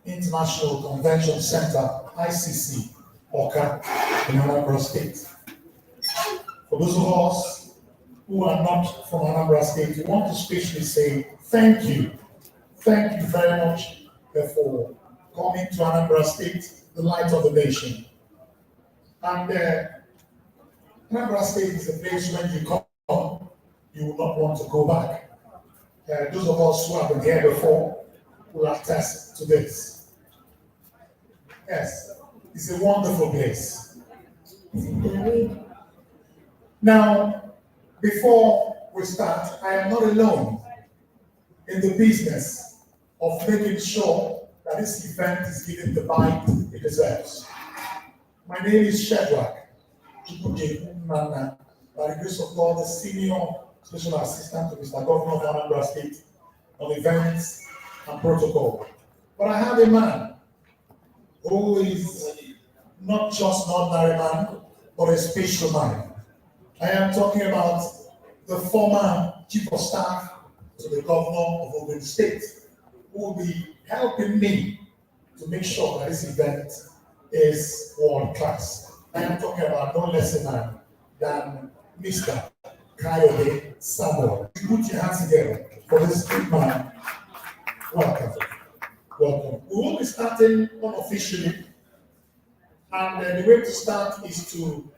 International Convention Center, ICC, Awka, in Anambra State. For those of us who are not from Anambra State, we want to specially say thank you. Thank you very much for coming to Anambra State, the light of the nation. And Anambra State is a place when you come, you will not want to go back. Those of us who have been here before will attest to this. Yes, it's a wonderful place. Now, before we start, I am not alone in the business of making sure that this event is given the bite it deserves. My name is Shadrach Chukwuje, by the grace of God, the Senior Special Assistant to Mr. Governor of Anambra State on events and protocol. But I have a man who is not just an ordinary man, but a special man. I am talking about the former Chief of Staff to the Governor of Ogun State, who will be helping me to make sure that this event is world class. I am talking about no less a man than Mr. Kayode Samuel. Put your hands together for this great man. Welcome. Welcome. We will be starting unofficially, and the way to start is to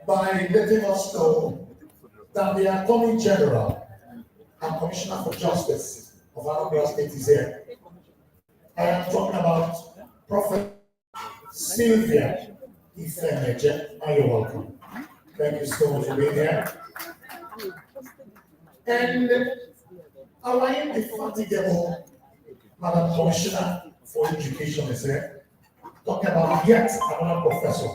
by letting us know that the Attorney General and Commissioner for Justice of Anambra State is here. I am talking about Prophet Sylvia Ifemeje. You're welcome. Thank you so much for being here. And our indefatigable Madam Commissioner for Education is here, talking about yet another professor,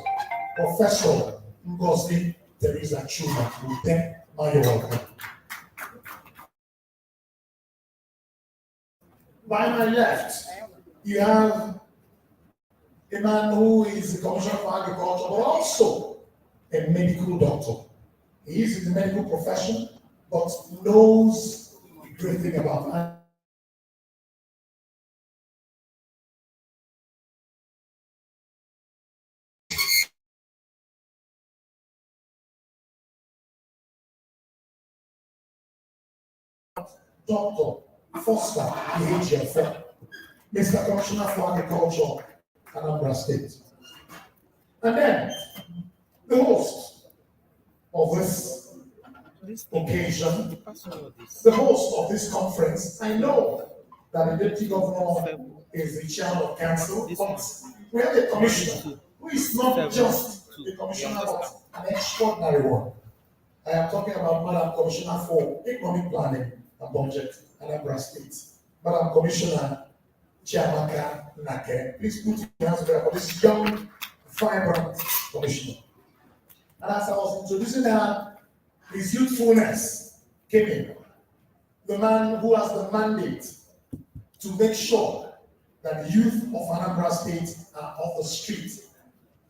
Professor Ngozi Teresa Chuma. You're welcome. By my left, you have a man who is the Commissioner for Agriculture, but also a medical doctor. He is in the medical profession, but knows a great thing about Dr. Foster PhD, Mr. Commissioner for Agriculture, Anambra State. And then the host of this occasion, the host of this conference. I know that the Deputy Governor is the chairman of council, but we have a commissioner who is not just a commissioner, but an extraordinary one. I am talking about Madam Commissioner for Economic Planning and Budget, Anambra State. Madam Commissioner Chiamaka Nake. Please put your hands together for this young, vibrant commissioner. And as I was introducing her, his youthfulness came in. The man who has the mandate to make sure that the youth of Anambra State are off the street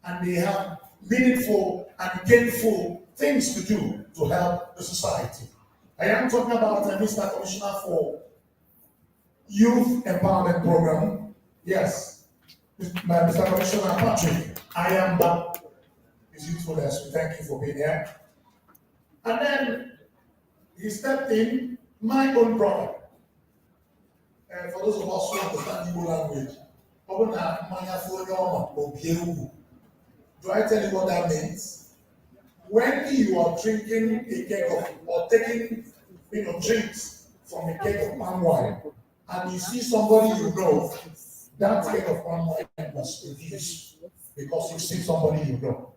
and they have meaningful and gainful things to do to help the society. I am talking about Mr. Commissioner for Youth Empowerment Program. Yes, Mr. Commissioner Patrick, I am back. His youthfulness, we thank you for being here. And then he stepped in, my own brother. And for those of us who understand Igbo language, do I tell you what that means? When you are drinking a keg of, or taking drinks from a keg of palm wine, and you see somebody you know, that keg of palm wine must reduce because you see somebody you know.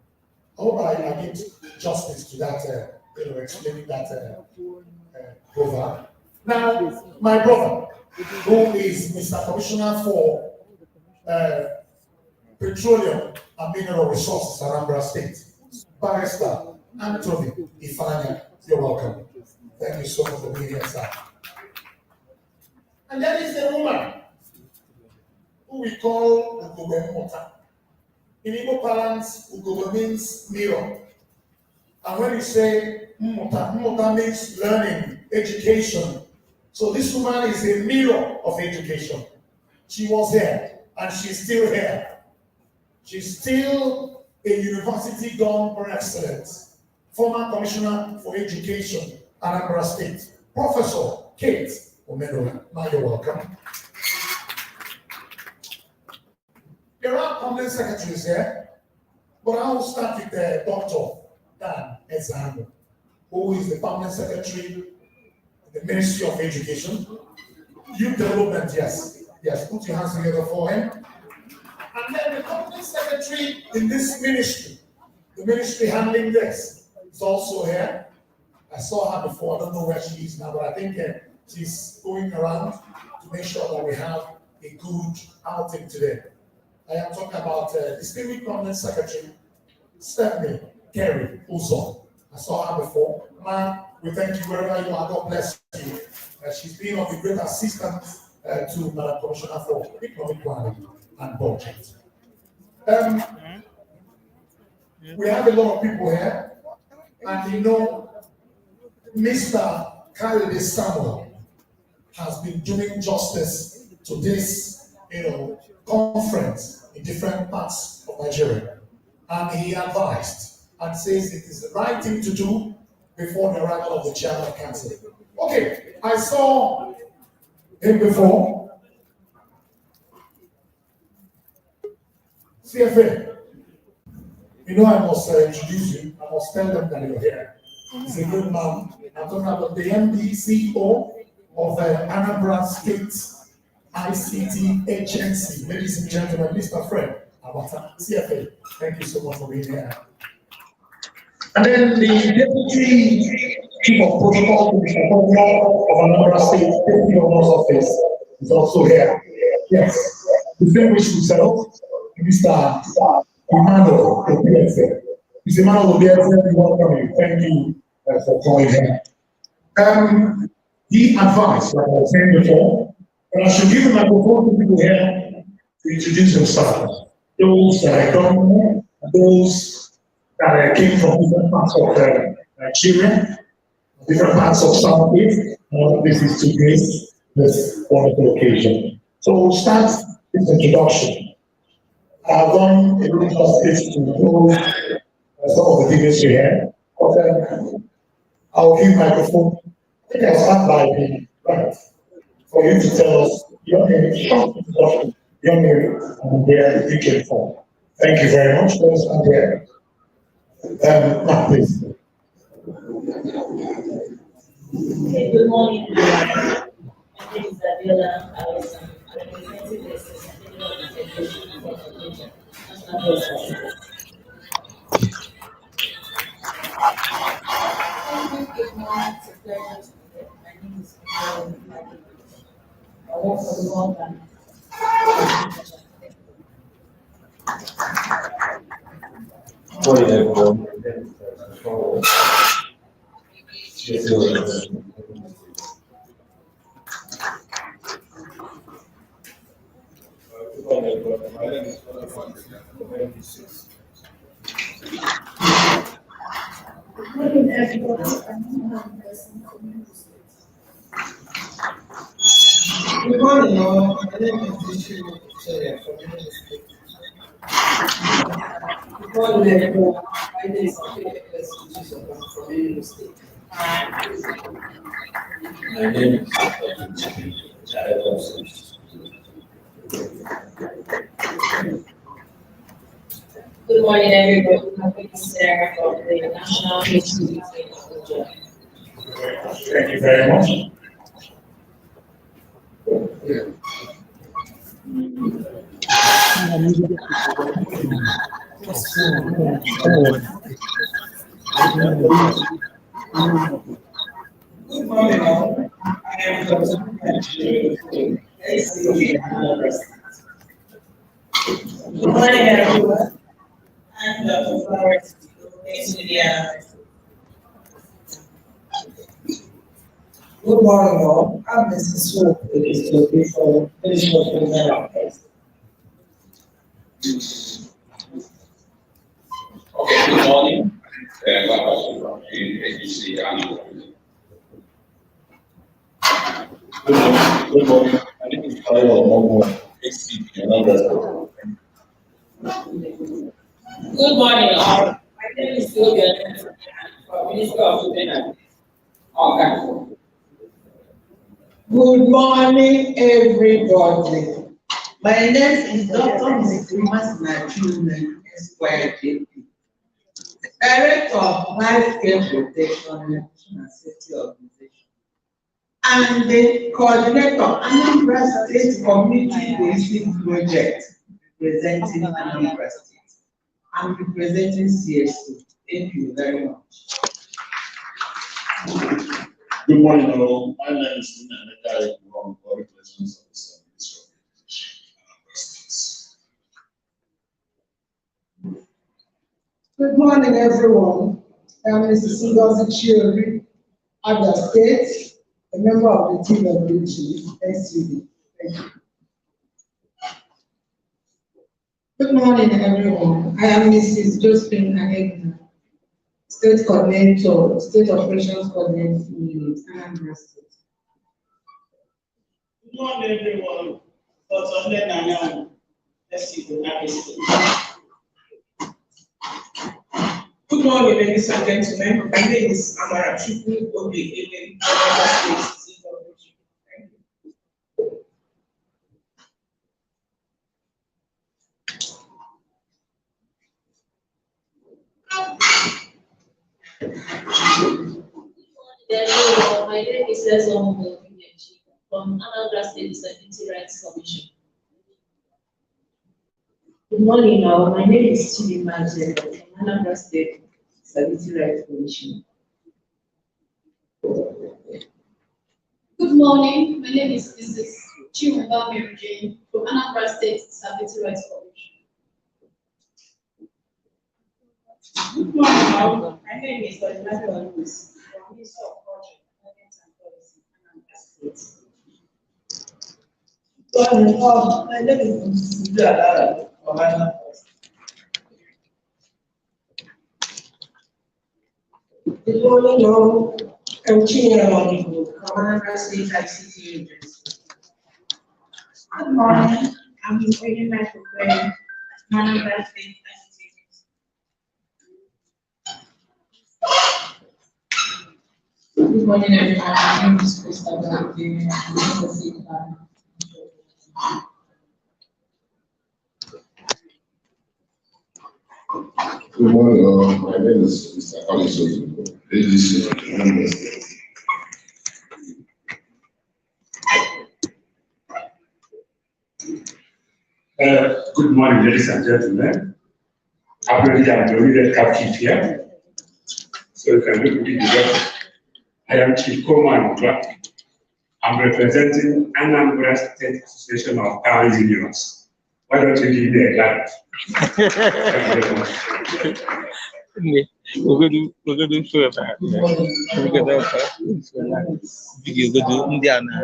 I hope I did justice to that, explaining that proverb. Now, my brother, who is Mr. Commissioner for Petroleum and Mineral Resources, Anambra State, Barrister Anthony Ifanya, you're welcome. Thank you so much for being here, sir. And there is a woman who we call Ugobe Mota. In Igbo parlance, Ugobe means mirror. And when you say Mota means learning, education. So this woman is a mirror of education. She was here, and she's still here. She's still a university gone par excellence, former commissioner for education, Anambra State, Professor Kate Omedola. Now you're welcome. There are permanent secretaries here, but I will start with Dr. Dan Ezano, who is the permanent secretary in the Ministry of Education. Youth Development, yes. Yes, put your hands together for him. And then the permanent secretary in this ministry, the ministry handling this, is also here. I saw her before, I don't know where she is now, but I think she's going around to make sure that we have a good outing today. I am talking about Distinguished Permanent Secretary Stephanie Kerry Uzo. I saw her before. Ma, we thank you wherever you are. God bless you. She's been of a great assistance to Madam Commissioner for Economic Planning and Budget. We have a lot of people here, and you know, Mr. Khalid Samuel has been doing justice to this, conference in different parts of Nigeria, and he advised and says it is the right thing to do before the arrival of the chairman of council. Okay, I saw him before. CFA, I must introduce you. I must tell them that you're here. He's a good man. I'm talking about the MD CEO of Anambra State ICT Agency. Ladies and gentlemen, Mr. Fred Awka, CFA. Thank you so much for being here. And then the Deputy Chief of Protocol, Mr. Governor of Anambra State, Deputy Governor's Office, is also here. Yes, distinguished himself, Mr. Emmanuel Obieze. Mr. Emmanuel Obieze, we welcome you. Thank you for coming here. He advised, like I was saying before, that I should give the microphone to people here to introduce themselves. Those that I don't know, and those that came from different parts of Nigeria, different parts of Southeast. This is to grace this wonderful occasion. So we'll start this introduction. I've done a little justice to those some of the figures here. But I'll give microphone. I think I'll start by the right for you to tell us your name, short introduction, your name, and where you came from. Thank you very much. Let us stand here. Now, please. Okay, good morning, everyone. My name is Abiola. I was representing the Sustainable Integration and Education National President. Good morning, it's a pleasure to be here. My name is Abiola. I work for the Awka. Good morning, everyone. Good morning, all. My name is Jezebel from United States. Good morning, everyone. My name is Awka from United States. My name is Jezebel. Good morning, everybody. My name is Sarah from the National Institute of Abuja. Thank you very much. Good morning, all. I am Dr. Good morning, everyone. I'm Dr. Florence. Good morning, all. I'm Mrs. Swoop. It is to be for Ministry of Criminal Affairs. Okay, good morning. Good morning. My name is Kyle Momo, HCP, and I'm the Good morning, all. My name is Sylvia from Minister of Women and Awka. Good morning, everybody. My name is Dr. Mrs. Nachune Esquire JP, Director of Life Care Protection and Safety Organization, and the Coordinator of Anambra State Community Policing Project, representing Anambra State. I'm representing CSO. Thank you very much. Good morning, all. My name is Nina from Public Relations Officer of this organization. Good morning, everyone. I'm Mrs. Ngozi Chiori, Abia State, a member of the team of the chief, SUD. Thank you. Good morning, everyone. I am Mrs. Josephine Anegna, State Coordinator, State Operations Coordinator Unit, Anambra State. Good morning, everyone. Dr. Nana, Abia State. Good morning, ladies and gentlemen. My name is Amara Chukwu Obi, Anambra State. Thank you. My name is Jezebel from Anambra State Disability Rights Commission. Good morning, all. My name is Chidima Jezebel from Anambra State Disability Rights Commission. Good morning. My name is Mrs. Chiwumba Mary Jane from Anambra State Disability Rights Commission. Good morning, all. My name is Olivia Louis from Minister of Culture, Finance and Policy, Anambra State. Good morning, all. My name is Mrs. Lara from Anambra State. Good morning, all. I'm Chinyere Monibu from Anambra State ICT Agency. Good morning. I'm Wayne Michael Gray from Anambra State ICT Agency. Good morning, everyone. My name is Krista Blakey. I'm the State Planning. Good morning, all. My name is Mr. Alex Ozuko, ADC, Anambra State. Good morning, ladies and gentlemen. I'm the only captive here, so you can look at the left. I am Chief Coleman Awka. I'm representing Anambra State Association of Town Unions. Why don't you give me a clap? Thank you very much. We're going to show that. We're going to Indiana.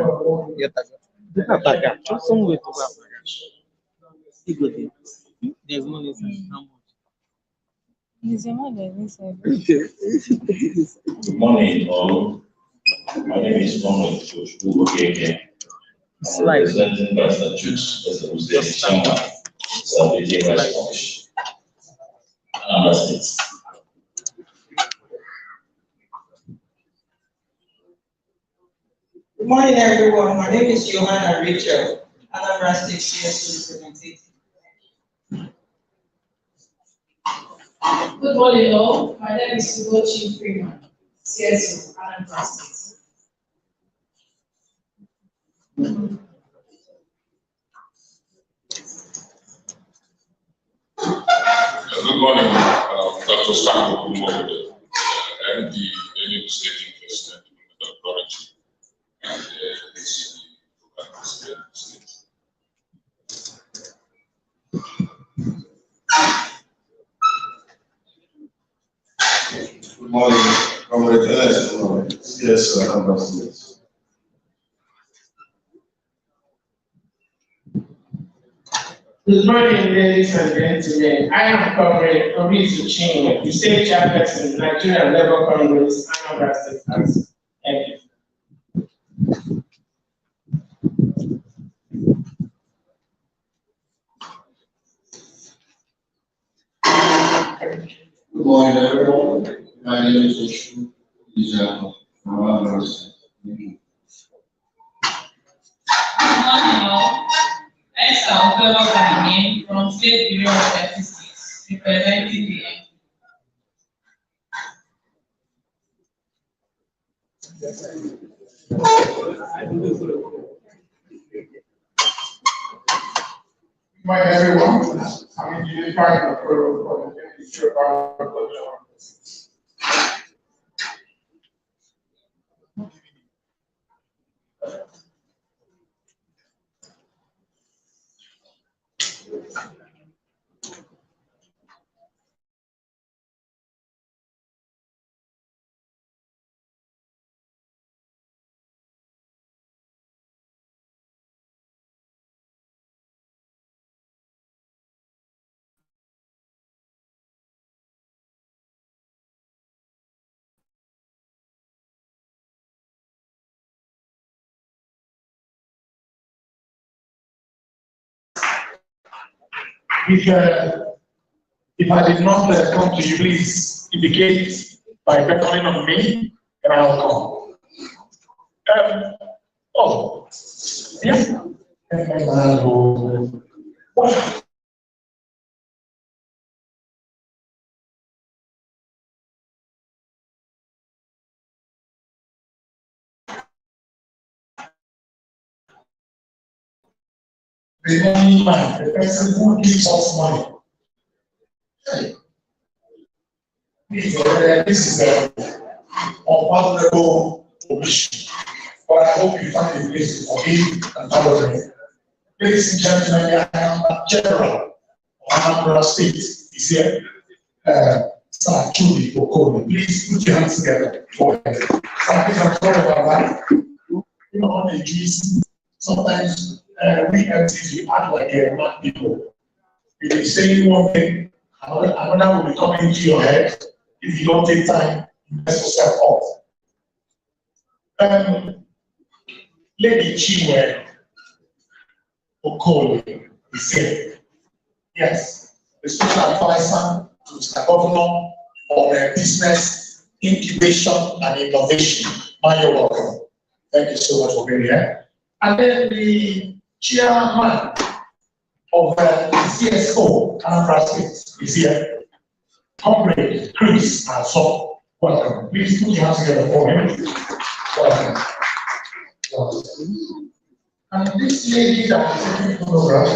There's money inside. How much? Good morning, all. My name is Momo Joshua. I'm representing by statutes as a Muslim chairman, Disability Rights Commission, Anambra State. Good morning, everyone. My name is Johanna Rachel, Anambra State CSO representative. Good morning, all. My name is Subochi Freeman, CSO, Anambra State. Good morning, Dr. Stanko Kumode, MD, Enugu State President of the Authority, and this state. Good morning, Comrade Ernest, yes, Anambra State. Good morning, ladies and gentlemen. I am Comrade Orizu Chinwe, the state chairperson, Nigerian Labour Congress, Anambra State Council. Thank you. Good morning, everyone. My name is Oshu Ija from Anambra State. Thank you. Good morning, all. Esther Awka from State Bureau of Statistics, representing the Good morning, everyone. I'm in the Department of Rural Ministry of Agriculture. If I did not come to you, please indicate by beckoning on me, and I'll come. Oh, yes. The only man, the person who gives us money. Please, this is an unpardonable omission, but I hope you find a place to forgive and pardon me. Ladies and gentlemen, I am a general of Anambra State. Is here. Sir Julie Okoli. Please put your hands together for him. I'm sorry about that. You know, on the G's, sometimes we MCs act like mad people. If you say one thing, another will be coming into your head. If you don't take time, you mess yourself up. Lady Chinwe Okoli is here. Yes, the special advisor to Mr. Governor of Business, Incubation and Innovation. You're welcome. Thank you so much for being here. And then the chairman of the CSO, Anambra State, is here. Comrade Chris and so welcome. Please put your hands together for him. Welcome. And this lady that is taking photographs,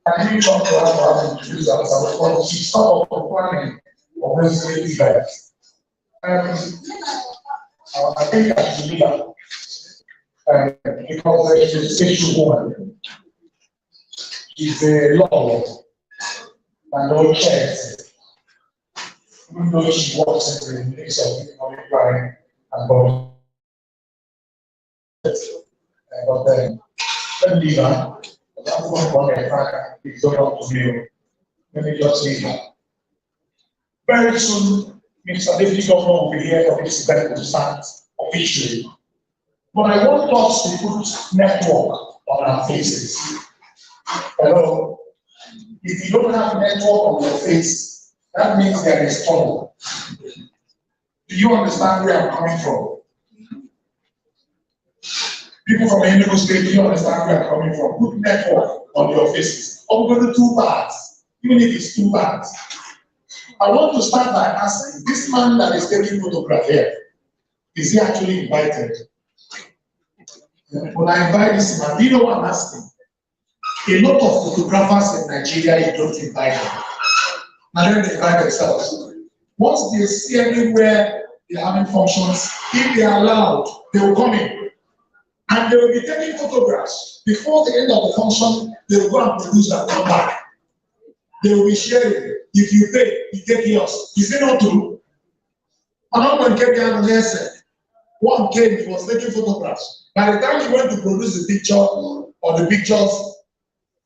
I didn't talk to her for her to introduce herself, but she started planning of this lady event. I think I should leave her because she's a special woman. She's a law and no chairs. Even though she works in the mix of economic planning and government. But then, let me leave her. That's one it's not up to me. Let me just leave her. Very soon, Mr. Deputy Governor will be here for this event to start officially. But I want us to put network on our faces. Hello? If you don't have network on your face, that means there is trouble. Do you understand where I'm coming from? People from Enugu State, do you understand where I'm coming from? Put network on your faces. I'm going to do 2 parts, even if it's 2 parts. I want to start by asking, this man that is taking photograph here, is he actually invited? When I invite this man, do you know what I'm asking? A lot of photographers in Nigeria, you don't invite them. Now they invite themselves. Once they see everywhere they're having functions, if they are allowed, they will come in. And they will be taking photographs. Before the end of the function, they will go and produce and come back. They will be sharing. If you pay, you take yours. Is it not true? Another one came here and said, one came, he was taking photographs. By the time he went to produce the picture or the pictures,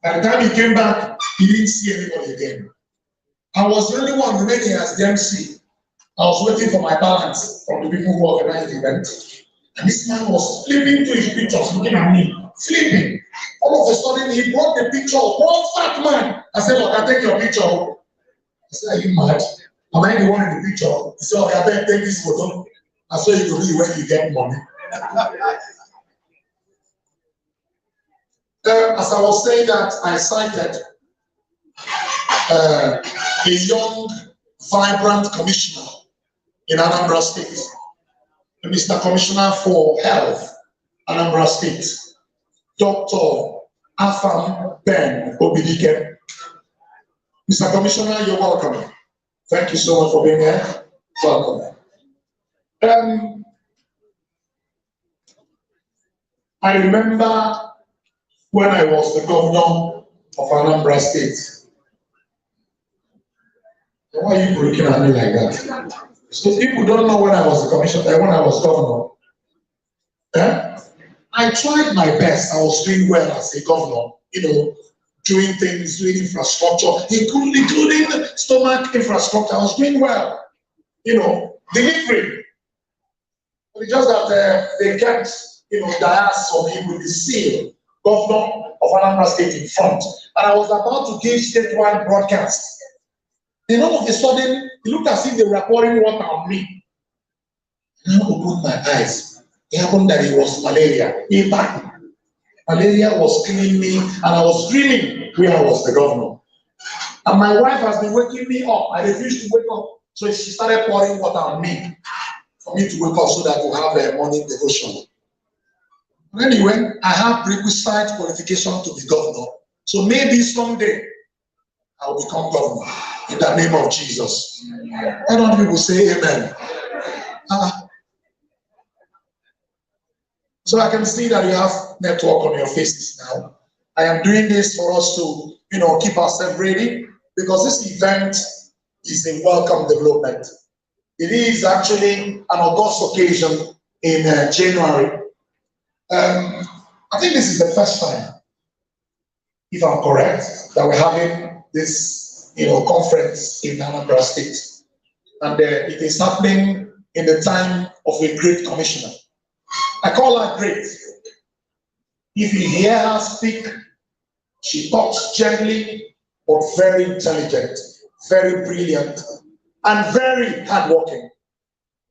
By the time he came back, he didn't see anybody again. I was the only one remaining as the MC. I was waiting for my balance from the people who organized the event. And this man was flipping through his pictures, looking at me, flipping. All of a sudden, he brought the picture of one fat man. I said, look, I'll take your picture. I said, are you mad? Am I the one in the picture? He said, okay, I better take this photo. I saw you to be when you get money. As I was saying that, I cited a young, vibrant commissioner in Anambra State, Mr. Commissioner for Health, Anambra State, Dr. Afam Ben Obidike. Mr. Commissioner, you're welcome. Thank you so much for being here. Welcome. I remember when I was the governor of Anambra State. Why are you looking at me like that? So people don't know when I was the commissioner, when I was governor. I tried my best. I was doing well as a governor, doing things, doing infrastructure, including stomach infrastructure. I was doing well, delivering. But it's just that they kept, dias for me with the seal, governor of Anambra State in front. And I was about to give statewide broadcast. Then all of a sudden, it looked as if they were pouring water on me. And I opened my eyes. It happened that it was malaria. In fact, malaria was killing me, and I was screaming where I was the governor. And my wife has been waking me up. I refused to wake up. So she started pouring water on me for me to wake up so that we'll have a morning devotion. But anyway, I have requisite qualification to be governor. So maybe someday I will become governor in the name of Jesus. Why don't people say amen? So I can see that you have network on your faces now. I am doing this for us to, keep ourselves ready, because this event is a welcome development. It is actually an august occasion in January. I think this is the first time, if I'm correct, that we're having this, conference in Anambra State. And it is happening in the time of a great commissioner. I call her great. If you hear her speak, she talks gently, but very intelligent, very brilliant, and very hardworking.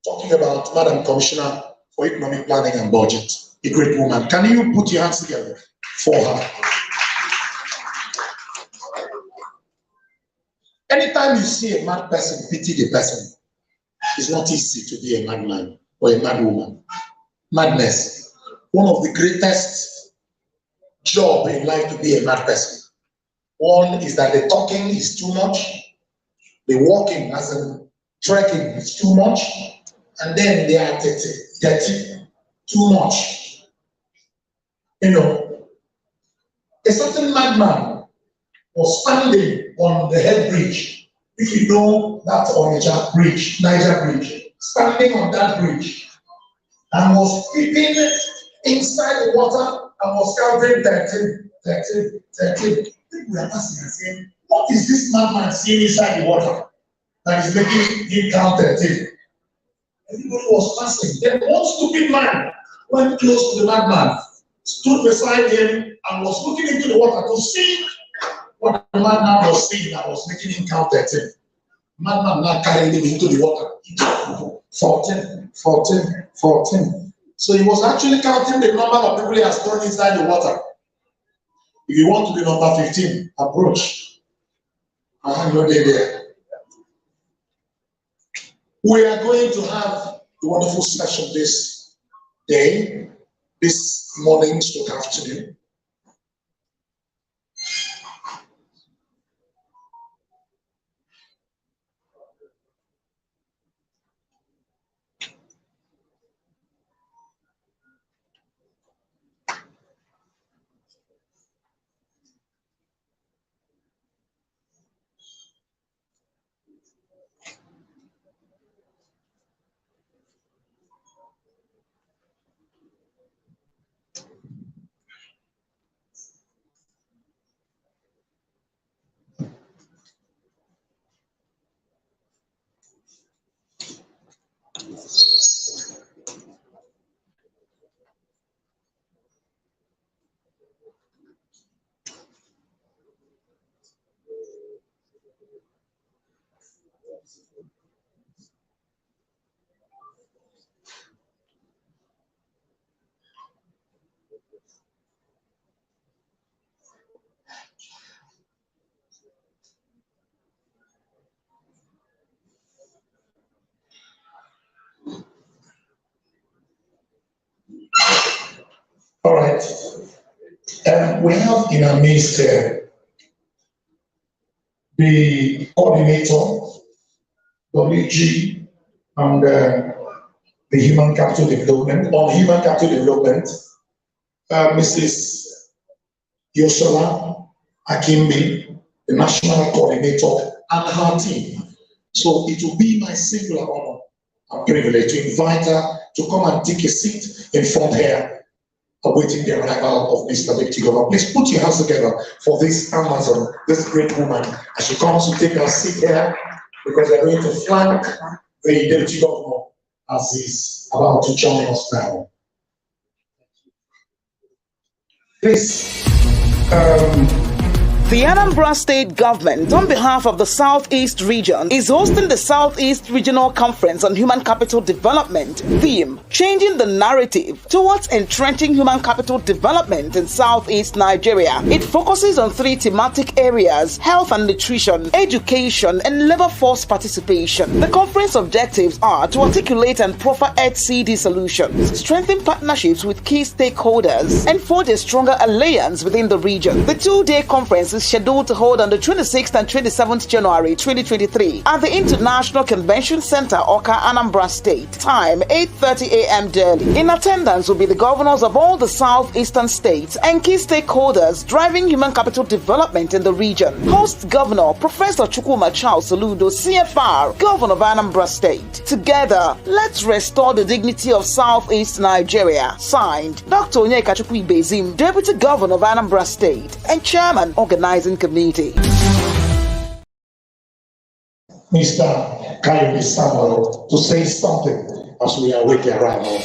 Talking about Madam Commissioner for Economic Planning and Budget, a great woman. Can you put your hands together for her? Anytime you see a mad person, pity the person. It's not easy to be a madman or a mad woman. Madness. One of the greatest jobs in life to be a mad person. One is that the talking is too much, the walking as in trekking is too much, and then they are dirty, too much. A certain madman was standing on the head bridge. If you know that Onitsha bridge, Niger bridge, standing on that bridge, and was peeping inside the water and was counting 13, 13, 13. People were asking and saying, what is this madman seeing inside the water that is making him count 13? Everybody was passing. Then one stupid man went close to the madman, stood beside him, and was looking into the water to see what the madman was seeing that was making him count 13. The madman now carried him into the water. 14, 14, 14. So he was actually counting the number of people he has thrown inside the water. If you want to be number 15, approach. I'm not there. We are going to have a wonderful session this day, this morning to afternoon. All right. We have in our midst the coordinator, WG, and the Human Capital Development, on Human Capital Development, Mrs. Yosola Akimbi, the National Coordinator, and her team. So it will be my singular honor and privilege to invite her to come and take a seat in front here, awaiting the arrival of Mr. Deputy Governor. Please put your hands together for this Amazon, this great woman, as she comes to take her seat here, because they're going to flank the Deputy Governor as he's about to join us now. Please. The Anambra State Government, on behalf of the Southeast Region, is hosting the Southeast Regional Conference on Human Capital Development. Theme: Changing the Narrative Towards Entrenching Human Capital Development in Southeast Nigeria. It focuses on 3 thematic areas: health and nutrition, education, and labor force participation. The conference objectives are to articulate and proffer HCD solutions, strengthen partnerships with key stakeholders, and forge a stronger alliance within the region. The 2-day conference is scheduled to hold on the 26th and 27th January 2023 at the International Convention Center, Awka, Anambra State. Time 8:30 a.m. daily. In attendance will be the governors of all the southeastern states and key stakeholders driving human capital development in the region. Host Governor Professor Chukwuma Charles Soludo, CFR, Governor of Anambra State. Together, let's restore the dignity of Southeast Nigeria. Signed, Dr. Onyeka Chukwuibezim, Deputy Governor of Anambra State and Chairman, Organizing Committee. Mr. Kayode Samuel to say something as we await the arrival.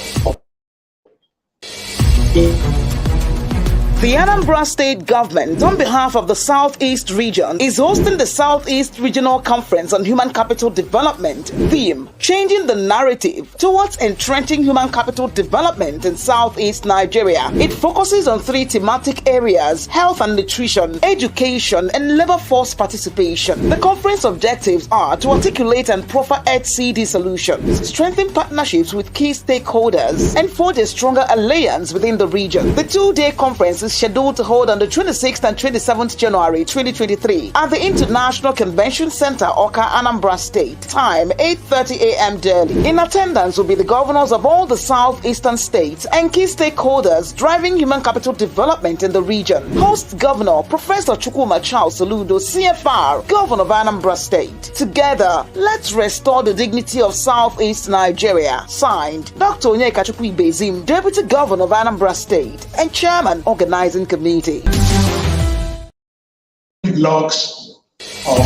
The Anambra State Government, on behalf of the Southeast Region, is hosting the Southeast Regional Conference on Human Capital Development. Theme: Changing the Narrative Towards Entrenching Human Capital Development in Southeast Nigeria. It focuses on 3 thematic areas: health and nutrition, education, and labor force participation. The conference objectives are to articulate and proffer HCD solutions, strengthen partnerships with key stakeholders, and forge a stronger alliance within the region. The 2-day conference is scheduled to hold on the 26th and 27th January 2023 at the International Convention Center, Awka, Anambra State. Time 8:30 a.m. daily. In attendance will be the governors of all the southeastern states and key stakeholders driving human capital development in the region. Host Governor Professor Chukwuma Charles Soludo, CFR, Governor of Anambra State. Together, let's restore the dignity of Southeast Nigeria. Signed, Dr. Onyeka Chukwuibezim, Deputy Governor of Anambra State and Chairman, Organizing Committee. Logs of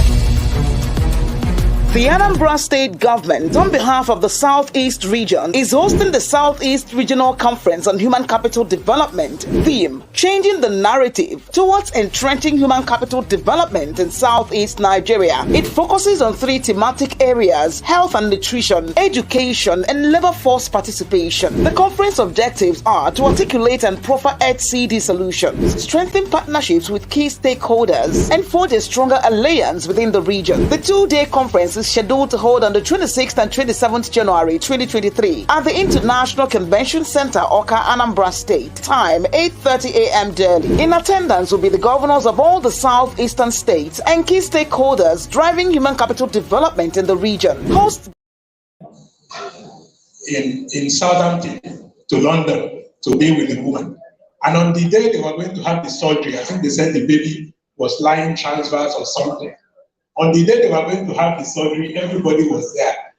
The Anambra State Government, on behalf of the Southeast Region, is hosting the Southeast Regional Conference on Human Capital Development. Theme: Changing the Narrative Towards Entrenching Human Capital Development in Southeast Nigeria. It focuses on 3 thematic areas: health and nutrition, education, and labor force participation. The conference objectives are to articulate and proffer HCD solutions, strengthen partnerships with key stakeholders, and forge a stronger alliance within the region. The 2-day conference is scheduled to hold on the 26th and 27th January 2023 at the International Convention Center, Awka, Anambra State. Time 8:30 a.m. daily. In attendance will be the governors of all the southeastern states and key stakeholders driving human capital development in the region. Host in Southampton to London to be with the woman. And on the day they were going to have the surgery, I think they said the baby was lying transverse or something. On the day they were going to have the surgery, everybody was there.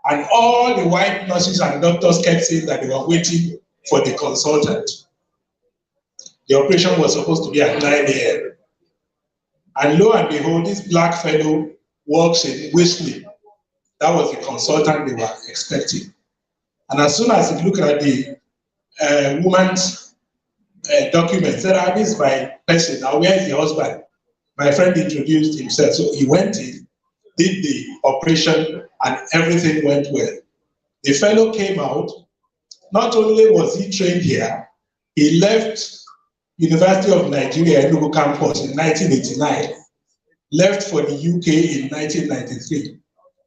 And all the white nurses and doctors kept saying that they were waiting for the consultant. The operation was supposed to be at 9 a.m. And lo and behold, this black fellow walks in Wesley. That was the consultant they were expecting. And as soon as he looked at the woman's documents. Said, this is my person. Now, where is the husband? My friend introduced himself. So he went in, did the operation, and everything went well. The fellow came out. Not only was he trained here, he left University of Nigeria Enugu campus in 1989, left for the UK in 1993.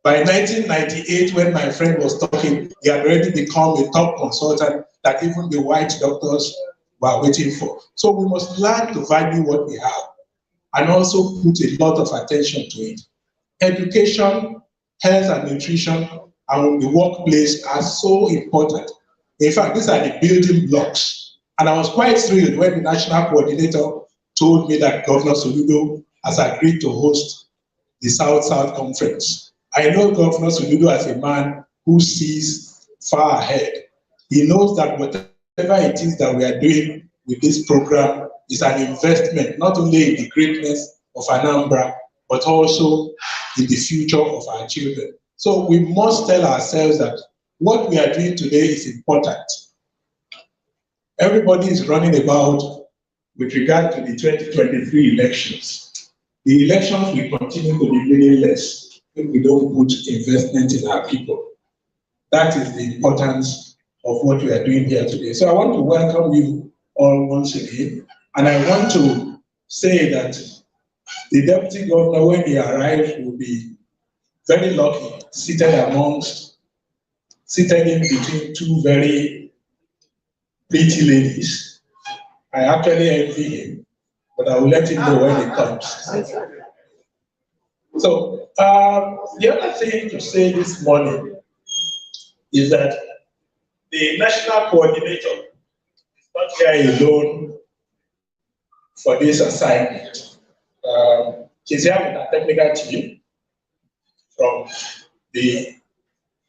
By 1998, when my friend was talking, he had already become a top consultant that even the white doctors were waiting for. So we must learn to value what we have and also put a lot of attention to it. Education, health and nutrition, and the workplace are so important. In fact, these are the building blocks. And I was quite thrilled when the national coordinator told me that Governor Soludo has agreed to host the South-South Conference. I know Governor Soludo as a man who sees far ahead. He knows that whatever it is that we are doing with this program is an investment, not only in the greatness of Anambra, but also in the future of our children. So we must tell ourselves that what we are doing today is important. Everybody is running about with regard to the 2023 elections. The elections will continue to be meaningless if we don't put investment in our people. That is the importance of what we are doing here today. So I want to welcome you all once again. And I want to say that the deputy governor, when he arrives, will be very lucky, seated in between two very pretty ladies. I actually envy him, but I will let him know when he comes. So the other thing to say this morning is that the national coordinator is not here alone for this assignment. She's here with a technical team from the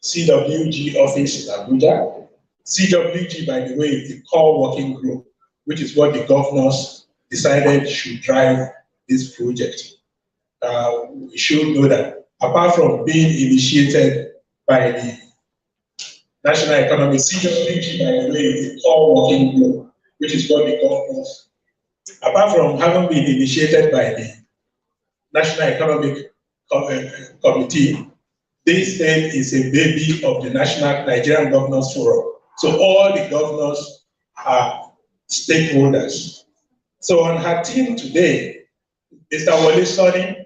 CWG office in Abuja. CWG, by the way, is the core working group, which is what the governors decided should drive this project. We should know that apart from being initiated by the National Economic, CWG, by the way, is the core working group, which is what the governors, apart from having been initiated by the National Economic Committee, this thing is a baby of the National Nigerian Governors Forum. So all the governors are stakeholders. So on her team today, Mr. Wale Soni,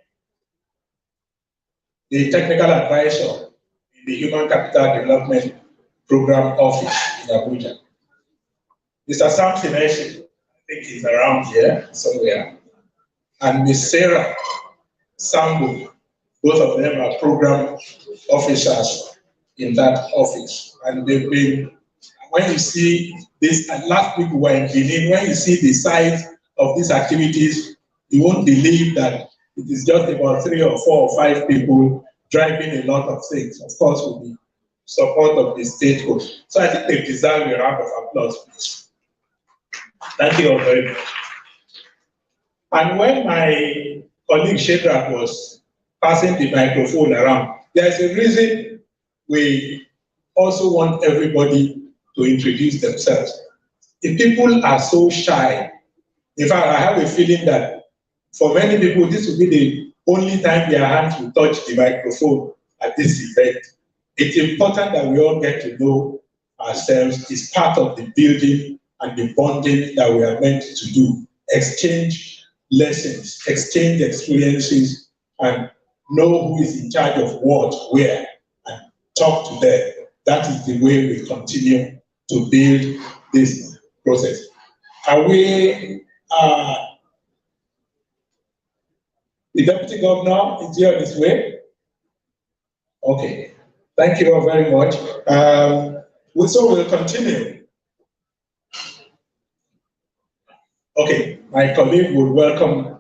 the technical advisor in the Human Capital Development Program Office in Abuja. Mr. Sam Fineshi, I think he's around here somewhere. And Ms. Sarah Sambu, both of them are program officers in that office. And they've been, when you see this, and last week we were in Benin, when you see the size of these activities, you won't believe that it is just about 3 or 4 or 5 people driving a lot of things. Of course, with the support of the stakeholders. So I think they deserve a round of applause, please. Thank you all very much. And when my colleague Shedrack was passing the microphone around, there's a reason we also want everybody to introduce themselves. If people are so shy, in fact, I have a feeling that for many people, this will be the only time their hands will touch the microphone at this event. It's important that we all get to know ourselves. It's part of the building and the bonding that we are meant to do. Exchange lessons, exchange experiences, and know who is in charge of what, where, and talk to them. That is the way we continue to build this process. Are we, the Deputy Governor is here on his way? Okay, thank you all very much. So we'll continue. Okay, my colleague will welcome.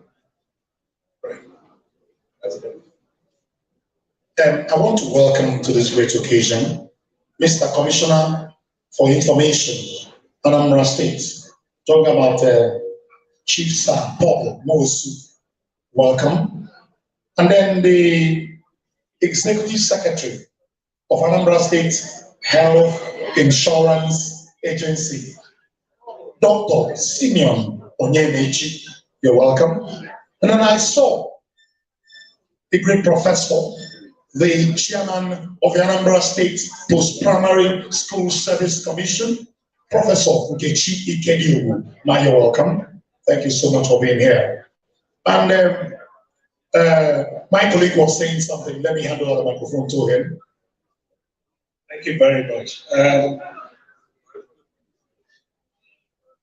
I want to welcome to this great occasion Mr. Commissioner for Information, Anambra State. Talking about Chief Sir Paul Mosu. Welcome. And then the Executive Secretary of Anambra State Health Insurance Agency, Dr. Simeon Onyemechi. You're welcome. And then I saw a great professor, the chairman of the Anambra State Post-Primary School Service Commission, Professor Nkechi Ikediwu. You're welcome. Thank you so much for being here. And my colleague was saying something. Let me hand over the microphone to him. Thank you very much.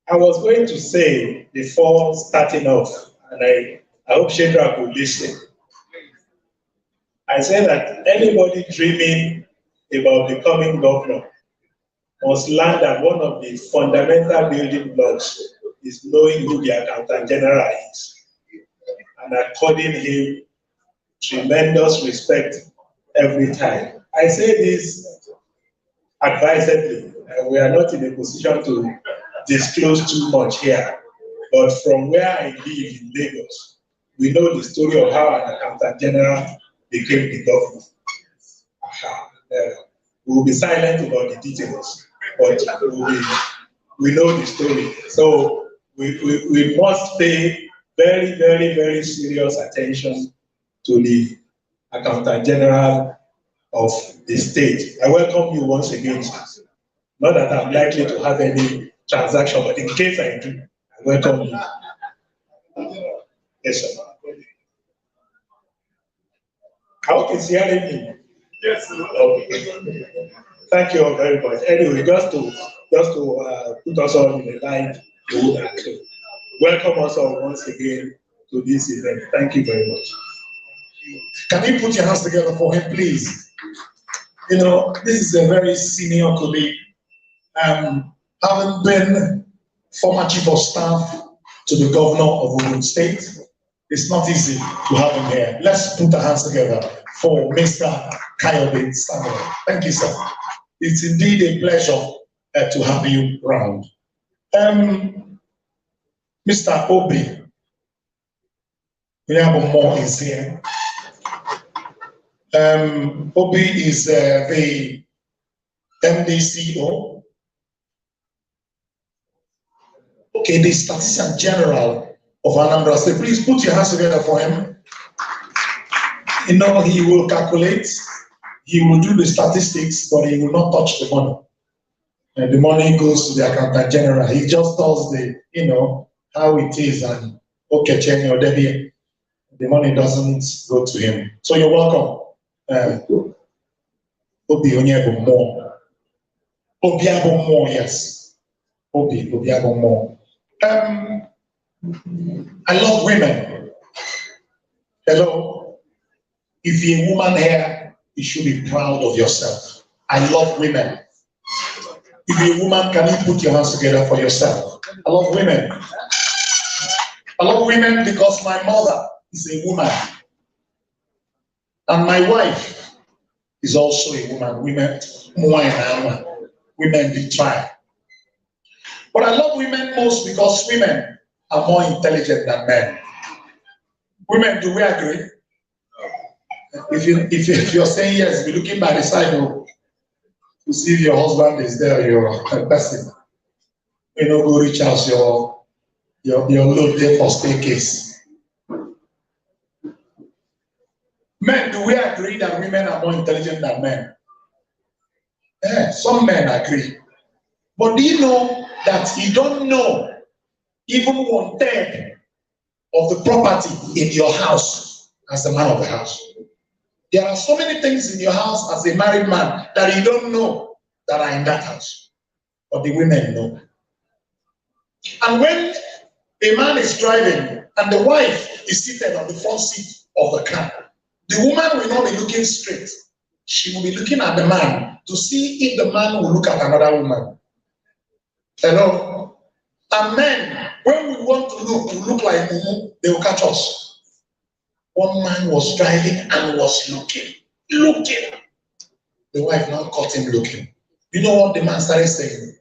I was going to say before starting off, and I hope Shedrack will listen. I say that anybody dreaming about becoming governor must learn that one of the fundamental building blocks is knowing who the accountant general is and according him tremendous respect every time. I say this advisedly. We are not in a position to disclose too much here, but from where I live in Lagos, we know the story of how an accountant general became the governor. We will be silent about the details, but we know the story. So we must pay very, very, very serious attention to the accountant general of the state. I welcome you once again. Not that I'm likely to have any transaction, but in case I do, I welcome you. Yes, sir. I hope it's hearing me. Yes, sir. Okay. Thank you all very much. Anyway, just to put us all in the line, welcome us all once again to this event. Thank you very much. Can you put your hands together for him, please? You know, this is a very senior colleague. Having been former chief of staff to the governor of Ogun State, it's not easy to have him here. Let's put our hands together for Mr. Kayode Samuel. Thank you, sir. It's indeed a pleasure to have you around. Mr. Obi, Mo is here. Obi is the MDCO. Okay, the Statistician General of Anambra State. Please put your hands together for him. You know, he will calculate, he will do the statistics, but he will not touch the money. And the money goes to the Accountant General. He just does the, you know, how it is, and okay, Chenny or Debbie, the money doesn't go to him. So you're welcome. Obi Onyebomo. Obiabomo, yes. Obiabomo. I love women. Hello. If you're a woman here, you should be proud of yourself. I love women. If you're a woman, can you put your hands together for yourself? I love women. I love women because my mother is a woman. And my wife is also a woman. Women be try. But I love women most because women are more intelligent than men. Women, do we agree? If you're saying yes, be looking by the side to see if your husband is there, you're a person. You know, go reach out your load there for staircase. Men, do we agree that women are more intelligent than men? Yeah, some men agree. But do you know that you don't know even 1/3 of the property in your house as the man of the house? There are so many things in your house as a married man that you don't know that are in that house. But the women know. And when a man is driving and the wife is seated on the front seat of the car, the woman will not be looking straight. She will be looking at the man to see if the man will look at another woman. Hello? And men, when we want to look like Mumu, they will catch us. One man was driving and was looking. The wife now caught him looking. You know what the man started saying?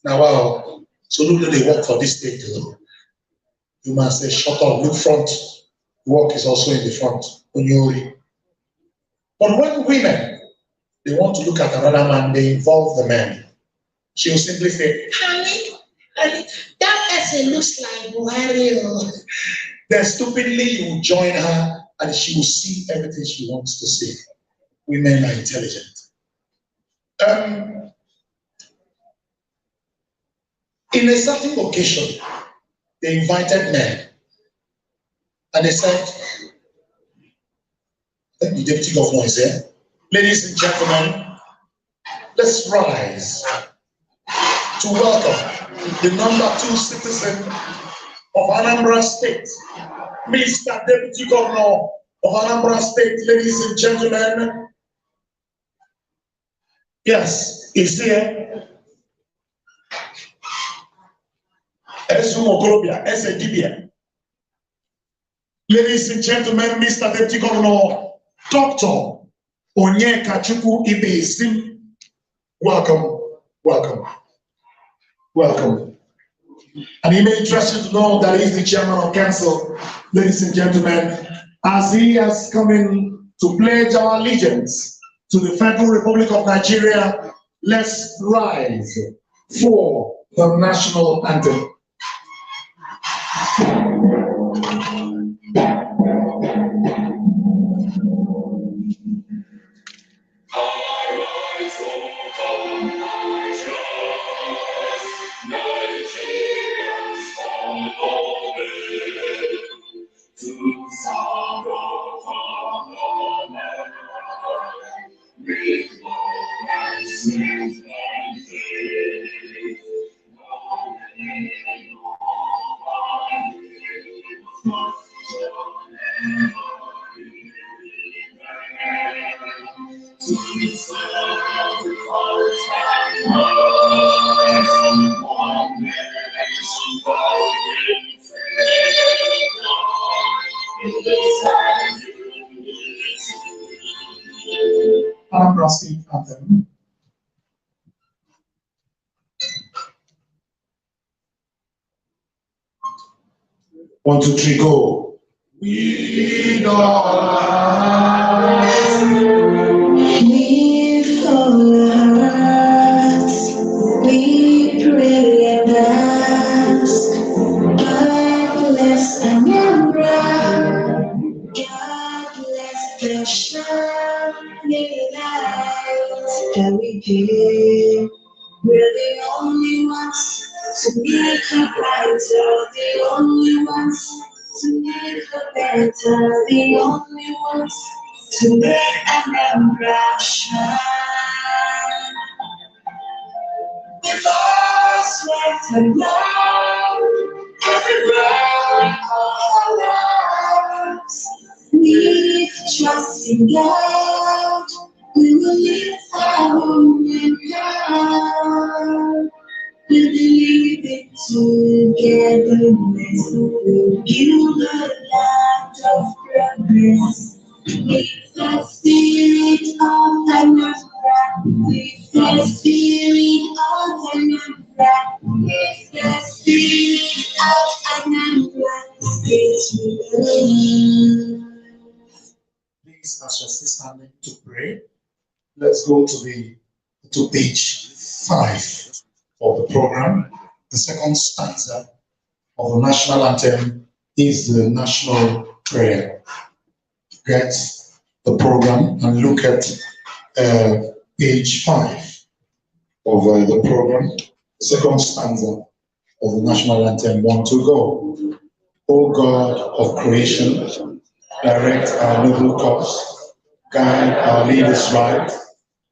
Now, wow, so look, they work for this state. The man said, shut up, look front. Work is also in the front. But when women, they want to look at another man, they involve the man. She will simply say, honey, And that person looks like Buhari. Then stupidly you join her and she will see everything she wants to see. Women are intelligent. In a certain occasion, they invited men and they said, the deputy governor is here. Ladies and gentlemen, let's rise to welcome the #2 citizen of Anambra State, Mr. Deputy Governor of Anambra State. Ladies and gentlemen, yes, he's here. Ladies and gentlemen, Mr. Deputy Governor, Dr. Onyekachukwu Ibezim. Welcome, welcome, welcome. And he may interest you to know that he's the chairman of council, ladies and gentlemen, as he has come in to pledge our allegiance to the Federal Republic of Nigeria. Let's rise for the national anthem. Anambra State anthem. One, two, three, go. We rise. We us. We pray and ask. God bless Anambra. God bless the shining light that we give. We're the only ones to make her brighter, the only ones to make her better, the only ones to make Anambra shine. With all strength and love, every breath of our lives, we trust in God. We will live our home in God. We believe it togetherness. We'll build a land of progress. With the spirit of Anambra. With the spirit of Anambra. With the spirit of Anambra. Please, as you're still standing to pray, let's go to page 5 of the program. The second stanza of the national anthem is the national prayer. Get the program and look at page 5 of the program. The second stanza of the national anthem. 1, 2, go. O God of creation, direct our noble course, guide our leaders right,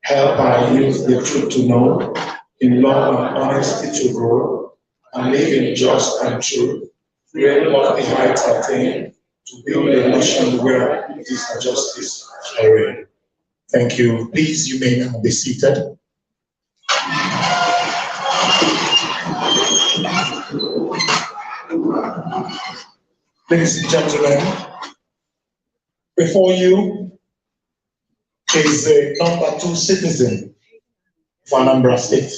help our youth the truth to know, in love and honesty to grow, and live in just and true, where lofty heights attain, to build a nation where peace and justice shall reign. Thank you. Please, you may now be seated. Ladies and gentlemen, before you is a #2 citizen of Anambra State.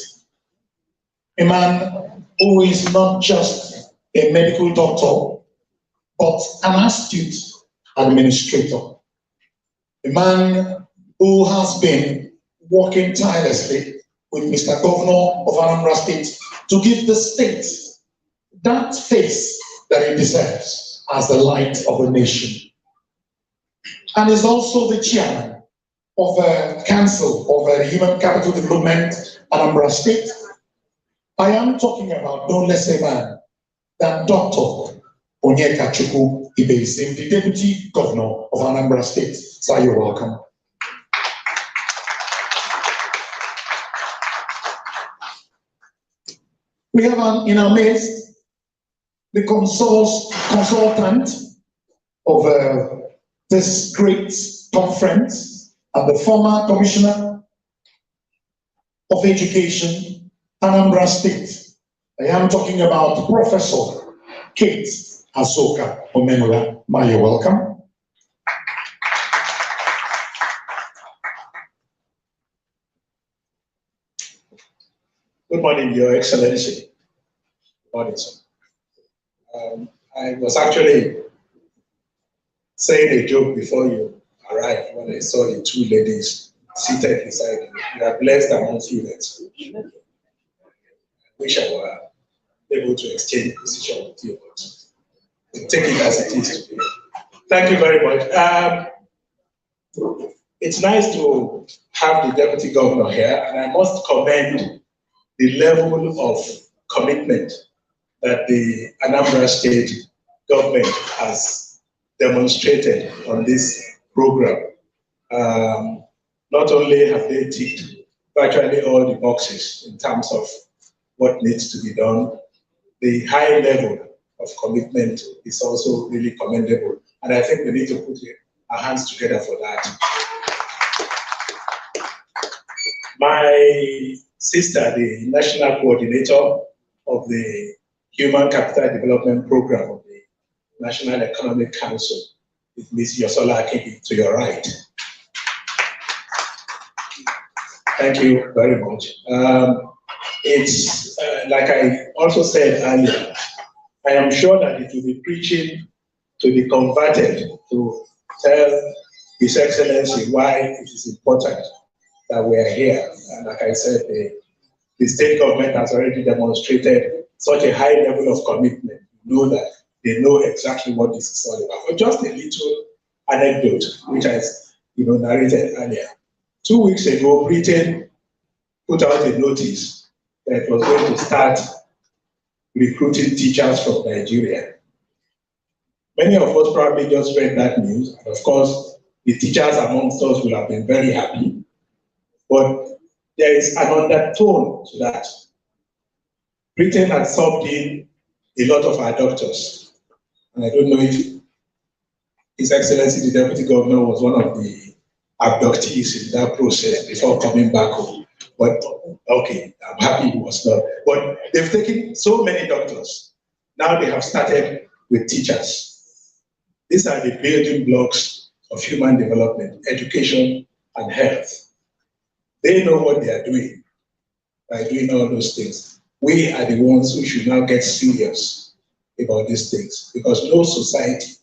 A man who is not just a medical doctor, but an astute administrator. A man who has been working tirelessly with Mr. Governor of Anambra State to give the state that face that it deserves as the light of the nation. And is also the chairman of the Council of Human Capital Development, Anambra State. I am talking about no less a man than Dr. Onyeka Ibesim, the Deputy Governor of Anambra State. Sir, you're welcome. We have in our midst the consultant of this great conference and the former Commissioner of Education, Anambra State. I am talking about Professor Kate Asoka Omenula. You're welcome. Good morning, Your Excellency. Good morning, sir. I was actually saying a joke before you arrived when I saw the two ladies seated beside you. You are blessed among females. I wish I were able to exchange position with you, but take it as it is today. Thank you very much. It's nice to have the Deputy Governor here, and I must commend the level of commitment that the Anambra State government has demonstrated on this program. Not only have they ticked virtually all the boxes in terms of what needs to be done, the high level of commitment is also really commendable. And I think we need to put our hands together for that. My sister, the national coordinator of the Human Capital Development Program of the National Economic Council, is Ms. Yosola Akinbi, to your right. Thank you very much. It's like I also said earlier, I am sure that it will be preaching to the converted to tell His Excellency why it is important that we are here. And like I said, the state government has already demonstrated such a high level of commitment. You know that they know exactly what this is all about. But just a little anecdote, which I narrated earlier. 2 weeks ago, Britain put out a notice that it was going to start recruiting teachers from Nigeria. Many of us probably just read that news, and of course, the teachers amongst us will have been very happy. But there is an undertone to that. Britain had subbed in a lot of our doctors. And I don't know if His Excellency, the Deputy Governor, was one of the abductees in that process before coming back home. But okay, I'm happy he was not. But they've taken so many doctors. Now they have started with teachers. These are the building blocks of human development, education, and health. They know what they are doing by doing all those things. We are the ones who should now get serious about these things, because no society,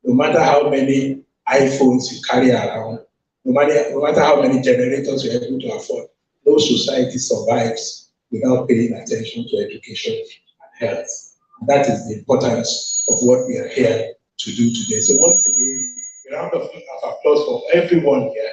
no matter how many iPhones you carry around, no matter how many generators you're able to afford, no society survives without paying attention to education and health. And that is the importance of what we are here to do today. So once again, a round of applause for everyone here.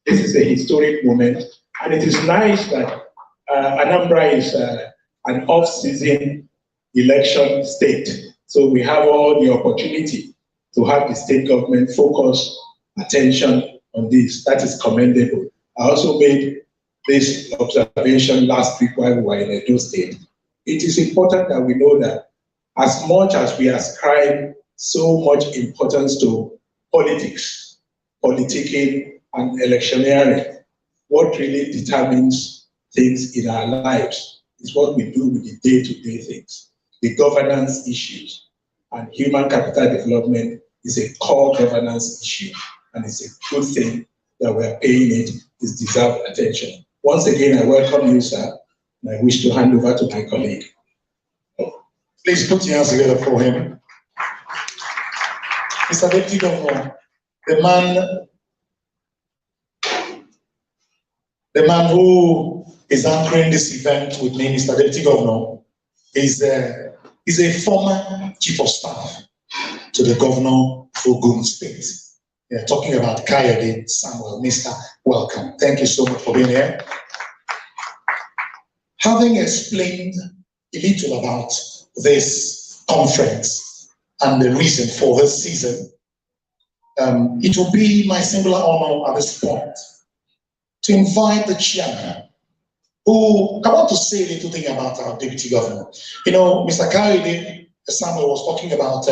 This is a historic moment, and it is nice that Anambra is an off-season election state. So we have all the opportunity to have the state government focus attention on this. That is commendable. I also made this observation last week while we were in Edo State. It is important that we know that as much as we ascribe so much importance to politics, politicking, and electioneering, what really determines things in our lives is what we do with the day-to-day things, the governance issues. And human capital development is a core governance issue, and it's a good thing that we are paying it. It deserves attention. Once again, I welcome you, sir, and I wish to hand over to my colleague. Please put your hands together for him. Mr. Deputy Governor, the man who is anchoring this event with me, Mr. Deputy Governor, is a former chief of staff to the governor of Ogun State. Yeah, talking about Kayode Samuel. Mr. Welcome. Thank you so much for being here. Having explained a little about this conference and the reason for this season, it will be my singular honor at this point to invite the chairman, who I want to say a little thing about our deputy governor. You know, Mr. Kayode Samuel was talking about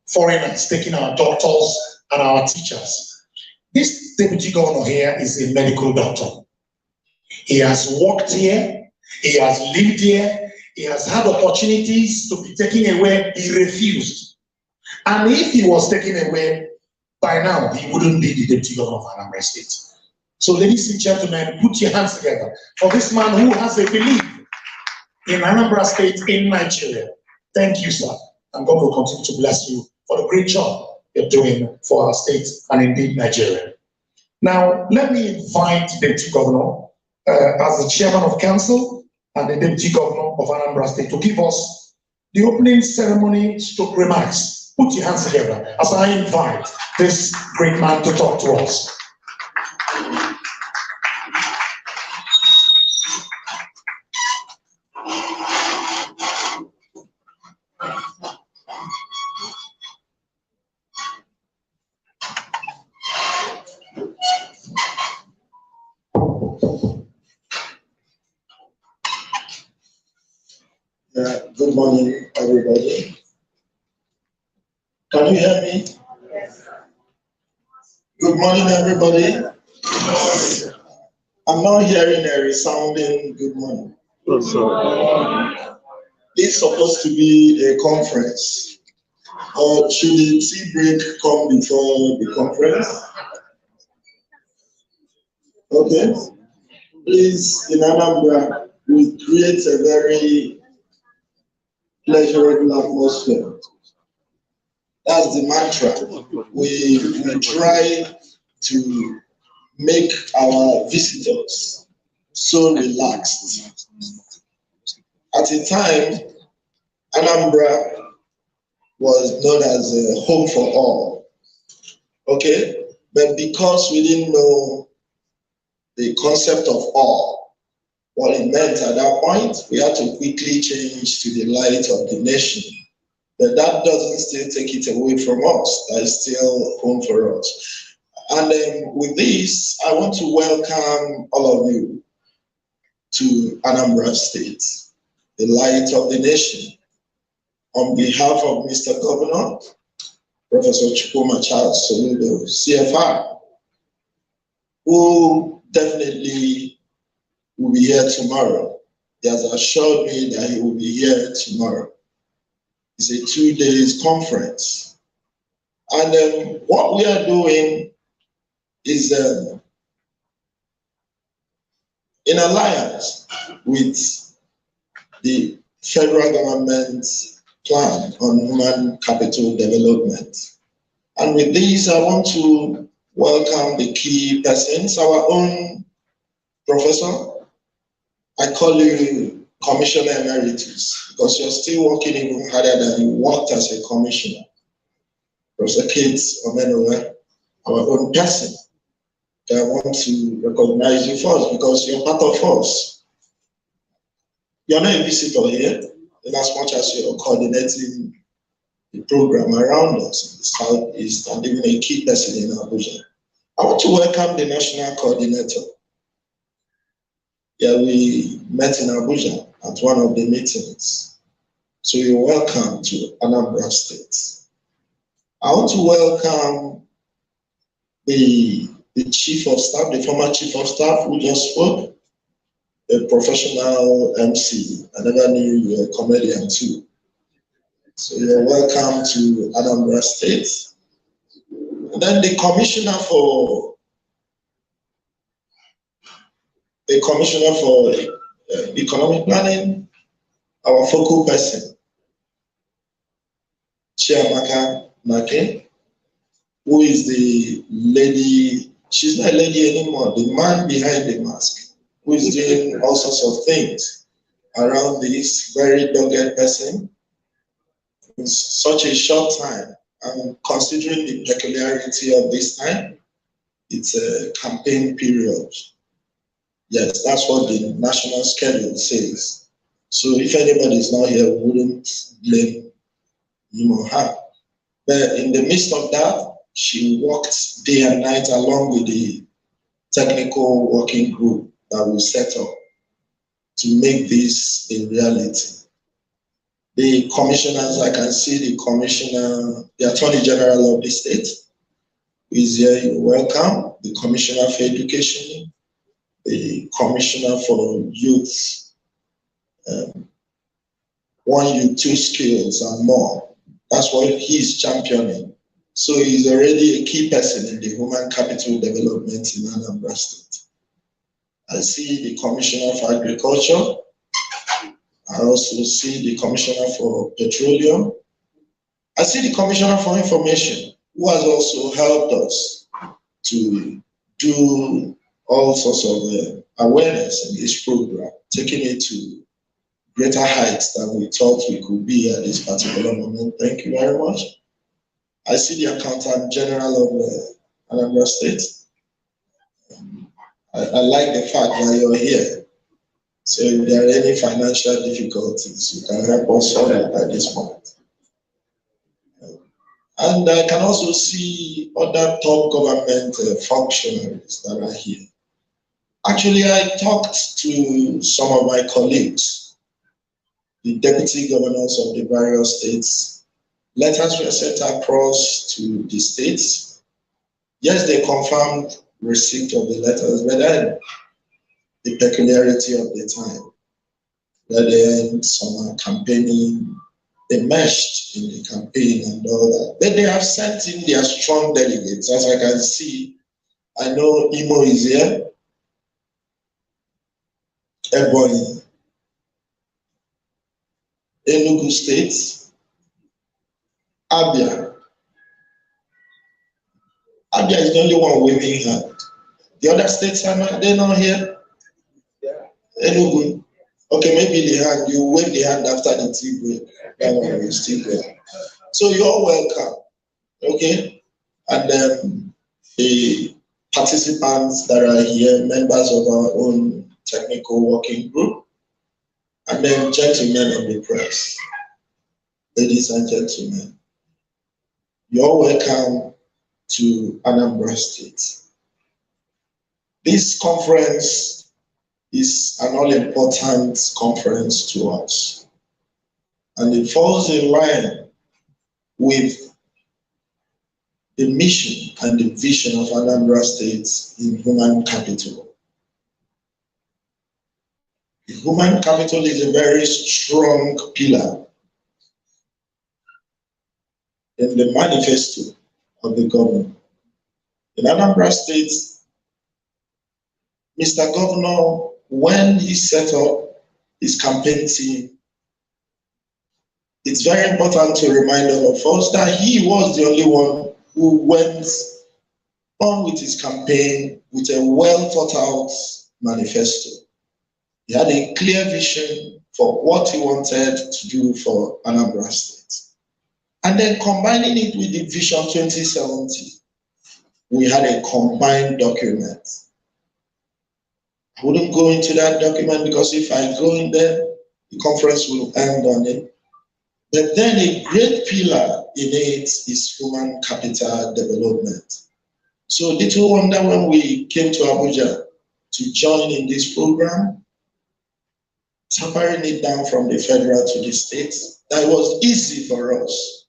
foreigners taking our doctors and our teachers. This deputy governor here is a medical doctor. He has worked here, he has lived here, he has had opportunities to be taken away, he refused. And if he was taken away, by now he wouldn't be the deputy governor of Anambra State. So ladies and gentlemen, put your hands together for this man who has a belief in Anambra State, in Nigeria. Thank you, sir. And God will continue to bless you for the great job you're doing for our state and indeed Nigeria. Now, let me invite the Deputy Governor as the Chairman of Council and the Deputy Governor of Anambra State to give us the opening ceremony stroke remarks. Put your hands together as I invite this great man to talk to us. Good morning, everybody. Can you hear me? Yes. Good morning, everybody. I'm not hearing a resounding good morning. It's supposed to be a conference. Or should the tea break come before the conference? Okay. Please, in Anambra, we create a very pleasurable atmosphere. That's the mantra. We try to make our visitors so relaxed. At a time, Anambra was known as a home for all. Okay? But because we didn't know the concept of all, what it meant at that point, we had to quickly change to the light of the nation. But that doesn't still take it away from us. That is still home for us. And with this, I want to welcome all of you to Anambra State, the light of the nation. On behalf of Mr. Governor, Professor Chukwuma Charles Soludo, CFR, who definitely will be here tomorrow. He has assured me that he will be here tomorrow. It's a 2-day conference. And what we are doing is in alliance with the federal government's plan on human capital development. And with this, I want to welcome the key persons, our own professor. I call you Commissioner Emeritus because you're still working even harder than you worked as a commissioner. Professor Kate Omenola, our own person. I want to recognize you first because you're part of us. You're not a visitor here, in as much as you're coordinating the program around us in the Southeast and even a key person in Abuja. I want to welcome the national coordinator. Yeah, we met in Abuja at one of the meetings. So you're welcome to Anambra State. I want to welcome the chief of staff, the former chief of staff who just spoke, a professional MC. I never knew you were a comedian too. So you're welcome to Anambra State. And then the commissioner for economic planning, our focal person, Chiamaka Nake, who is the lady, she's not a lady anymore, the man behind the mask, who is doing all sorts of things. around this very dogged person in such a short time. And considering the peculiarity of this time, it's a campaign period. Yes, that's what the national schedule says. So if anybody is not here, we wouldn't blame him or her. But in the midst of that, she worked day and night along with the technical working group that we set up to make this a reality. The commissioners, I can see the commissioner, the Attorney General of the state is here, you're welcome. The Commissioner for Education, the Commissioner for Youth, 1 Youth, 2 Skills and more. That's what he's championing. So he's already a key person in the human capital development in Anambra State. I see the Commissioner for Agriculture. I also see the Commissioner for Petroleum. I see the Commissioner for Information, who has also helped us to do all sorts of awareness in this program, taking it to greater heights than we thought we could be at this particular moment. Thank you very much. I see the Accountant General of Anambra State. I like the fact that you're here. So if there are any financial difficulties, you can help us solve it at this point. And I can also see other top government functionaries that are here. Actually, I talked to some of my colleagues, the deputy governors of the various states. Letters were sent across to the states. Yes, they confirmed receipt of the letters, but then the peculiarity of the time, that then some campaigning, they meshed in the campaign and all that. But they have sent in their strong delegates. As I can see, I know Imo is here, Ebonyi, Enugu State, Abia. Abia is the only one waving hand. The other states are not, they're not here. Enugu. Okay, maybe the hand, you wave the hand after the tea break. That one will still there. So you're welcome. Okay? And the participants that are here, members of our own technical working group, and then gentlemen of the press, ladies and gentlemen, you're welcome to Anambra State. This conference is an all-important conference to us, and it falls in line with the mission and the vision of Anambra State in human capital. The human capital is a very strong pillar in the manifesto of the government. In Anambra State, Mr. Governor, when he set up his campaign team, it's very important to remind all of us that he was the only one who went on with his campaign with a well thought out manifesto. He had a clear vision for what he wanted to do for Anambra State. And then combining it with the Vision 2070, we had a combined document. I wouldn't go into that document because if I go in there, the conference will end on it. But then a great pillar in it is human capital development. So little wonder when we came to Abuja to join in this program, separating it down from the federal to the states, that was easy for us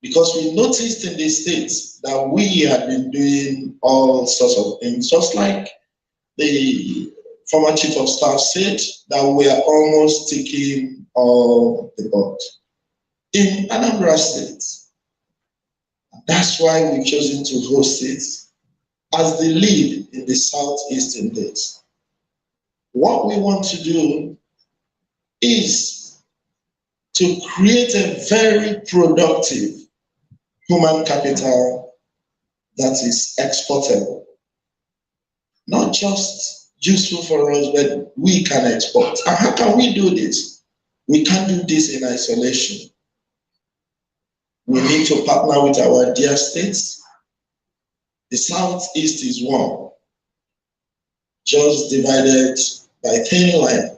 because we noticed in the states that we had been doing all sorts of things, just like the former chief of staff said, that we are almost ticking all the box. In Anambra State, that's why we've chosen to host it as the lead in the Southeastern States. What we want to do is to create a very productive human capital that is exportable, not just useful for us, but we can export. And how can we do this? We can't do this in isolation. We need to partner with our dear states. The Southeast is one, just divided by thin line,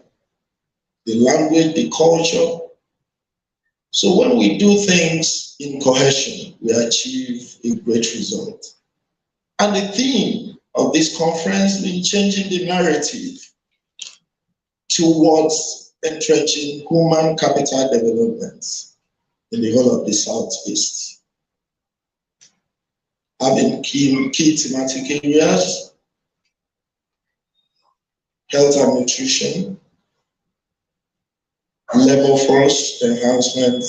the language, the culture. So when we do things in cohesion, we achieve a great result. And the theme of this conference is changing the narrative towards entrenching human capital development in the whole of the Southeast. Having key thematic areas, health and nutrition, labor force enhancement,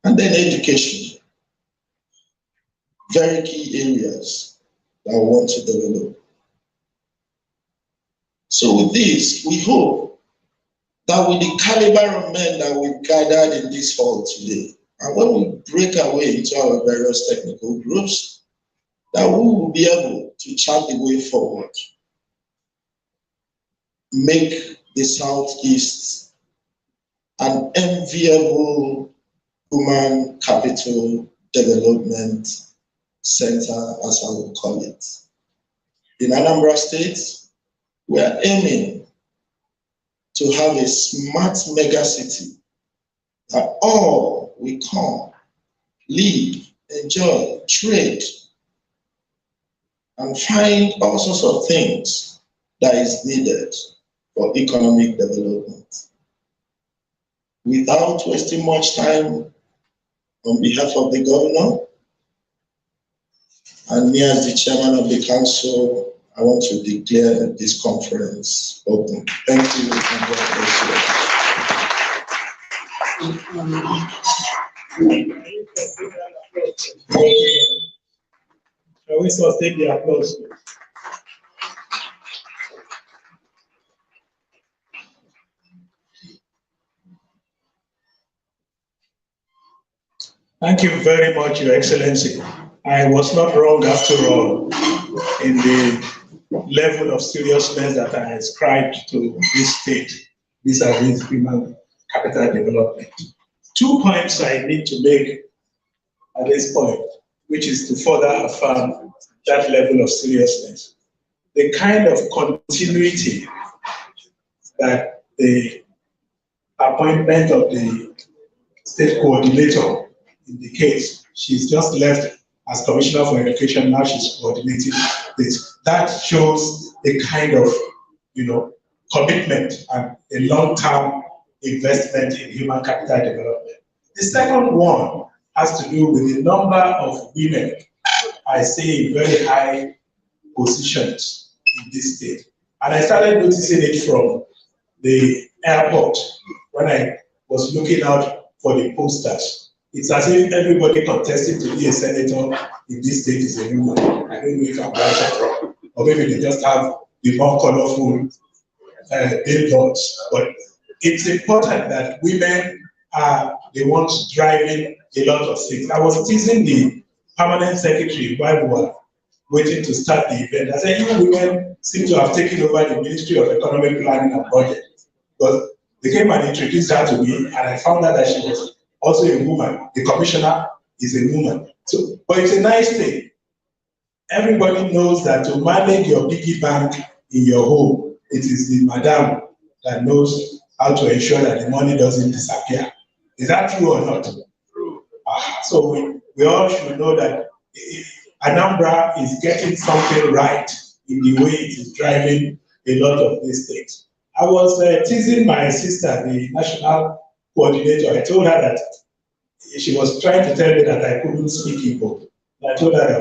and then education. Very key areas that I want to develop. So with this, we hope that with the caliber of men that we've gathered in this hall today, and when we break our way into our various technical groups, that we will be able to chart the way forward, make the Southeast an enviable human capital development center, as I will call it. In Anambra State, we are aiming to have a smart megacity that all will come, live, enjoy, trade, and find all sorts of things that is needed for economic development. Without wasting much time, on behalf of the governor, and me as the chairman of the council, I want to declare this conference open. Thank you, and God bless you. Shall we sustain the applause? Thank you very much, Your Excellency. I was not wrong after all in the level of seriousness that I ascribed to this state vis-à-vis human capital development. 2 points I need to make at this point, which is to further affirm that level of seriousness. The kind of continuity that the appointment of the state coordinator indicates. She's just left as Commissioner for Education, now she's coordinating this. That shows a kind of, commitment and a long-term investment in human capital development. The second one has to do with the number of women I see in very high positions in this state. And I started noticing it from the airport when I was looking out for the posters. It's as if everybody contesting to be a senator in this state is a woman. I don't know if I'm right or wrong. Or maybe they just have the more colorful billboards. But it's important that women are the ones driving a lot of things. I was teasing the permanent secretary while we were waiting to start the event. I said, you women seem to have taken over the Ministry of Economic Planning and Budget. But they came and introduced her to me, and I found out that she was also a woman. The commissioner is a woman. So, but it's a nice thing. Everybody knows that to manage your piggy bank in your home, it is the madam that knows how to ensure that the money doesn't disappear. Is that true or not? True. So we all should know that Anambra is getting something right in the way it is driving a lot of these things. I was teasing my sister, the national coordinator. I told her that she was trying to tell me that I couldn't speak Igbo. I told her that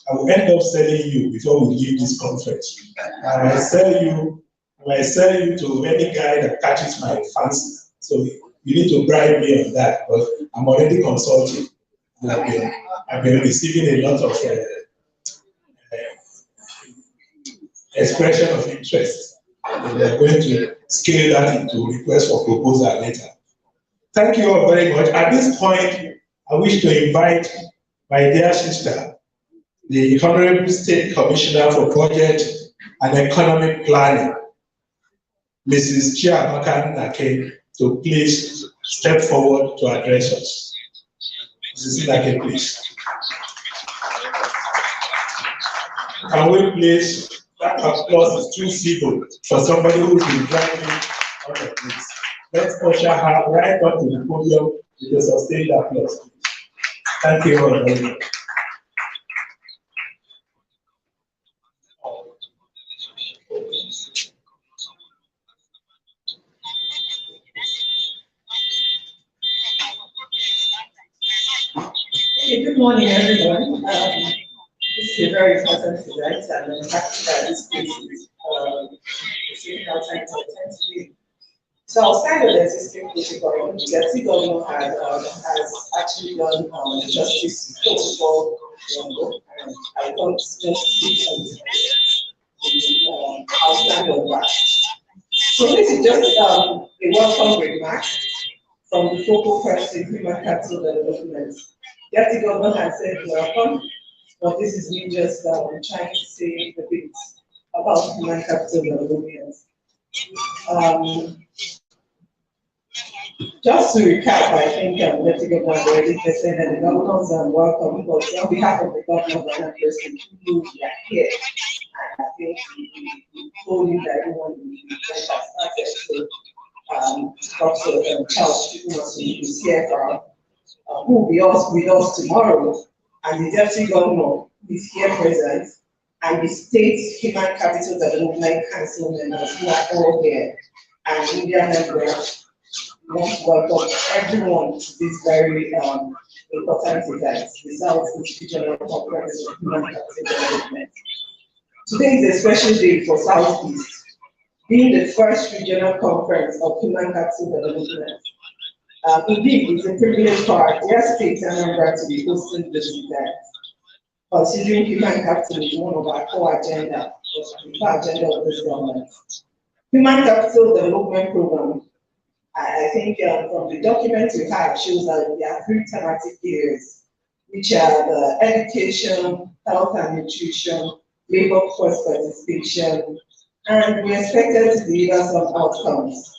I will end up selling you before we leave this conference. I might sell you to any guy that catches my fancy. So you need to bribe me on that, but I'm already consulting. I've been receiving a lot of expression of interest. And they're going to scale that into request for proposal later. Thank you all very much. At this point, I wish to invite my dear sister, the Honorable State Commissioner for Budget and economic planning, Mrs. Chiamaka Nake, to please step forward to address us. Mrs. Nake, please. Can we please, that applause is too feeble for somebody who's been driving on the place. Let's usher her right up to the podium with a sustained applause. Thank you all very much. Okay, good morning, everyone. This is a very important event, and I'm happy that this place is taking our time to attend to it. So outside of the existing protocol, the deputy governor has actually done justice protocol, and I thought just outside of that. So this is just a welcome remark from the focal person, human capital development. Deputy governor has said welcome, but this is me just trying to say a bit about human capital development. Just to recap, I think Deputy Governor already said that the governors are welcome, but on behalf of the governor and person who are here, I think we told you that everyone has started to talk to Charles, who is here who will be with us tomorrow, and the Deputy Governor is here present, and the State Human Capital Development Council members who are all here, and India members. We want to welcome everyone to this very important event, the Southeast Regional Conference of Human Capital Development. Today is a special day for Southeast, being the first regional conference of human capital development. Indeed, it's a privilege for our dear state Anambra to be hosting this event, considering human capital is one of our core agenda of this government. Human Capital Development Program, I think from the documents we have, shows that there are 3 thematic areas, which are the education, health and nutrition, labor force participation, and we expected to deliver some outcomes.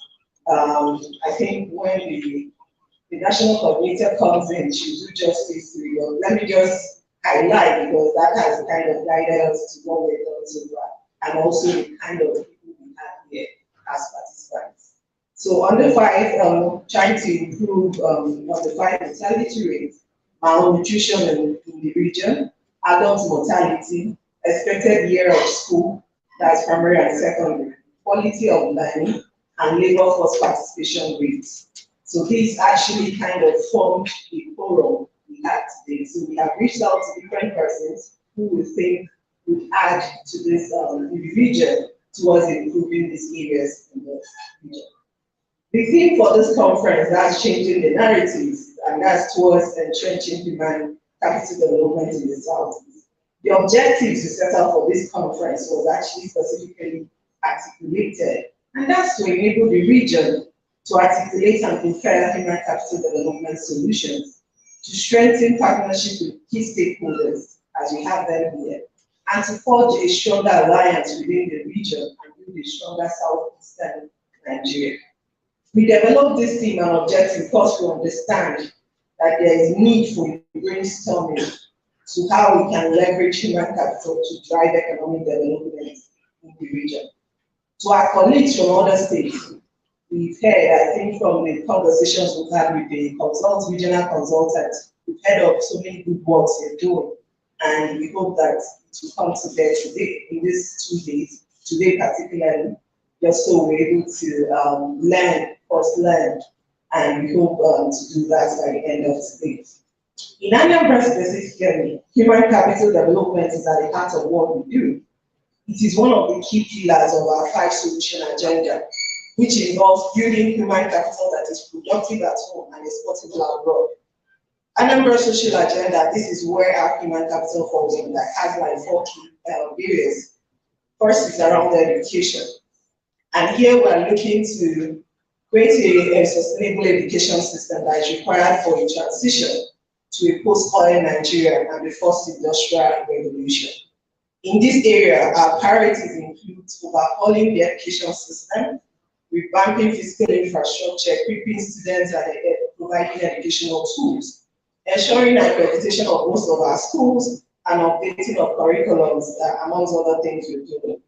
I think when the national coordinator comes in, she'll do justice to it. Let me just highlight, because that has kind of guided us to what we've done so far, and also the kind of people we have here as participants. So under 5, trying to improve on the 5 mortality rate, malnutrition in the region, adult mortality, expected year of school, that's primary and secondary, quality of learning, and labor force participation rates. So these actually kind of formed the forum we had today. So we have reached out to different persons who we think would add to this in the region towards improving these areas in the region. The theme for this conference, that's changing the narratives, and that's towards entrenching human capital development in the South. The objectives we set out for this conference was actually specifically articulated, and that's to enable the region to articulate and prefer human capital development solutions, to strengthen partnership with key stakeholders, as we have them here, and to forge a stronger alliance within the region and build a stronger southeastern Nigeria. We developed this theme and objective because we understand that there is need for brainstorming to how we can leverage human capital to drive economic development in the region. To our colleagues from other states, we've heard, I think from the conversations we've had with the regional consultants, we've heard of so many good works they're doing, and we hope that it will come to bear today, in these 2 days, today particularly, just so we're able to learn, and we hope to do that by the end of today. In Anambra specifically, human capital development is at the heart of what we do. It is one of the key pillars of our 5-solution agenda, which involves building human capital that is productive at home and exportable abroad. Anambra social agenda, this is where our human capital falls in, that has like 4 key areas. First is around education. And here we are looking to create a sustainable education system that is required for a transition to a post-oil Nigeria and the first industrial revolution. In this area, our priorities include overhauling the education system, revamping physical infrastructure, equipping students and providing educational tools, ensuring accreditation of most of our schools, and updating of curriculums, amongst other things we're doing.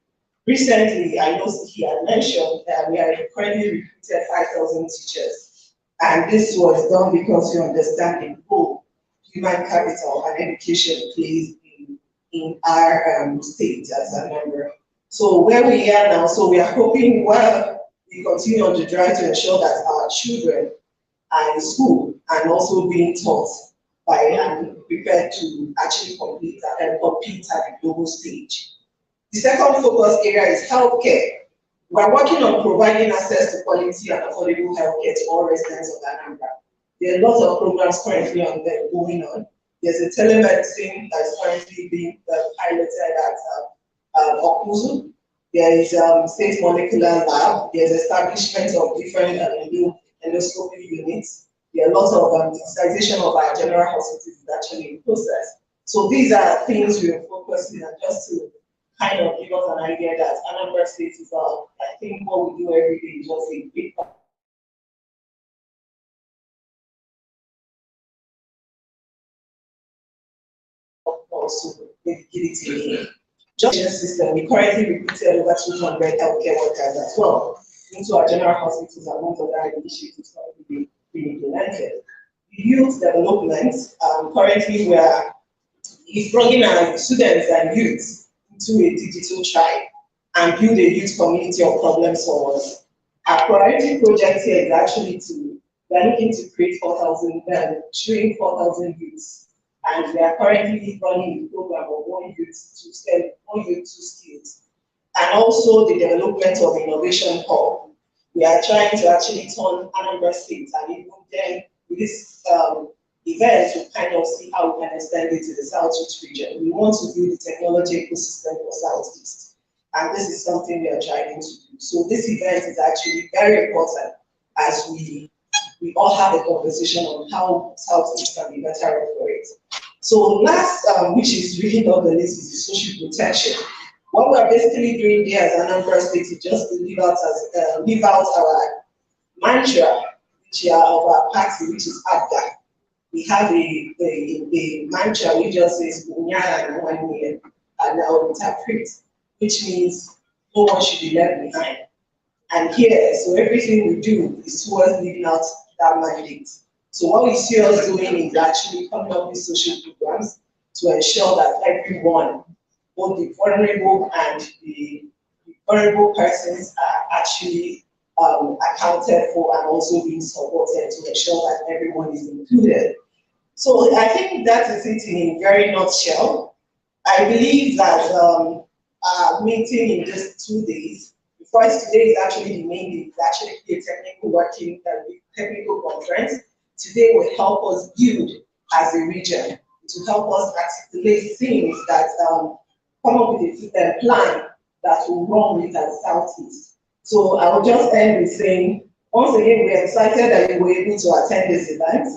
Recently, I know he had mentioned that we have currently recruited 5,000 teachers, and this was done because we understand the role human capital and education plays in our state as a member. So where we are now, so we are hoping while we continue on the drive to ensure that our children are in school and also being taught by and prepared to actually compete at the global stage. The second focus area is healthcare. We're working on providing access to quality and affordable healthcare to all residents of Anambra. There are lots of programs currently going on. There's a telemedicine that is currently being piloted at Okuzu. There is state molecular lab. There's establishment of different new endoscopy units. There are lots of digitization of our general hospitals is actually in process. So these are things we are focusing on just to kind of give us an idea that Anambra State is I think what we do every day is just a big part. Also, liquidity. Justice system, we currently recruited over 200 healthcare workers as well into our general hospitals and most of our initiatives currently being implemented. Youth development, currently we are bringing our students and youths into a digital tribe and build a youth community of problem solvers. Our priority project here is actually we are looking to create 4,000, train 4,000 youths. And we are currently running a program of one youth to skills. And also the development of innovation hub. We are trying to actually turn Anambra State and even then with this event to kind of see how we can extend it to the Southeast region. We want to build the technology ecosystem for Southeast. And this is something we are trying to do. So this event is actually very important as we all have a conversation on how Southeast can be better operate. So last, which is really not the least, is the social protection. What we're basically doing here as Anambra State is just to live out our mantra, which are of our party, which is Awka. We have a mantra which just says Unyara and 1 year, and I'll interpret, which means no one should be left behind. And here, so everything we do is towards living out that mandate. So what we see us doing is actually coming up with social programs to ensure that everyone, both the vulnerable and the vulnerable persons, are actually accounted for and also being supported to ensure that everyone is included. So I think that is it in a very nutshell. I believe that our meeting in just 2 days, because today is actually the main day, it's actually a technical conference. Today will help us build as a region, to help us articulate things that come up with a plan that will run with our Southeast. So I will just end with saying, once again, we are excited that you were able to attend this event,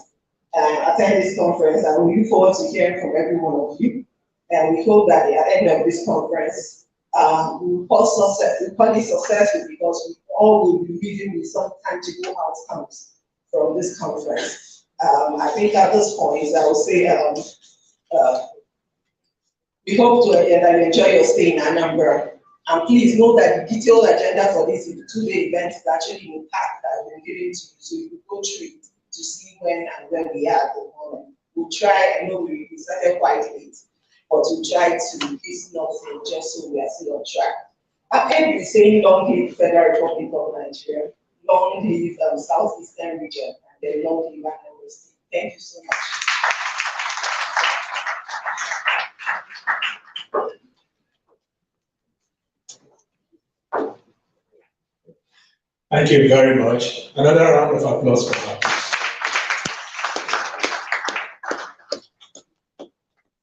attend this conference, and we look forward to hearing from every one of you. And we hope that at the end of this conference, we will call it successful because we all will be living with some tangible outcomes from this conference. I think at this point, I will say, we hope that you enjoy your stay in Anambra. And please know that the detailed agenda for this 2-day event is actually in pack that has been given to you. So you can go through it to see when and where we are at the moment. We'll try, I know we started quite late, but we'll try to hasten up just so we are still on track. I end with saying long live Federal Republic of Nigeria, long live Southeastern region, and then long live Anambra State. Thank you so much. Thank you very much. Another round of applause for that.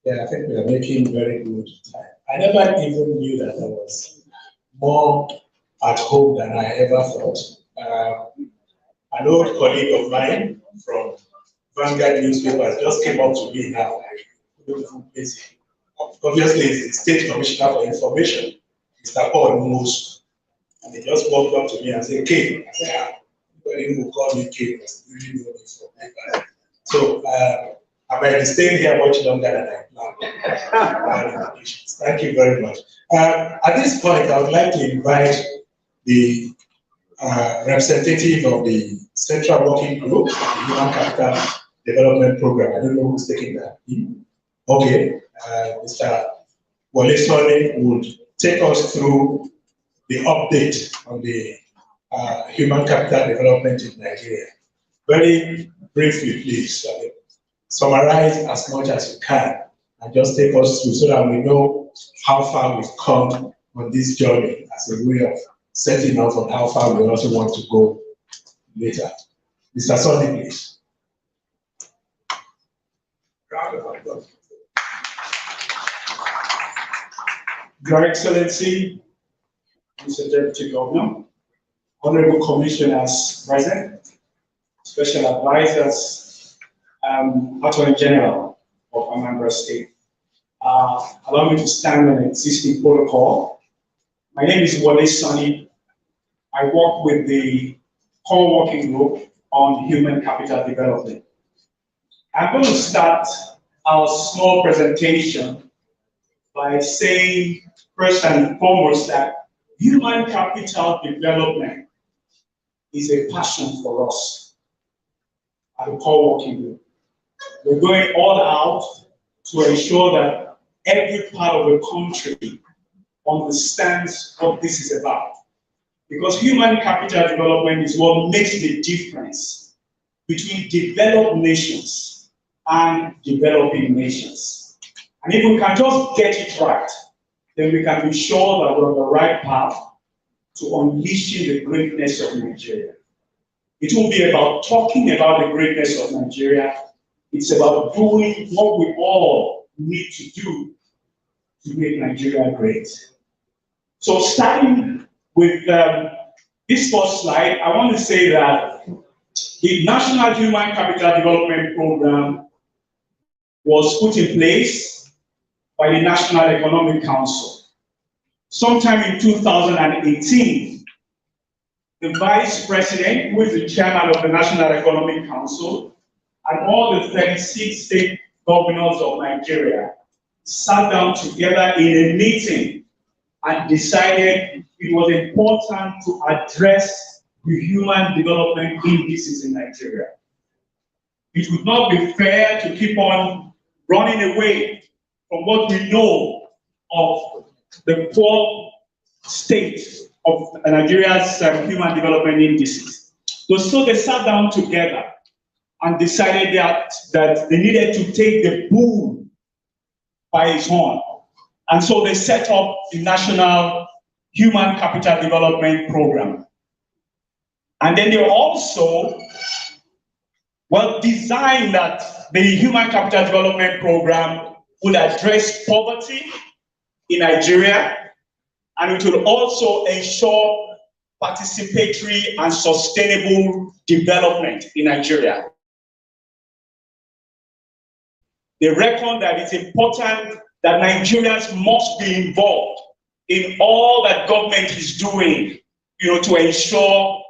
Yeah, I think we are making very good time. I never even knew that I was more at home than I ever thought. An old colleague of mine from Vanguard newspapers just came up to me now. I couldn't place him. obviously it's the State Commissioner for Information, Mr. Paul Moose. And he just walked up to me and said, K. I said, anybody who called me K must really know me from my. So I might be staying here much longer than I planned. Thank you very much. At this point, I would like to invite the representative of the Central Working Group, the Human Capital Development Program. I don't know who's taking that. Okay, Mr. Wale Soni would take us through the update on the human capital development in Nigeria. Very briefly, please. Summarize as much as you can and just take us through so that we know how far we've come on this journey as a way of setting off on how far we also want to go later. Mr. Soni, please. Your Excellency, Mr. Deputy Governor, Honorable Commissioners present, Special Advisors, Attorney General of Anambra State. Allow me to stand on existing protocol. My name is Wale Soni. I work with the core working group on human capital development. I'm going to start our small presentation by saying, first and foremost, that human capital development is a passion for us at the core working group. We're going all out to ensure that every part of the country understands what this is about. Because human capital development is what makes the difference between developed nations and developing nations. And if we can just get it right, then we can be sure that we're on the right path to unleashing the greatness of Nigeria. It won't be about talking about the greatness of Nigeria. It's about doing what we all need to do to make Nigeria great. So starting with this first slide, I want to say that the National Human Capital Development Program was put in place by the National Economic Council. Sometime in 2018, the Vice President, who is the Chairman of the National Economic Council, and all the 36 state governors of Nigeria sat down together in a meeting and decided it was important to address the human development indices in Nigeria. It would not be fair to keep on running away from what we know of the poor state of Nigeria's human development indices. So they sat down together and decided that they needed to take the bull by its horn. And so they set up the National Human Capital Development Program. And then they also designed that the Human Capital Development Program would address poverty in Nigeria, and it will also ensure participatory and sustainable development in Nigeria. They reckon that it's important that Nigerians must be involved in all that government is doing, to ensure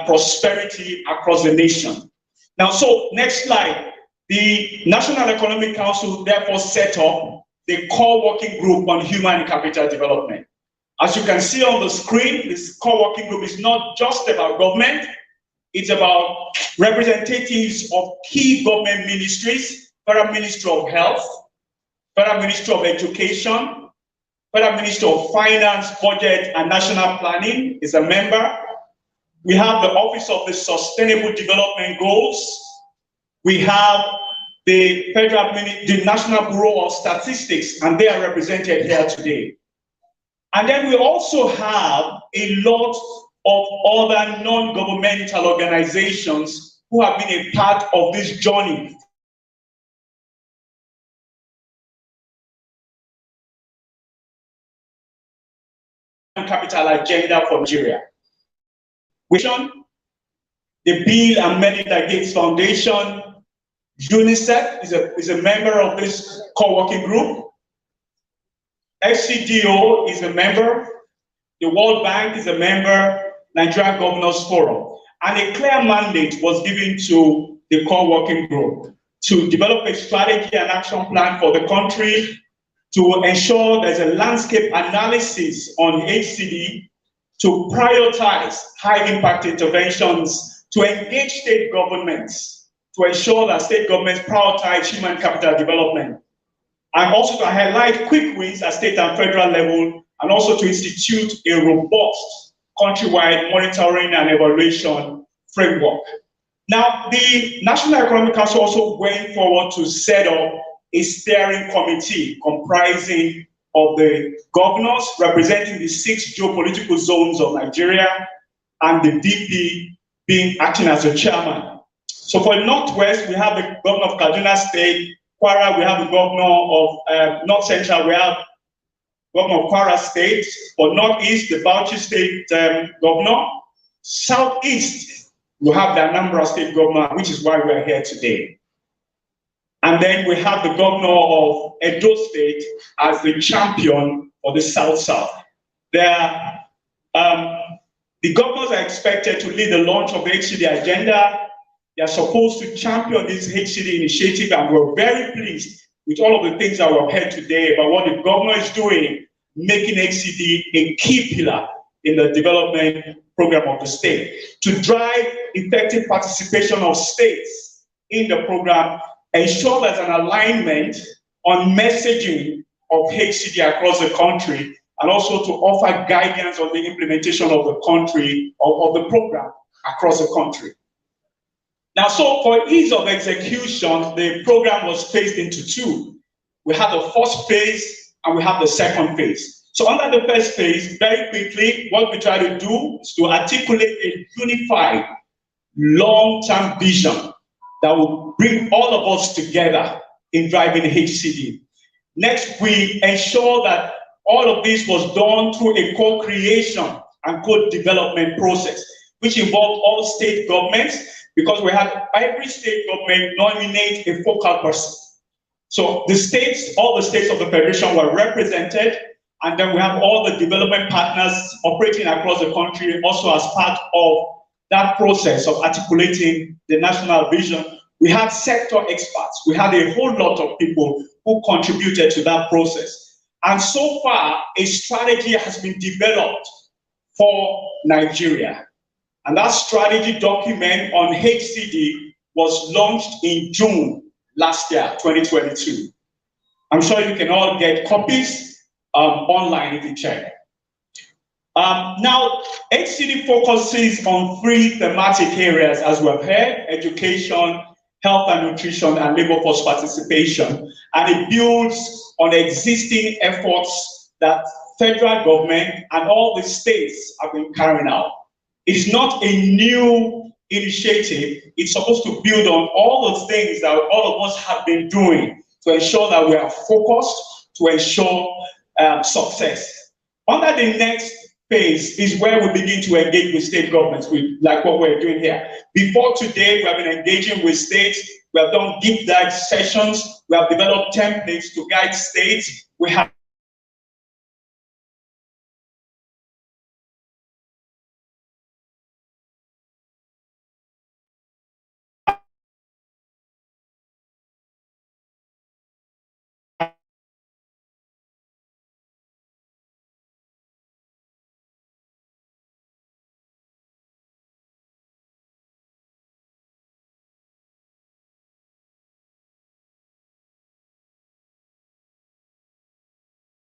prosperity across the nation. Now, so next slide. The National Economic Council therefore set up the core working group on human capital development. As you can see on the screen, this core working group is not just about government. It's about representatives of key government ministries, Federal Ministry of Health, Federal Ministry of Education, Federal Ministry of Finance, Budget, and National Planning is a member. We have the Office of the Sustainable Development Goals. We have the the National Bureau of Statistics, and they are represented here today. And then we also have a lot of other non-governmental organizations who have been a part of this journey. Capital agenda for Nigeria. The Bill and Melinda Gates Foundation, UNICEF is a member of this core working group. XCDO is a member, the World Bank is a member, Nigerian Governors Forum. And a clear mandate was given to the core working group to develop a strategy and action plan for the country, to ensure there's a landscape analysis on HCD, to prioritize high-impact interventions, to engage state governments, to ensure that state governments prioritize human capital development, and also to highlight quick wins at state and federal level, and also to institute a robust countrywide monitoring and evaluation framework. Now, the National Economic Council also went forward to set up a steering committee comprising of the governors representing the 6 geopolitical zones of Nigeria, and the VP being acting as a chairman. So for Northwest, we have the governor of Kaduna State. Kwara, we have the governor of North Central, we have governor of Kwara State. For Northeast, the Bauchi State governor. Southeast, we have the Anambra State governor, which is why we are here today. And then we have the governor of Edo State as the champion for the South-South. The governors are expected to lead the launch of the HCD agenda. They are supposed to champion this HCD initiative, and we're very pleased with all of the things that we've heard today about what the governor is doing, making HCD a key pillar in the development program of the state. To drive effective participation of states in the program, ensure there's an alignment on messaging of HCD across the country, and also to offer guidance on the implementation of the country, of the program across the country. Now, so for ease of execution, the program was phased into 2. We have the first phase and we have the second phase. So under the first phase, very quickly, what we try to do is to articulate a unified, long-term vision that will bring all of us together in driving HCD. Next, we ensure that all of this was done through a co-creation and co-development process, which involved all state governments, because we had every state government nominate a focal person. So the states, all the states of the Federation were represented, and then we have all the development partners operating across the country also as part of that process of articulating the national vision. We had sector experts. We had a whole lot of people who contributed to that process. And so far, a strategy has been developed for Nigeria. And that strategy document on HCD was launched in June last year, 2022. I'm sure you can all get copies online if you check. Now, HCD focuses on 3 thematic areas, as we've heard: education, health and nutrition, and labor force participation. And it builds on existing efforts that federal government and all the states have been carrying out. It's not a new initiative. It's supposed to build on all the things that all of us have been doing to ensure that we are focused, to ensure success. Under the next phase is where we begin to engage with state governments, like what we're doing here. Before today, we have been engaging with states. We have done deep dive sessions. We have developed templates to guide states. We have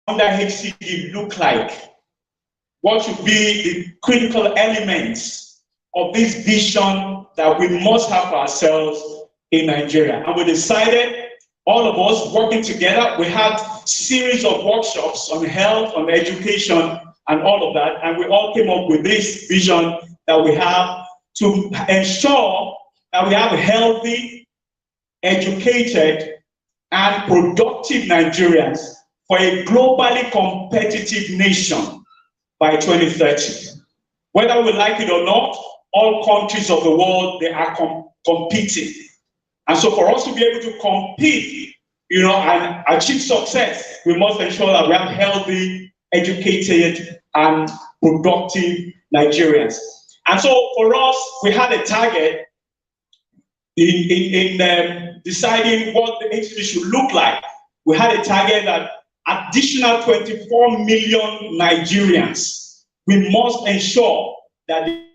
under HCD look like? What should be the critical elements of this vision that we must have for ourselves in Nigeria? And we decided, all of us working together, we had series of workshops on health, on education, and all of that, and we all came up with this vision that we have to ensure that we have healthy, educated, and productive Nigerians for a globally competitive nation by 2030. Whether we like it or not, all countries of the world, they are competing. And so for us to be able to compete and achieve success, we must ensure that we have healthy, educated, and productive Nigerians. And so for us, we had a target in deciding what the HCD should look like. We had a target that additional 24 million Nigerians, we must ensure that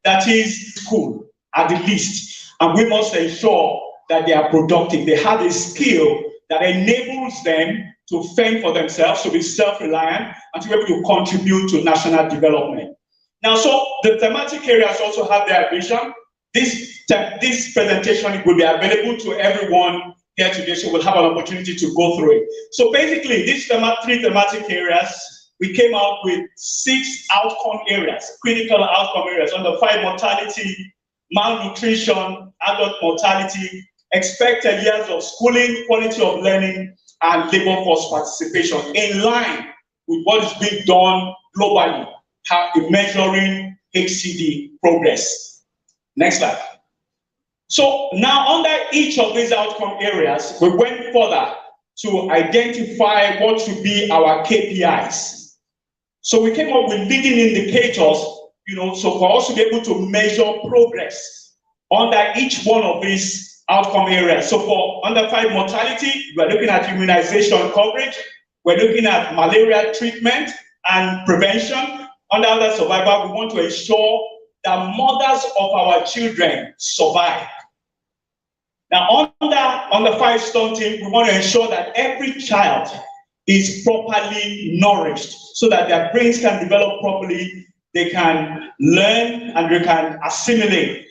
that is school at the least, and we must ensure that they are productive. They have a skill that enables them to fend for themselves, to be self-reliant, and to be able to contribute to national development. Now, so the thematic areas also have their vision. This presentation will be available to everyone here today, so we'll have an opportunity to go through it. So basically, these three thematic areas, we came out with 6 outcome areas, critical outcome areas, under 5: mortality, malnutrition, adult mortality, expected years of schooling, quality of learning, and labor force participation, in line with what is being done globally, in measuring HCD progress. Next slide. So now under each of these outcome areas, we went further to identify what should be our KPIs. So we came up with leading indicators, so for us to be able to measure progress under each one of these outcome areas. So for under 5 mortality, we're looking at immunization coverage, we're looking at malaria treatment and prevention. Under survival, we want to ensure that mothers of our children survive. Now under 5 stunting, we want to ensure that every child is properly nourished so that their brains can develop properly, they can learn, and they can assimilate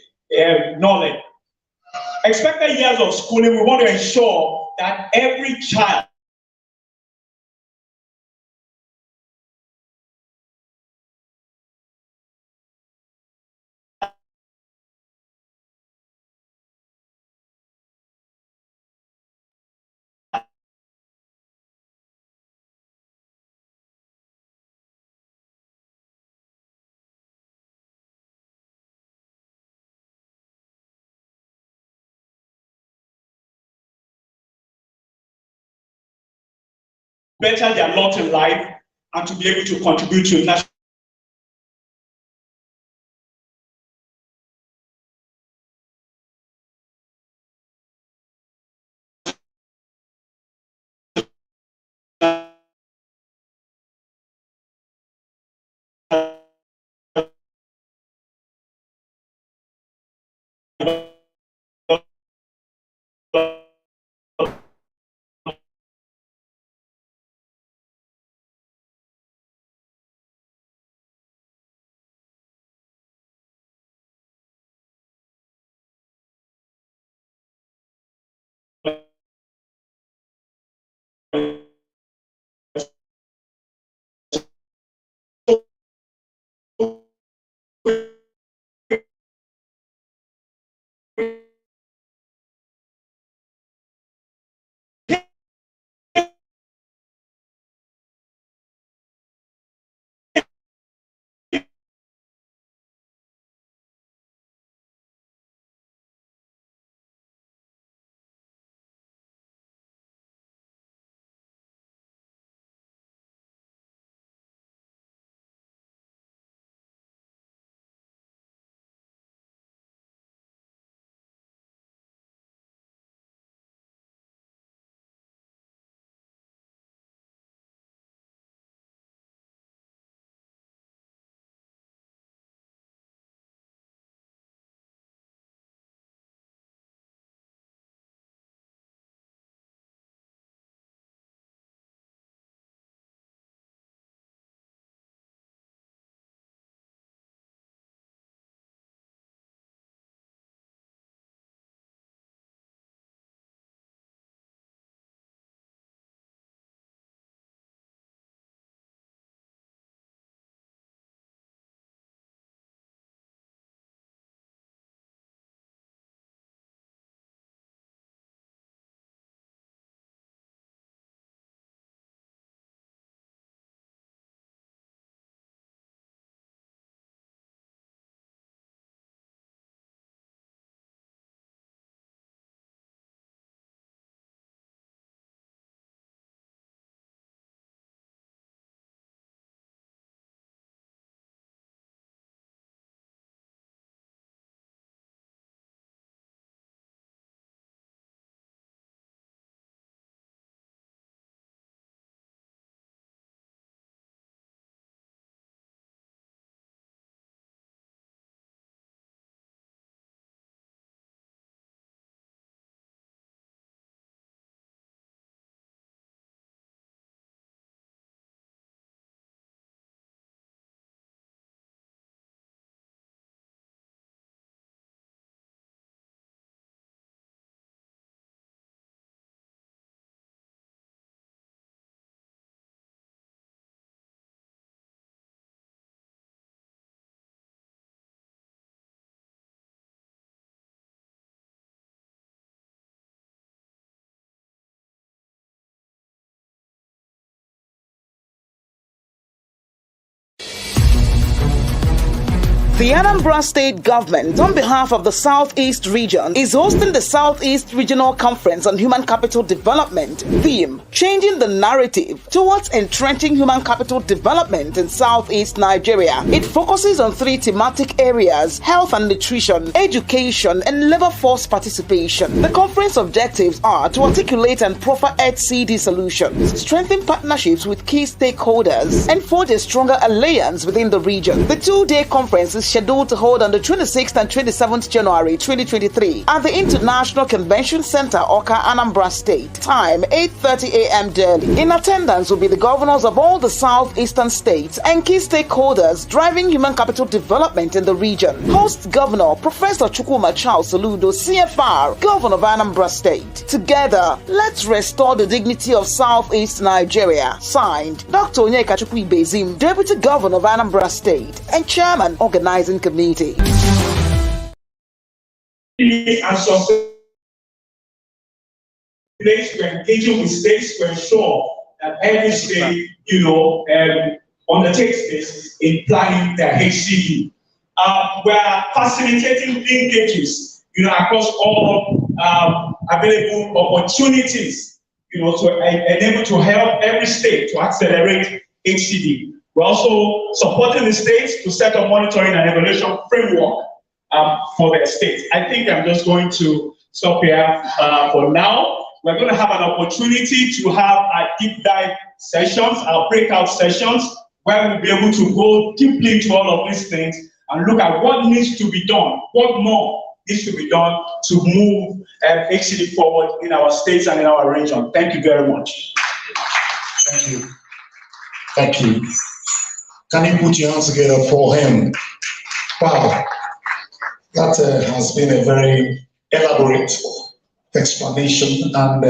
knowledge. Expected years of schooling, we want to ensure that every child better their lot in life and to be able to contribute to national The Anambra State government, on behalf of the Southeast region, is hosting the Southeast Regional Conference on Human Capital Development. Theme: Changing the Narrative Towards Entrenching Human Capital Development in Southeast Nigeria. It focuses on 3 thematic areas: health and nutrition, education, and labor force participation. The conference objectives are to articulate and proffer HCD solutions, strengthen partnerships with key stakeholders, and forge a stronger alliance within the region. The 2-day conference is scheduled to hold on the 26th and 27th January 2023 at the International Convention Center, Awka, Anambra State. Time 8:30 a.m. daily. In attendance will be the governors of all the southeastern states and key stakeholders driving human capital development in the region. Host Governor Professor Chukwuma Charles Soludo, CFR, Governor of Anambra State. Together, let's restore the dignity of Southeast Nigeria. Signed, Dr. Onyeka Chukwu Ibezim, Deputy Governor of Anambra State and Chairman, Organizing Committee. And some place to engaging with states to ensure that every state, undertakes this in planning their HCD. We are facilitating linkages, across all available opportunities, to enable to help every state to accelerate HCD. We're also supporting the states to set up monitoring and evaluation framework for their states. I think I'm just going to stop here for now. We're going to have an opportunity to have our deep dive sessions, our breakout sessions, where we'll be able to go deeply into all of these things and look at what needs to be done, what more needs to be done to move HCD forward in our states and in our region. Thank you very much. Thank you. Thank you. Can you put your hands together for him? Wow, that has been a very elaborate explanation and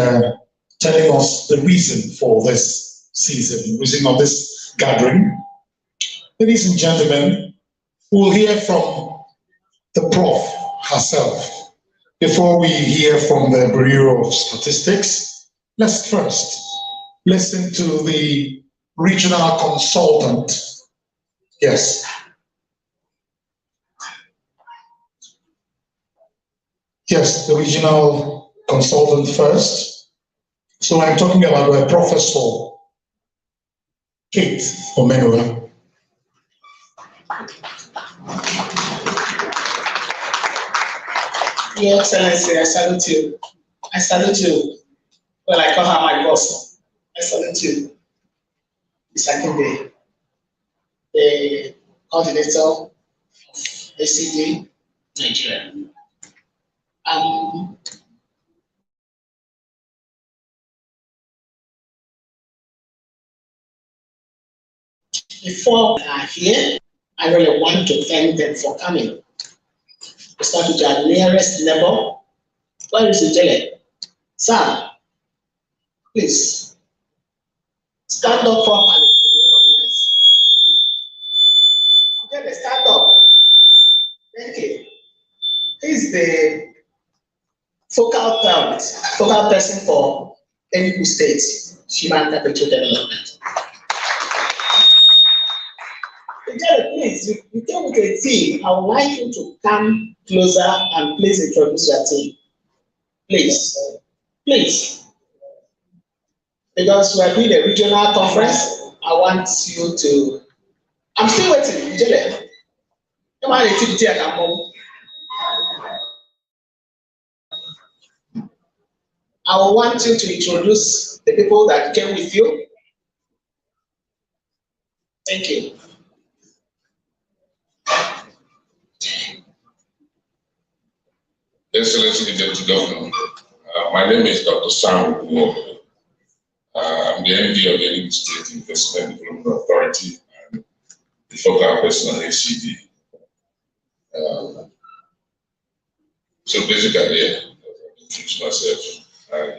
telling us the reason for this season, reason of this gathering. Ladies and gentlemen, we'll hear from the Prof herself. Before we hear from the Bureau of Statistics, let's first listen to the regional consultant. Yes. Yes, the regional consultant first. So I'm talking about Professor Kate Omenua. Your Excellency, I salute you. I salute you. Well, I call her my boss. I salute you. The second day. The coordinator of ACD Nigeria. Before they are here, I really want to thank them for coming. We start with our nearest neighbor. Where is Jezebel? Sir, please stand up properly. Okay, stand up. Thank you. He's the focal person for Enugu State Human Capital Development. Please, you came with a team. I would like you to come closer and please introduce your team. Please. Please. Because we are doing a regional conference, I want you to. I'm still waiting, Jezebel. Come on, activity I can move. I want you to introduce the people that came with you. Thank you. Excellency the Deputy Governor, my name is Dr. Sam Uwo. I'm the MD of the Enugu State Investment Development Authority and the focal person on HCD. So basically, I introduce myself and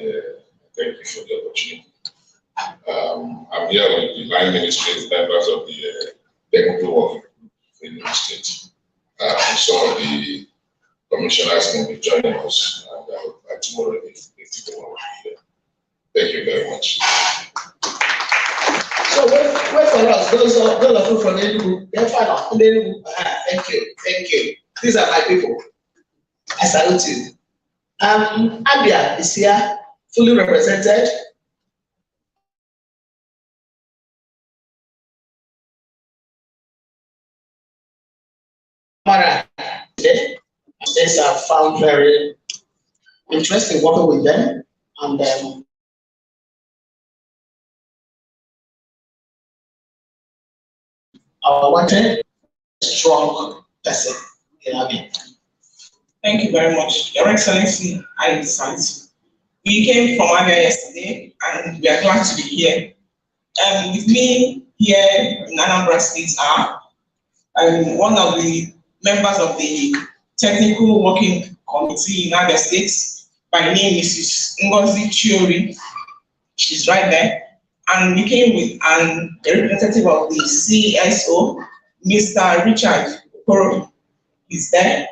thank you for the opportunity. I'm here with the line ministries, members of the technical working group in the state. Some of the commissioners can be joining us, and I hope that tomorrow if they want to be here. Thank you very much. So wait for us. Those of you from Enugu, they're fine. Thank you. Thank you. These are my people. I salute you. Abia is here, fully represented. Mara, today, states I found very interesting working with them, and I wanted a strong person in Abia. Thank you very much. Your Excellency, I salute you. We came from Abia yesterday, and we are glad to be here. With me here in Anambra State are one of the members of the Technical Working Committee in Abia State. By name is Ngozi Chiori. She's right there. And we came with a representative of the CSO, Mr. Richard Okoro. He's there.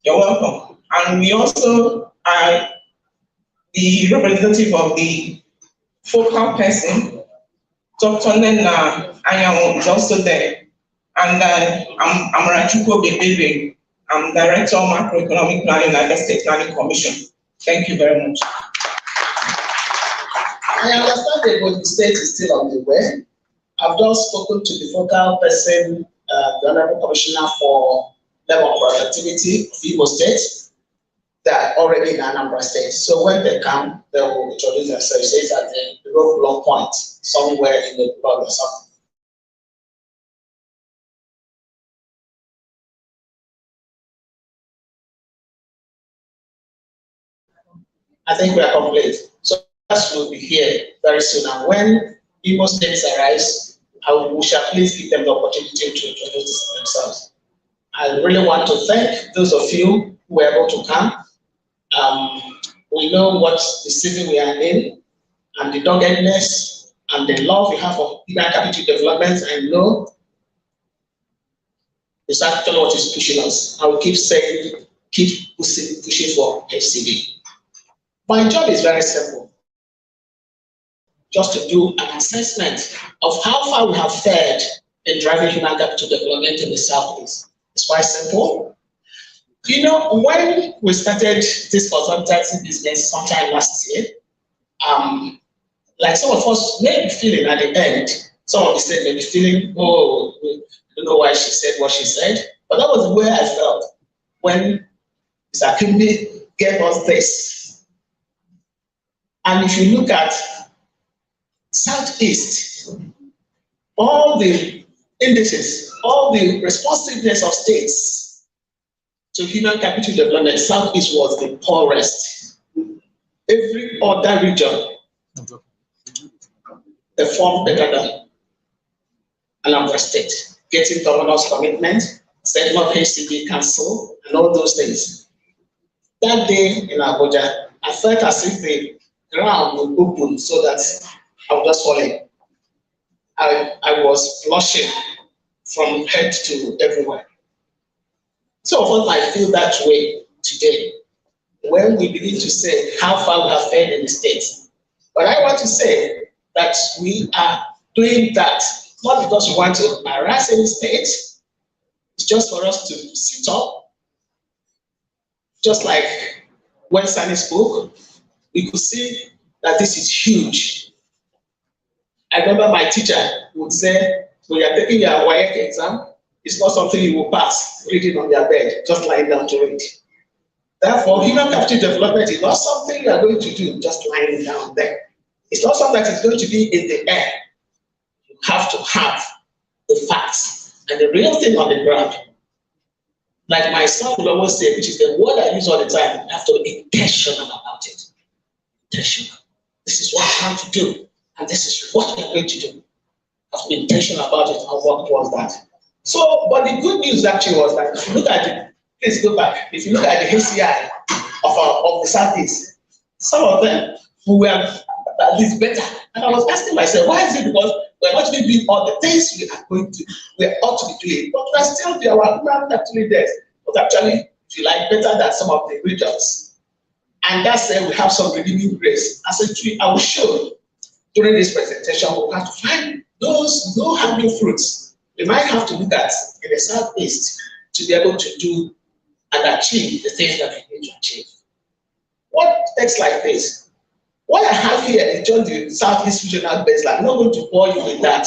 You're welcome. And we also are the representative of the focal person, Dr. Nena Ayamu is also there. And I'm Amarachuko Bebebe. I'm Director of Macroeconomic Planning at the State Planning Commission. Thank you very much. I understand the Body State is still on the way. I've just spoken to the focal person, the Honorable Commissioner for Level of Productivity of Imo State. They're already in Anambra State. So when they come, they will introduce themselves. It's at the roadblock point, somewhere in the block or something. I think we are complete. So us will be here very soon. And when Imo States arise, we shall please give them the opportunity to introduce themselves. I really want to thank those of you who were able to come. We know what the city we are in, and the doggedness and the love we have for human capital development. I know it's actually what is pushing us. I will keep saying, keep pushing for HCD. My job is very simple. Just to do an assessment of how far we have fared in driving human capital development in the Southeast. It's quite simple. You know, when we started this consultancy business sometime last year, like some of us may be feeling at the end, some of the state may be feeling, oh, I don't know why she said what she said, but that was where I felt when Mr. Kimbi gave us this. And if you look at Southeast, all the indices, all the responsiveness of states to human capital development, Southeast was the poorest. Every other region performed better than Anambra State, getting governor's commitment, setting up HCD Council, and all those things. That day in Abuja, I felt as if the ground would open so that I was just falling. I was blushing from head to everywhere. So of us might feel that way today when we begin to say how far we have fared in the States. But I want to say that we are doing that not because we want to harass any state. It's just for us to sit up. Just like when Sani spoke, we could see that this is huge. I remember my teacher would say, when you're taking your WAEC exam, it's not something you will pass reading on your bed, just lying down to read. Therefore, human capital development is not something you are going to do just lying down there. It's not something that is going to be in the air. You have to have the facts and the real thing on the ground. Like my son will always say, which is the word I use all the time, you have to be intentional about it. Intentional. This is what I'm trying to do, and this is what we're going to do. You have to be intentional about it and work towards that. So, but the good news actually was that if you look at it, please go back. If you look at the HCI of the Southeast, some of them who were at least better. And I was asking myself, why is it because we're not really doing all the things we ought to be doing, but we're still there, our human actually there, but actually, if you like, better than some of the regions. And that's why we have some redeeming grace. As a tree, I will show during this presentation, we'll have to find those low-hanging fruits. We might have to look at in the Southeast to be able to do and achieve the things that we need to achieve. What text like this? What I have here is just the Southeast Regional Baseline. I'm not going to bore you with that.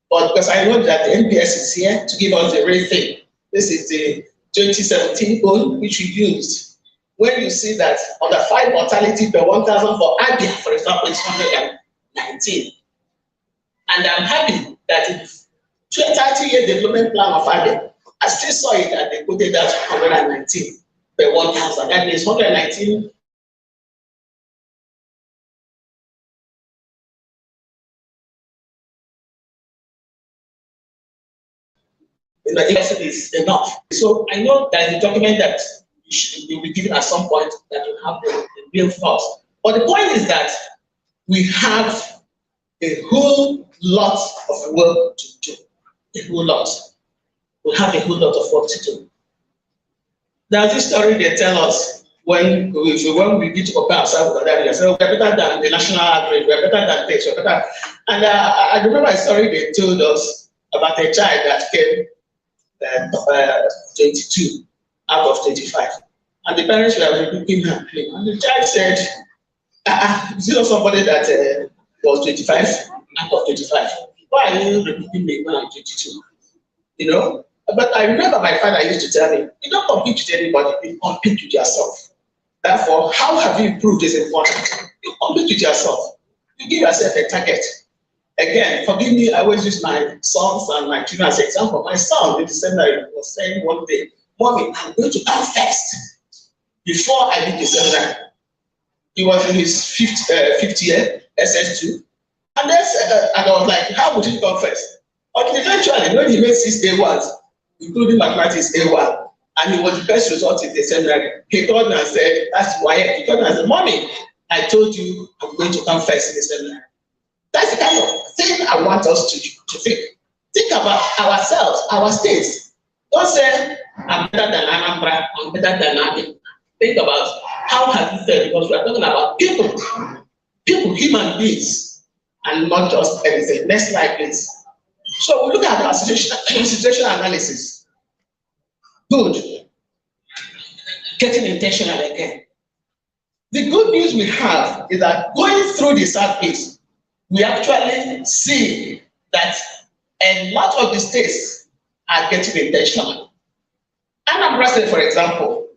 But because I know that the NBS is here to give us the real thing. This is the 2017 goal which we used. When you see that under 5 mortality per 1,000 for Abia, for example, is 119. And I'm happy that in 30-year development plan of Abia, I still saw it that they put it at 119 per 1,000. That means 119 is enough. So I know that the document that will be given at some point that will have the real force. But the point is that we have a whole lot of work to do. A whole lot. We have a whole lot of work to do. There's this story they tell us when we get to compare ourselves with other areas. So we're better than the national average, we're better than this, we're better. And I remember a story they told us about a child that came 22 out of 25. And the parents were rebuking her. And the child said, is it not somebody that was 25 out of 25? Why are you rebuking me when I'm 22? You know? But I remember my father used to tell me, you don't compete with anybody, you compete with yourself. Therefore, how have you improved is important. You compete with yourself. You give yourself a target. Again, forgive me, I always use my sons and my children as an example. My son in December was saying one day, Mommy, I'm going to come first before I leave the seminary. He was in his fifth year, SS2. And then and I was like, how would he come first? But eventually, when he made 6 A1s, including mathematics A1, and he was the best result in the seminary, he called me and said, that's why he called me and said, Mommy, I told you I'm going to come first in the seminary. That's the kind of thing I want us to think. Think about ourselves, our states. Don't say, I'm better than Anambra, I'm better than Abia. Think about how have you felt, because we are talking about people, human beings, and not just anything. Next slide, please. So we look at our situation analysis. Good. Getting intentional again. The good news we have is that going through the Southeast, we actually see that a lot of the states are getting intentional. Anambra State, for example,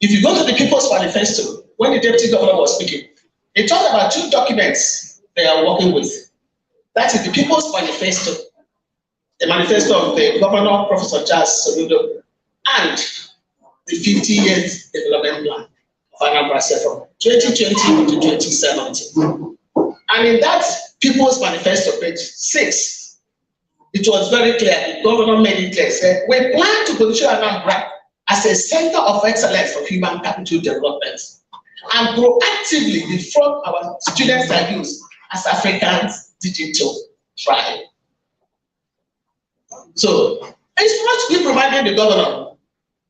if you go to the People's Manifesto, when the Deputy Governor was speaking, they talked about 2 documents they are working with. That is the People's Manifesto, the manifesto of the Governor, Professor Charles Soludo, and the 50 years development plan of Anambra State from 2020 to 2017. And in that People's Manifesto, page 6, it was very clear, the governor made it clear, said, we plan to position Anambra as a center of excellence for human capital development and proactively defraud our students and youth as Africans digital tribe. So, it's not we provided the governor,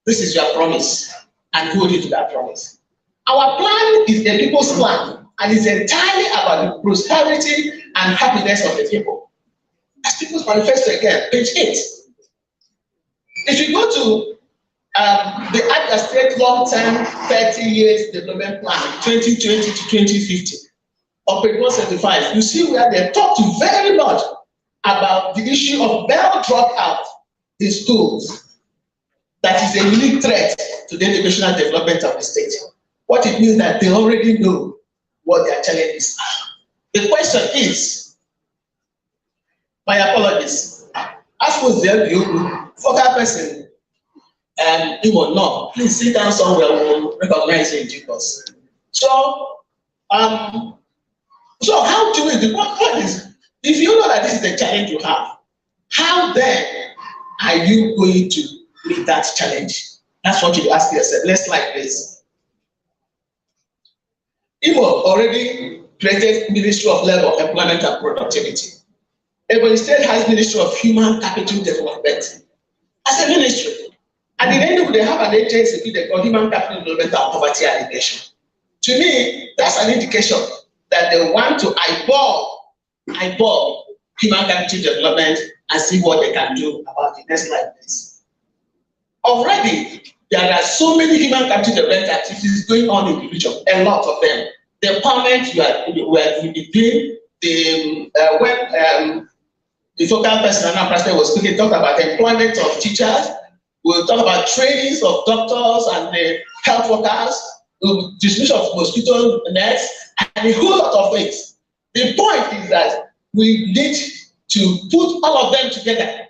this is your promise, and hold you to that promise. Our plan is a people's plan, and it's entirely about the prosperity and happiness of the people. That's People's Manifesto again, page 8. If you go to the Abia State Long-Term 30 Years Development Plan, 2020 to 2050, on page 175, you see where they talk very much about the issue of bell dropout in schools. That is a unique threat to the educational development of the state. What it means that they already know what their challenges are. The question is, my apologies, as for the focal person, you will know, please sit down somewhere, we'll recognize you in due course. So how do we do? What is, if you know that this is the challenge you have, how then are you going to meet that challenge? That's what you ask yourself. Let's slide this. Imo already created Ministry of Labor, Employment and Productivity. Ebonyi State has Ministry of Human Capital Development as a ministry. And in any way, they have an agency they call Human Capital Development and Poverty Alleviation. To me, that's an indication that they want to eyeball human capital development and see what they can do about it. Next slide, please. Already, there are so many human capital development activities going on in the region, a lot of them. The empowerment we are doing, when the focal person and president was speaking, talked about the employment of teachers, we'll talk about trainings of doctors and the health workers, the distribution of mosquito nets, and a whole lot of things. The point is that we need to put all of them together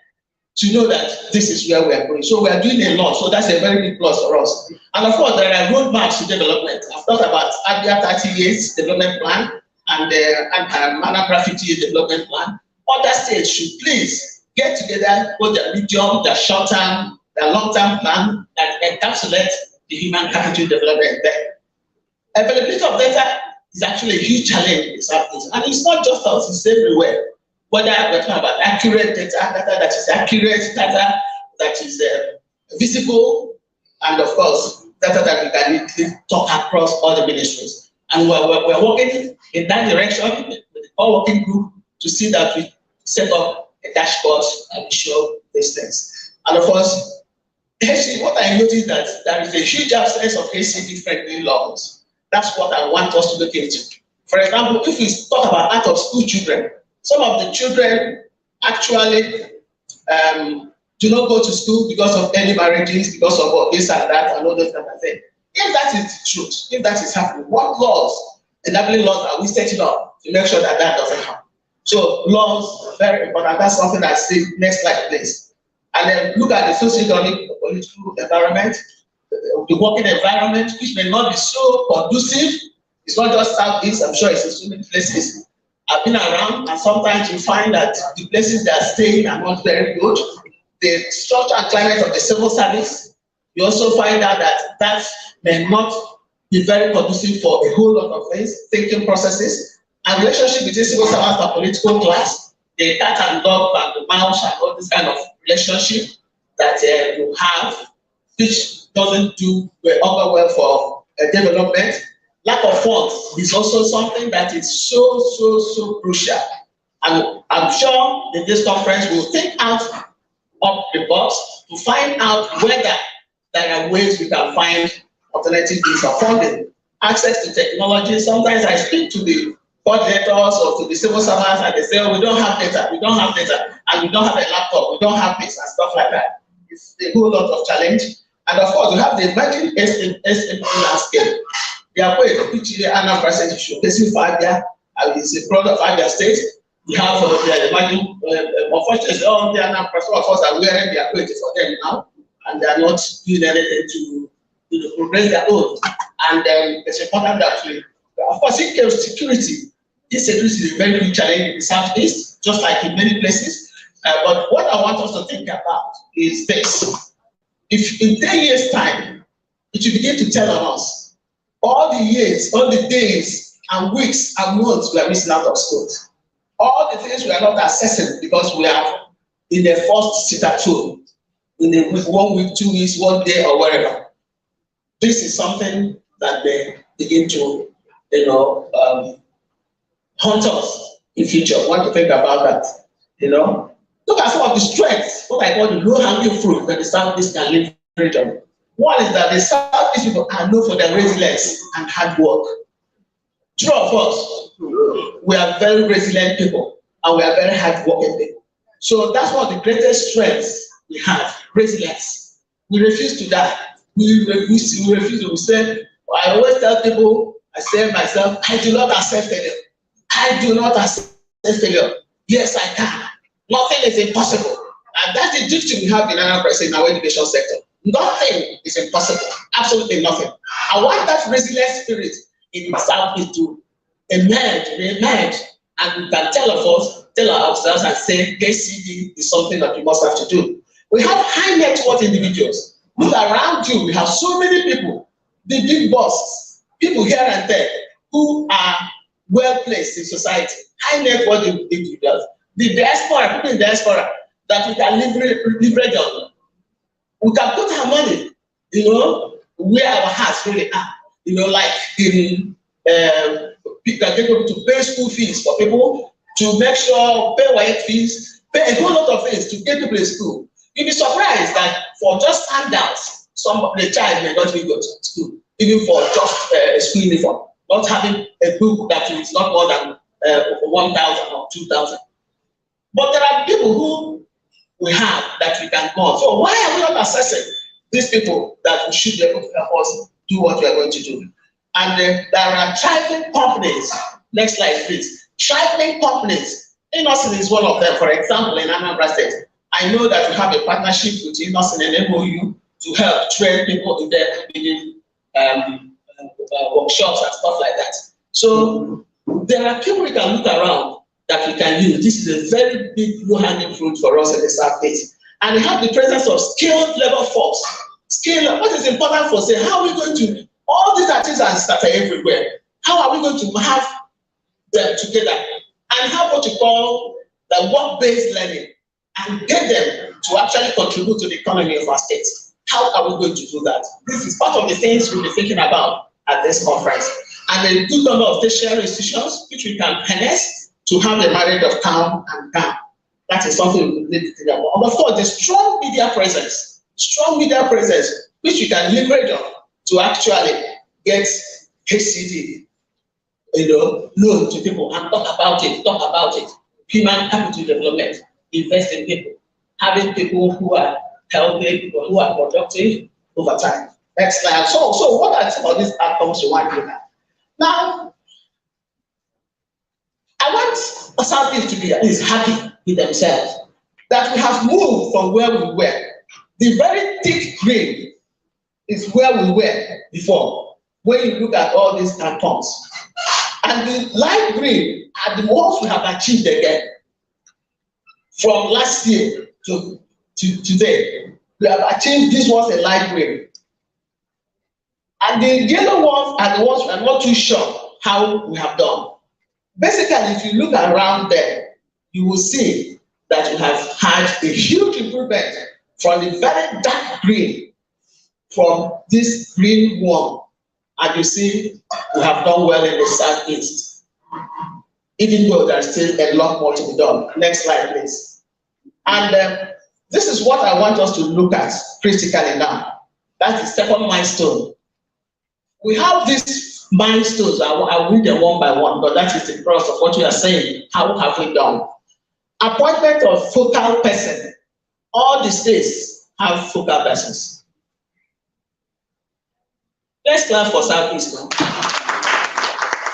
to know that this is where we are going. So we are doing a lot. So that's a very big plus for us. And of course, there are roadmaps to development. I've talked about Abia 30 years development plan and the Anambra 50 years development plan. Other states should please get together with their medium, their short-term, their long-term plan that encapsulate the human capital development there. Availability of data is actually a huge challenge in Southeast. And it's not just us, it's everywhere. Whether we're talking about accurate data that is accurate, data that is visible, and of course, data that we can easily talk across all the ministries. And we're working in that direction with the core working group to see that we set up a dashboard and show these things. And of course, what I noticed that there is a huge absence of HCD-friendly laws. That's what I want us to look into. For example, if we talk about out-of-school children, some of the children actually do not go to school because of early marriages, because of this and that, and all those kind of things. If that is the truth, if that is happening, what laws, enabling laws, are we setting up to make sure that that doesn't happen? So laws, very important. That's something that's the next slide, please. And then look at the socio-economic political environment, the working environment, which may not be so conducive. It's not just Southeast, I'm sure it's in so many places. I've been around, and sometimes you find that the places they are staying are not very good. The structure and climate of the civil service, you also find out that that may not be very conducive for a whole lot of things, thinking processes, and relationship between civil servants and political class, the cat and dog and the mouse and all this kind of relationship that you have, which doesn't do well for development. Lack of funds is also something that is so crucial. And I'm sure in this conference we'll think out of the box to find out whether there are ways we can find alternative means of funding. Access to technology. Sometimes I speak to the coordinators or to the civil servants and they say, oh, we don't have data, and we don't have a laptop, we don't have this and stuff like that. It's a whole lot of challenge. And of course, we have the emerging SME landscape. They are going to pitch the annual percentage showcasing for Abia, and it's a product of Abia State. We have the emerging, unfortunately, all the annual percentage of us are wearing their equity for them now, and they are not doing anything to progress their own. And it's important that we, of course, security. This security is a very big challenge in the Southeast, just like in many places. But what I want us to think about is this. If in 10 years' time, it will begin to tell on us all the years, all the days and weeks and months we are missing out of school. All the things we are not accessing because we are in the first sit-at-home, in the 1 week, 2 weeks, 1 day, or whatever. This is something that they begin to, haunt us in future. We want to think about that, Look at some of the strengths, what I call the low-hanging fruit that the Southeast can live region. One is that the Southeast people are known for their resilience and hard work. True of us, we are very resilient people and we are very hard-working people. So that's one of the greatest strengths we have, resilience. We refuse to die. We refuse to say, I always tell people, I say myself, I do not accept failure. I do not accept failure. Yes, I can. Nothing is impossible. And that's the duty we have in our education sector. Nothing is impossible. Absolutely nothing. I want that resilient spirit in the Southeast to emerge, and we can tell ourselves and say, KCD is something that we must have to do. We have high net worth individuals. Look around you, we have so many people, the big bosses, people here and there, who are well placed in society, high net worth individuals. The diaspora, people in diaspora, that we can leverage on. We can put our money, where our hearts really are. Like in people to pay school fees for people, to make sure pay WAEC fees, pay a whole lot of things to get people in school. You'll be surprised that for just handouts, the child may not even go to school, even for just a school uniform, not having a book that is not more than 1,000 or 2,000. But there are people who we have that we can call. So why are we not assessing these people that we should be able to help us do what we are going to do? And there are thriving companies. Next slide, please. Thriving companies. Innocent is one of them. For example, in Anambra State, I know that we have a partnership with Innocent and MOU to help train people in their workshops and stuff like that. So there are people we can look around that we can use. This is a very big low-hanging fruit for us in the Southeast. And we have the presence of skilled labor force. What is important for say, how are we going to, all these artisans that are everywhere, how are we going to have them together and have what you call the work-based learning and get them to actually contribute to the economy of our state? How are we going to do that? This is part of the things we'll be thinking about at this conference. And a good number of tertiary institutions which we can harness to have a marriage of town and town. That is something we need to think about. And of course, the strong media presence, which we can leverage on to actually get HCD, known to people and talk about it. Human capital development, invest in people, having people who are healthy, people who are productive over time. Next slide. So what are some of these outcomes you want to look at? Now, I want Southeast to be at least happy with themselves that we have moved from where we were. The very thick green is where we were before, when you look at all these cantons. And the light green are the ones we have achieved again. From last year to today, we have achieved this ones a light green. And the yellow ones are the ones we are not too sure how we have done. Basically, if you look around there, you will see that we have had a huge improvement from the very dark green, from this green one. And you see, we have done well in the Southeast, even though there's still a lot more to be done. Next slide, please. And this is what I want us to look at critically now. That's the second milestone. We have these milestones. I'll read them one by one, but that is the cross of what we are saying. How have we done? Appointment of focal person. All the states have focal persons. Let's clap for Southeast now.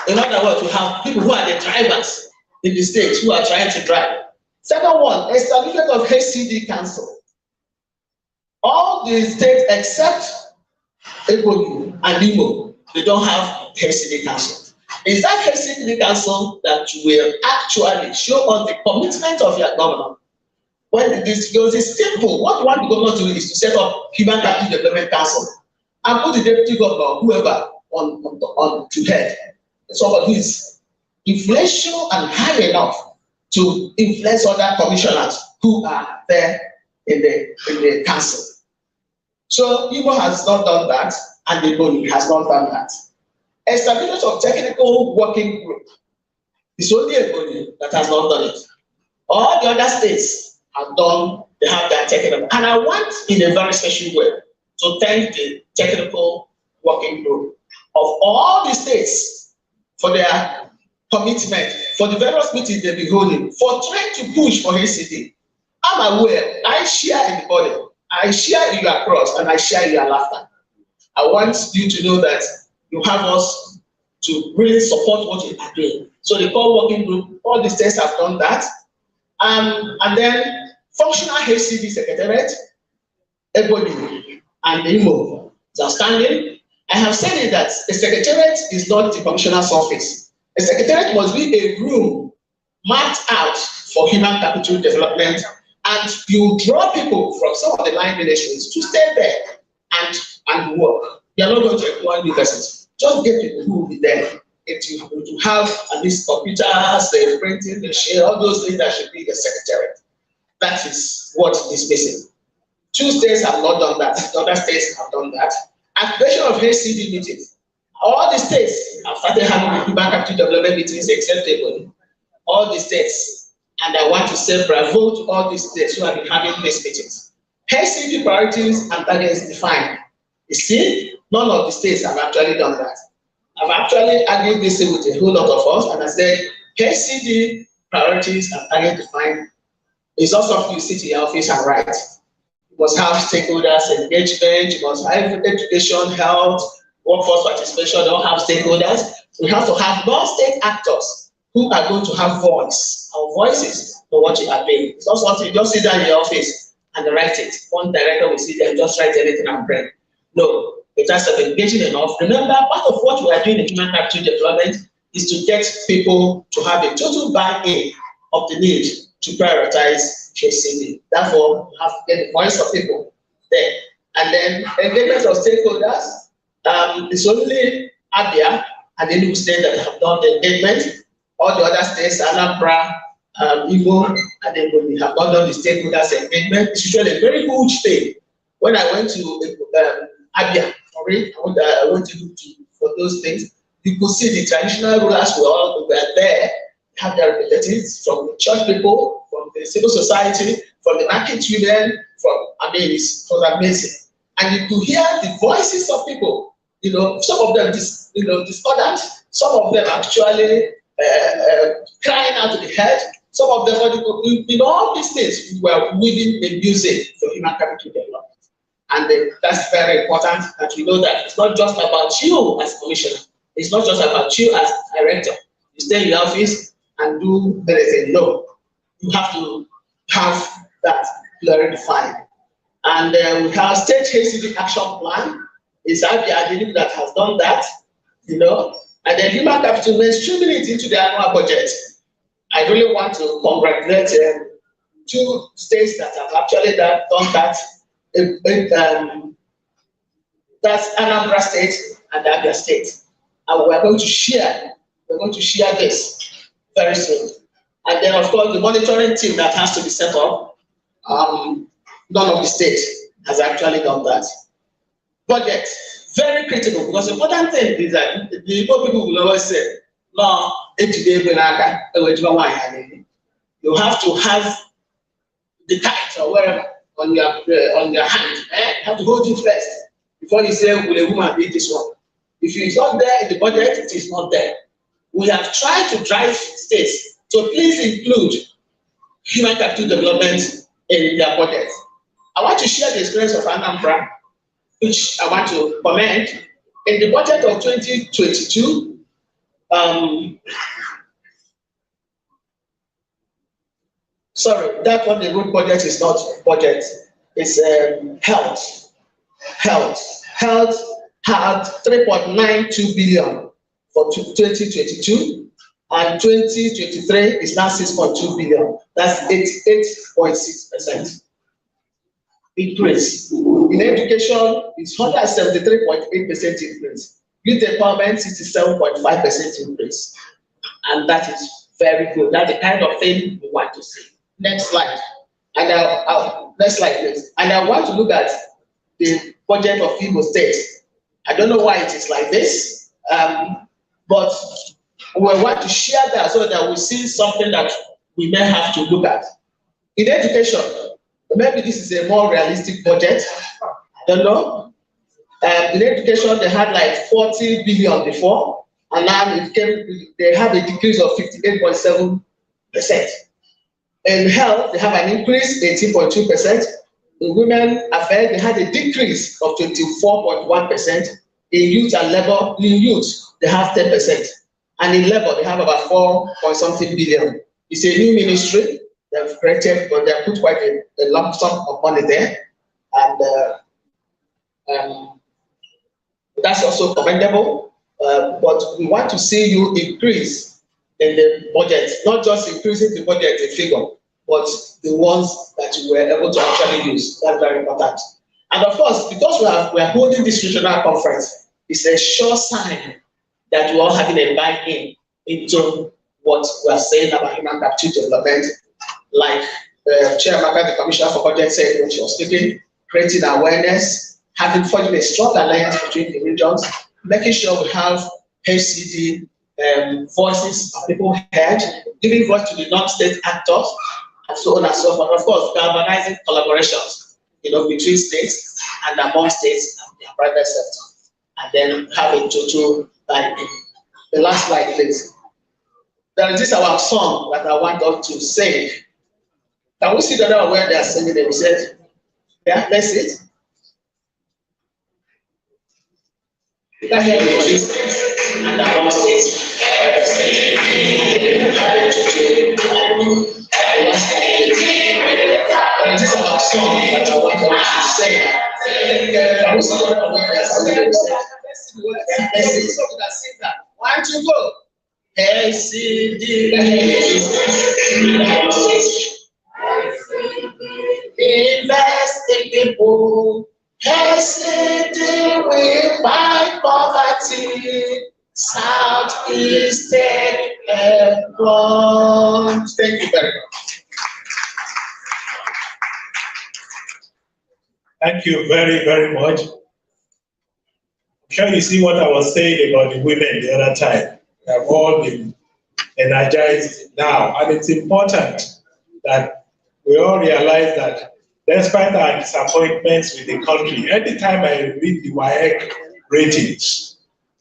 In other words, we have people who are the drivers in the states who are trying to drive. Second one, establishment of HCD Council. All the states except Ebonyi and Imo, they don't have HCD Council. Is that HCD Council that will actually show us the commitment of your governor? When this goes, it's simple. What you want the governor to do is to set up Human Capital Development Council and put the deputy governor, whoever, on to head. Somebody who is influential and high enough to influence other commissioners who are there in the council. So Igbo has not done that, and the Ebonyi has not done that. Establishment of technical working group. It's only Ebonyi that has not done it. All the other states have done, they have their technical. And I want, in a very special way, to thank the technical working group of all the states for their commitment, for the various meetings they've been holding, for trying to push for HCD. I'm aware, I share in the body, I share in your cross, and I share in your laughter. I want you to know that you have us to really support what you are doing. So the core working group, all the states have done that. And then functional HCD secretariat, Ebonyi and Imo is outstanding. I have said it that a secretariat is not the commissioner's office. A secretariat must be a room marked out for human capital development, and you draw people from some of the line ministries to stay there and work. You are not going to employ new persons. Just get people who will be there. If you have at least computers, the printing, the share, all those things that should be the secretariat. That is what is missing. 2 states have not done that. The other states have done that. Activation of HCD meetings. All the states have started having human capital development meetings except Ebonyi. All the states. And I want to say bravo to all the states who have been having these meetings. HCD priorities and targets defined. You see, none of the states have actually done that. I've actually argued this with a whole lot of us, and I said HCD priorities and targets defined is not something you sit in your office and write. You must have stakeholders engagement, you must have education, health, workforce participation, don't have stakeholders. We have to have non-state actors who are going to have voice, or voices for what you are doing. It's not something you just sit down in your office and write it. One director will sit there and just write anything and bring. No, it has to be engaging enough. Remember, part of what we are doing in human capital development is to get people to have a total buy-in of the need to prioritize HCD. Therefore, you have to get the voice of people there. And then engagement of stakeholders, it's only Abia and the new state that have done the engagement. All the other states, Anambra, Igbo, and then we have not done the stakeholders engagement. It's usually a very huge thing. When I went to Abia, I went to look for those things. You could see the traditional rulers were there, have their representatives from the church people, from the civil society, from the market women, it was amazing. And you could hear the voices of people, some of them discordant, some of them actually crying out to the head, some of them, all these things were weaving a music for human capital development. And that's very important that we know that it's not just about you as commissioner, it's not just about you as director. You stay in your office and do anything. No, you have to have that clearly defined. And we have state HCD action plan. It's Abia that has done that, and then human capital mainstreaming it into the annual budget. I really want to congratulate 2 states that have actually done that. That's Anambra State and Abia State. And we're going to share this very soon. And then, of course, the monitoring team that has to be set up, none of the states has actually done that. Budget, very critical, because the important thing is that the people will always say, no, you have to have the cards or wherever on your hand. You have to hold it first before you say, will a woman be this one? If it's not there in the budget, it is not there. We have tried to drive states to please include human capital development in their budget. I want to share the experience of Anambra, which I want to comment. In the budget of 2022, sorry, that one, the road budget is not budget, it's health. Health had 3.92 billion for 2022, and 2023 is now 6.2 billion. That's 88.6% increase. In education, it's 173.8% increase. Youth empowerment, 67.5% increase. And that is very good. That's the kind of thing we want to see. Next slide. And next slide, please. And I want to look at the budget of Imo State. I don't know why it is like this, but we want to share that so that we see something that we may have to look at. In education, maybe this is a more realistic budget. I don't know. In education, they had like 40 billion before, and now they have a decrease of 58.7%. In health, they have an increase, 18.2%. In women affairs, they had a decrease of 24.1%. In youth and labor, in youth, they have 10%. And in labor, they have about 4.something billion. It's a new ministry they've created, but they have put quite a lump sum of money there. And that's also commendable. But we want to see you increase in the budget, not just increasing the budget in figure, but the ones that you were able to actually use. That's very important. And of course, because we are holding this regional conference, it's a sure sign that we are having a buy-in into what we are saying about human capital development, like Chairman of the Commissioner for Budget said when she was speaking, creating awareness, forging a strong alliance between the regions, making sure we have HCD voices of people heard, giving voice to the non-state actors, and so on and so forth. Of course, galvanizing collaborations. between states and among states and the private sector, and then have a total like the last slide, please. There is this our song that I want us to sing. Can we see the other where they are singing themselves? Yeah, let's see it. You can hear me, please. And among states. There is this our song that I want us to sing. Can we see the other where they are singing themselves? Let's see it so we can sing that. 1, 2, go. Investigable, we fight poverty, Southeast and wrong. Thank you very much. Thank you very, very much. I'm sure you see what I was saying about the women the other time. They have all been energized now, and it's important that we all realize that despite our disappointments with the country, every time I read the WAEC ratings,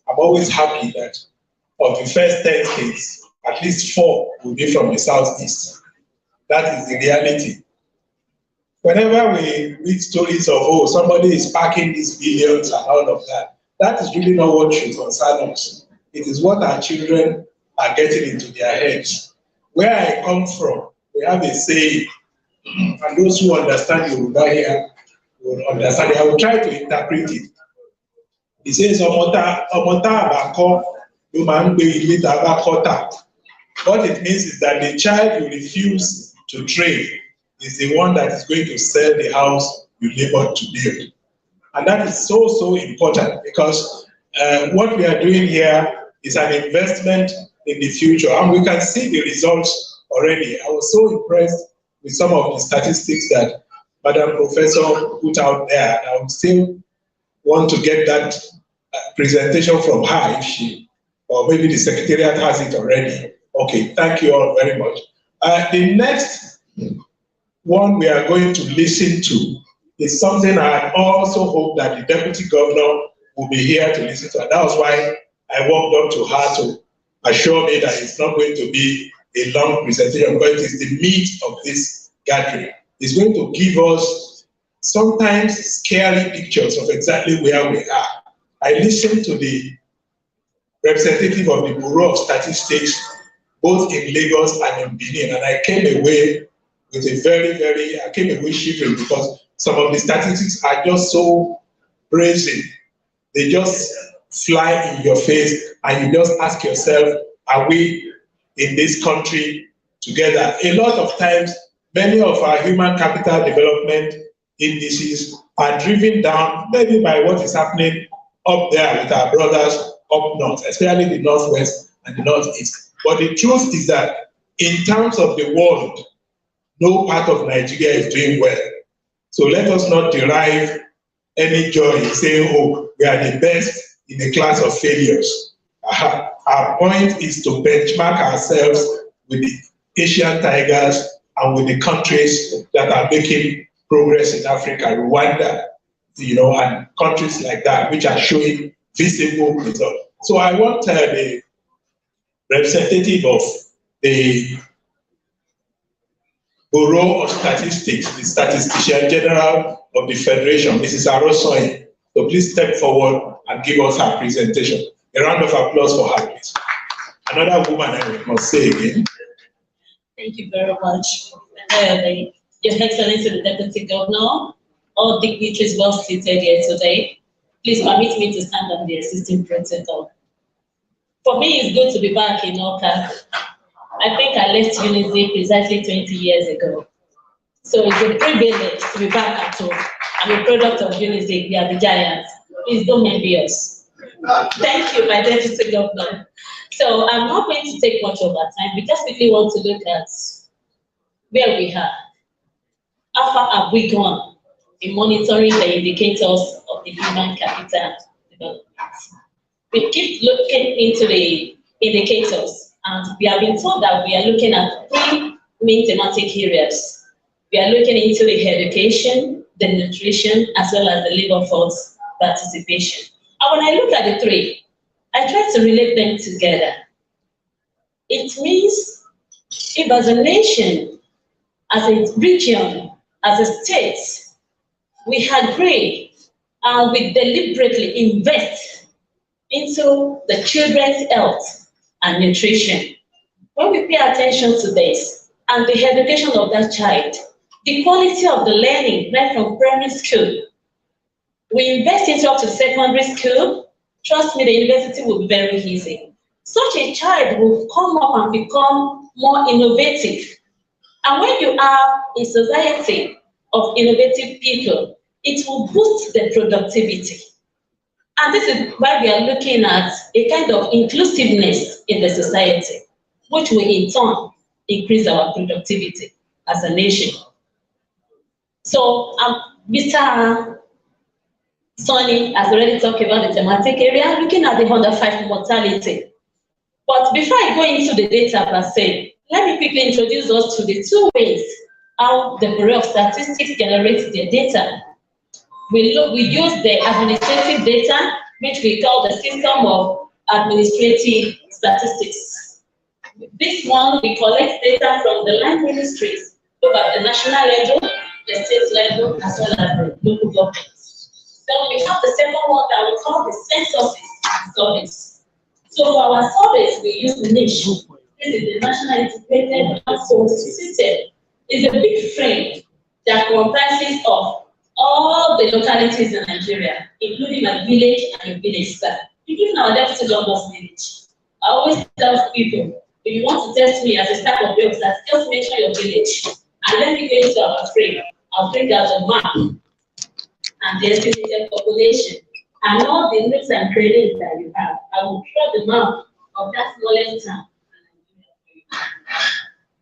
I'm always happy that of the first 10 states, at least 4 will be from the Southeast. That is the reality. Whenever we read stories of, oh, somebody is packing these billions and all of that, that is really not what should concern us. It is what our children are getting into their heads. Where I come from, we have a saying, and those who understand Yoruba here will understand it. I will try to interpret it. It says, Omota abako, what it means is that the child you refuse to train is the one that is going to sell the house you labored to build. And that is so, so important, because what we are doing here is an investment in the future, and we can see the results already. I was so impressed with some of the statistics that Madam Professor put out there, and I would still want to get that presentation from her if she, or maybe the Secretariat has it already. Okay, thank you all very much. The next one we are going to listen to is something I also hope that the Deputy Governor will be here to listen to, and that was why I walked up to her to assure me that it's not going to be a long presentation, but it is the meat of this gathering. It's going to give us sometimes scary pictures of exactly where we are. I listened to the representative of the Bureau of Statistics, both in Lagos and in Benin, and I came away with I came away shivering, because some of the statistics are just so brazen. They just fly in your face, and you just ask yourself, are we in this country together? A lot of times, many of our human capital development indices are driven down maybe by what is happening up there with our brothers up north, especially the northwest and the northeast. But the truth is that in terms of the world, no part of Nigeria is doing well. So let us not derive any joy in saying, oh, we are the best in a class of failures. Our point is to benchmark ourselves with the Asian tigers and with the countries that are making progress in Africa, Rwanda, and countries like that, which are showing visible results. So I want the representative of the Bureau of Statistics, the Statistician General of the Federation, Mrs. Arosoy, so please step forward and give us her presentation. A round of applause for her, please. Another woman, I must say again. Thank you very much. Your Excellency, the Deputy Governor, all dignitaries well seated here today. Please permit me to stand on the existing protocol. For me, it's good to be back in Awka. I think I left UNIZE precisely 20 years ago. So it's a privilege to be back at home. I'm a product of UNIZE, we are the giants. Please don't envy us. Thank you, my Deputy Governor. So I'm not going to take much of our time. We just quickly want to look at where we are. How far have we gone in monitoring the indicators of the human capital development? We keep looking into the indicators, and we have been told that we are looking at 3 main thematic areas. We are looking into the education, the nutrition as well as the labor force participation. And when I look at the three, I try to relate them together. It means if as a nation, as a region, as a state, we agree and we deliberately invest into the children's health and nutrition. When we pay attention to this and the education of that child, the quality of the learning right from primary school, we invest into up to secondary school, trust me, the university will be very easy. Such a child will come up and become more innovative. And when you are a society of innovative people, it will boost the productivity. And this is why we are looking at a kind of inclusiveness in the society, which will in turn increase our productivity as a nation. So Mr. Sonny has already talked about the thematic area, looking at the under 5 mortality. But before I go into the data per se, let me quickly introduce us to the two ways how the Bureau of Statistics generates their data. We use the administrative data, which we call the system of administrative statistics. This one, we collect data from the land ministries, both at the national level, the state level, as well as the local governments. Then we have the second one that we call the census surveys. So for our surveys, we use niche. This is the National Integrated Household System. It's a big frame that comprises of all the localities in Nigeria, including a village and a village star. Including our deputy governor's village. I always tell people, if you want to test me as a staff of your staff, just mention your village. And let me go into our frame. I'll bring out a map and the estimated population and all the nooks and crannies that you have. I will draw the map of that smallest town.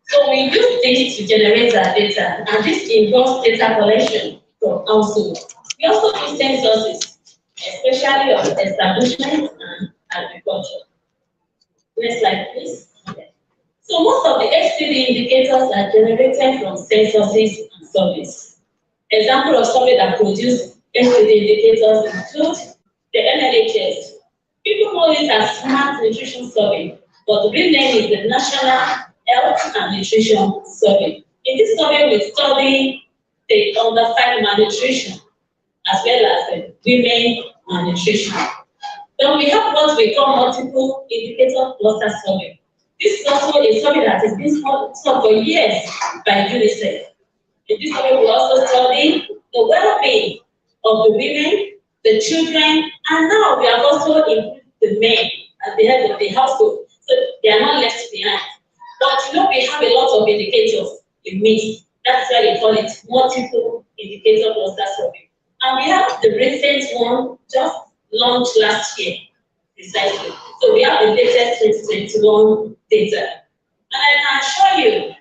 So we use this to generate our data, and this involves data collection from household. We also use censuses, especially of establishment and agriculture. Next slide, please. So most of the HCD indicators are generated from censuses and surveys. Example of survey that produce HCD indicators include the NLHS. People know it as Smart Nutrition Survey, but the real name is the National Health and Nutrition Survey. In this survey, we study the under 5 malnutrition as well as the women malnutrition. Then we have what we call multiple indicator cluster survey. This is also a survey that has been studied for years by UNICEF. In this survey, we also study the well-being of the women, the children, and now we have also included the men at the head of the household, so they are not left behind. But we have a lot of indicators in mix. That's why we call it multiple indicator cluster survey. And we have the recent one just launched last year, precisely. So we have the latest 2021 data. And I can assure you,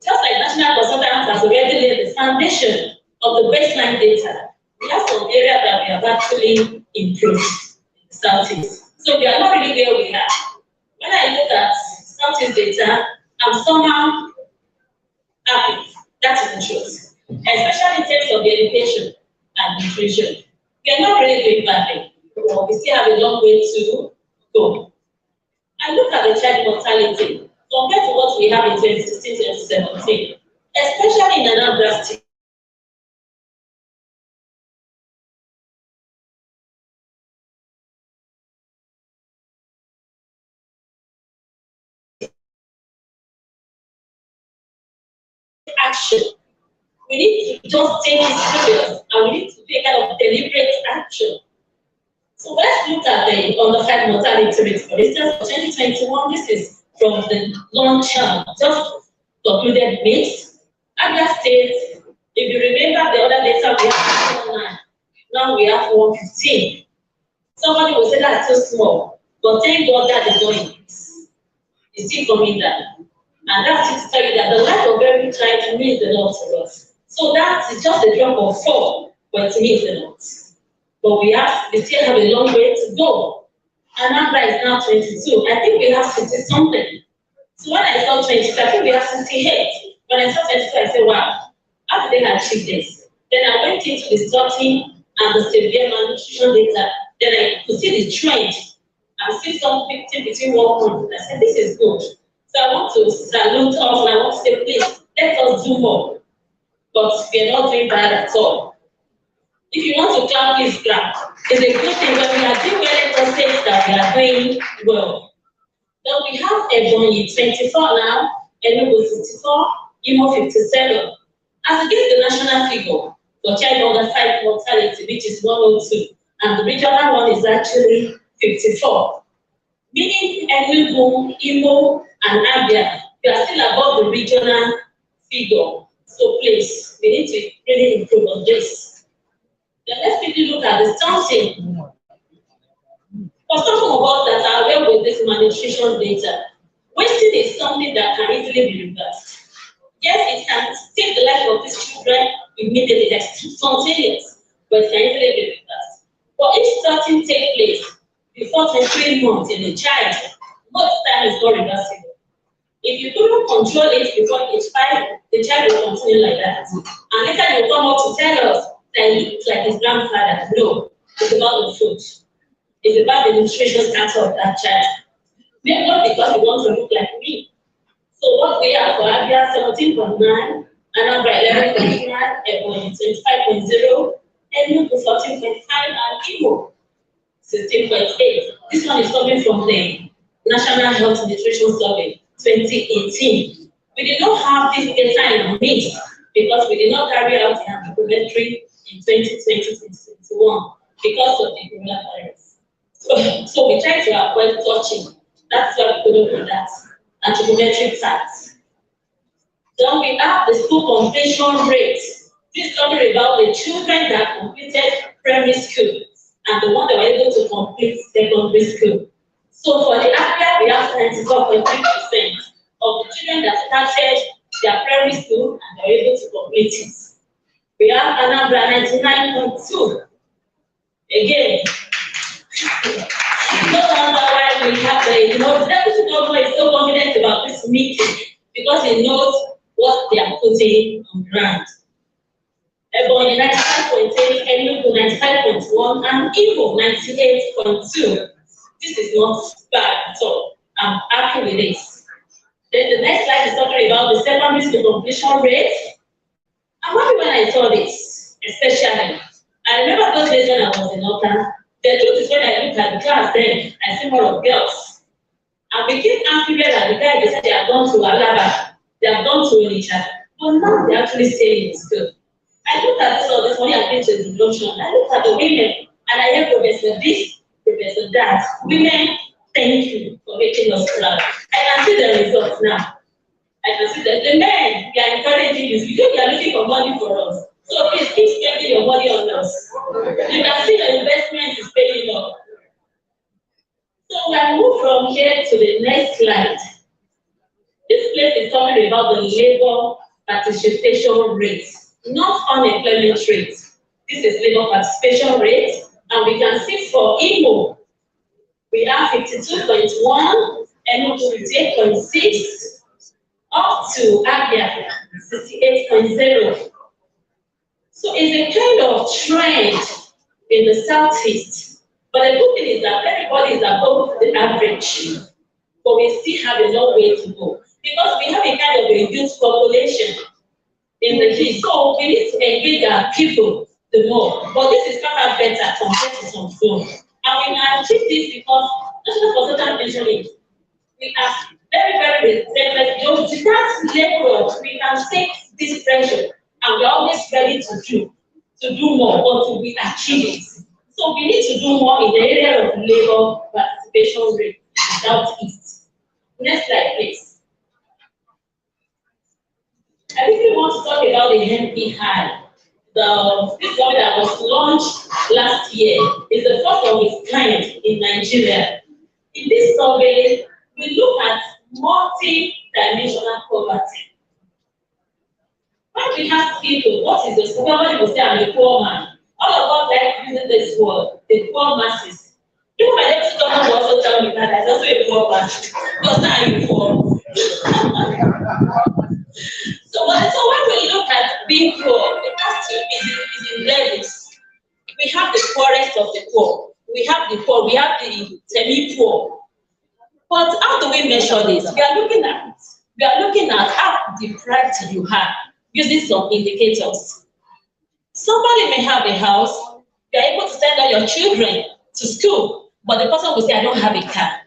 just like National Consultant has already laid the foundation of the baseline data, we have some areas that we have actually improved in the Southeast. So we are not really where we are. When I look at Southeast data, I'm somehow happy. That is the truth. Especially in terms of the education and nutrition. We are not really doing badly. We still have a long way to go. And look at the child mortality compared to what we have in 2016-2017, especially in Anambra State. Action. We need to just take it serious and we need to take kind of deliberate action. So let's look at the under 5 mortality rate. For instance, for 2021, this is from the launch just concluded mix. Abia State, if you remember the other data, we have 109. Now we have 115. Somebody will say that's too small, but thank God that is not increase. It's still coming down. And that's to tell you that the life of every child means a lot to us. So that is just a drop of 4, but it means a lot. But we still have a long way to go. Anambra is now 22. I think we have 60 something. So when I saw 22, I think we have 68. When I saw 22, I said, wow, how did they achieve this? Then I went into the starting and the severe malnutrition data. Then I could see the trend and see something between 1 month. I said, this is good. So I want to salute us and I want to say, please, let us do more. But we are not doing bad at all. If you want to clap, please clap. It's a good thing when we are doing well, let us say that we are doing well. Then we have Ebonyi 24 now, Enugu 64, Imo 57. As against the national figure for child under 5 mortality, which is 102, and the regional one is actually 54. Meaning Enugu, Imo, and Abia, we are still above the regional figure. So please, we need to really improve on this. Then let's quickly look at the stunting. For some of us that are aware with this malnutrition data, wasting is something that can easily be reversed. Yes, it can save the life of these children immediately, that's spontaneous, but it can easily be reversed. But if stunting takes place before 23 months in a child, most time is not reversible. If you couldn't control it before age 5, the child will continue like that. And later you come up to tell us that he looks like his grandfather. No, it's about the food. It's about the nutrition status of that child. Maybe not because you want to look like me. So what we have for Abia 17.9, Anambra 11.9, Ebonyi 25.0, Enugu 14.5, and Imo 16.8. This one is coming from the National Health Nutrition Survey 2018. We did not have this data in our midst because we did not carry out the anthropometry in 2020-2021 because of the coronavirus. So we tried to avoid touching. That's why we couldn't do that. Anthropometric stats. Then we have the school completion rate. This talking about the children that completed primary school and the one that were able to complete secondary school. So for the area, we have 94.3% of the children that started their primary school and they were able to complete it. We have Anambra 99.2. Again, no wonder why we have the deputy governor is so confident about this meeting because he knows what they are putting on ground. Ebonyi 95.8, Enugu 95.1, and Imo 98.2. This is not bad at all. I'm happy with this. Then the next slide is talking about the secondary school completion rate. I'm happy when I saw this, especially. I remember those days when I was in Awka. The truth is when I look at the class then, I see more of girls. And we keep asking them that the guys, they said they have gone to Alaba, they have gone to Onitsha, but now they actually stay in school. I look at this all this morning, I've been to the introduction, I look at the women, and I hear Professor this, Professor that. Women, thank you for making us proud. I can see the results now. I can see that the men, they are encouraging you. You know they are looking for money for us. So please keep spending your money on us. You can see the investment is paying off. So we move from here to the next slide. This place is talking about the labor participation rate, not unemployment rate. This is labor participation rate, and we can see for Imo, we have 52.1, Enugu 58.6, up to Abia 68.0. So it's a kind of trend in the southeast. But the good thing is that everybody is above the average. But we still have a long way to go. Because we have a kind of a youth population in the east. So we need to engage our people the more. But this is far better compared to some zone. And we can achieve this because National Consultant mentioned it. We are very, very relentless. Without labor, we can take this pressure. And we're always ready to do more or to be achieved. So we need to do more in the area of labor participation rate in the southeast. Next slide, please. I really want to talk about the MPI. This one that was launched last year is the first of its kind in Nigeria. In this survey, we look at multi-dimensional poverty. When we ask people, what is the somebody will say, I'm a poor man. All of us like using this word, the poor masses. Even my deputy governor will also tell me that I'm also a poor man. Because now I'm poor. So when we look at being poor, it has to be rest of the poor. We have the poor, we have the semi-poor. But how do we measure this? We are looking at how deprived you are using some indicators. Somebody may have a house, you are able to send all your children to school, but the person will say, I don't have a car.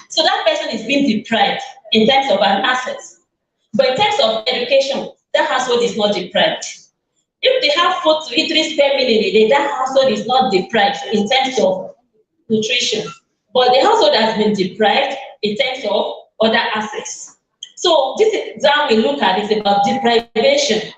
So that person is being deprived in terms of an asset. But in terms of education, that household is not deprived. If they have food to eat 3 square meal a day, that household is not deprived in terms of nutrition. But the household has been deprived in terms of other assets. So this exam we look at is about deprivation.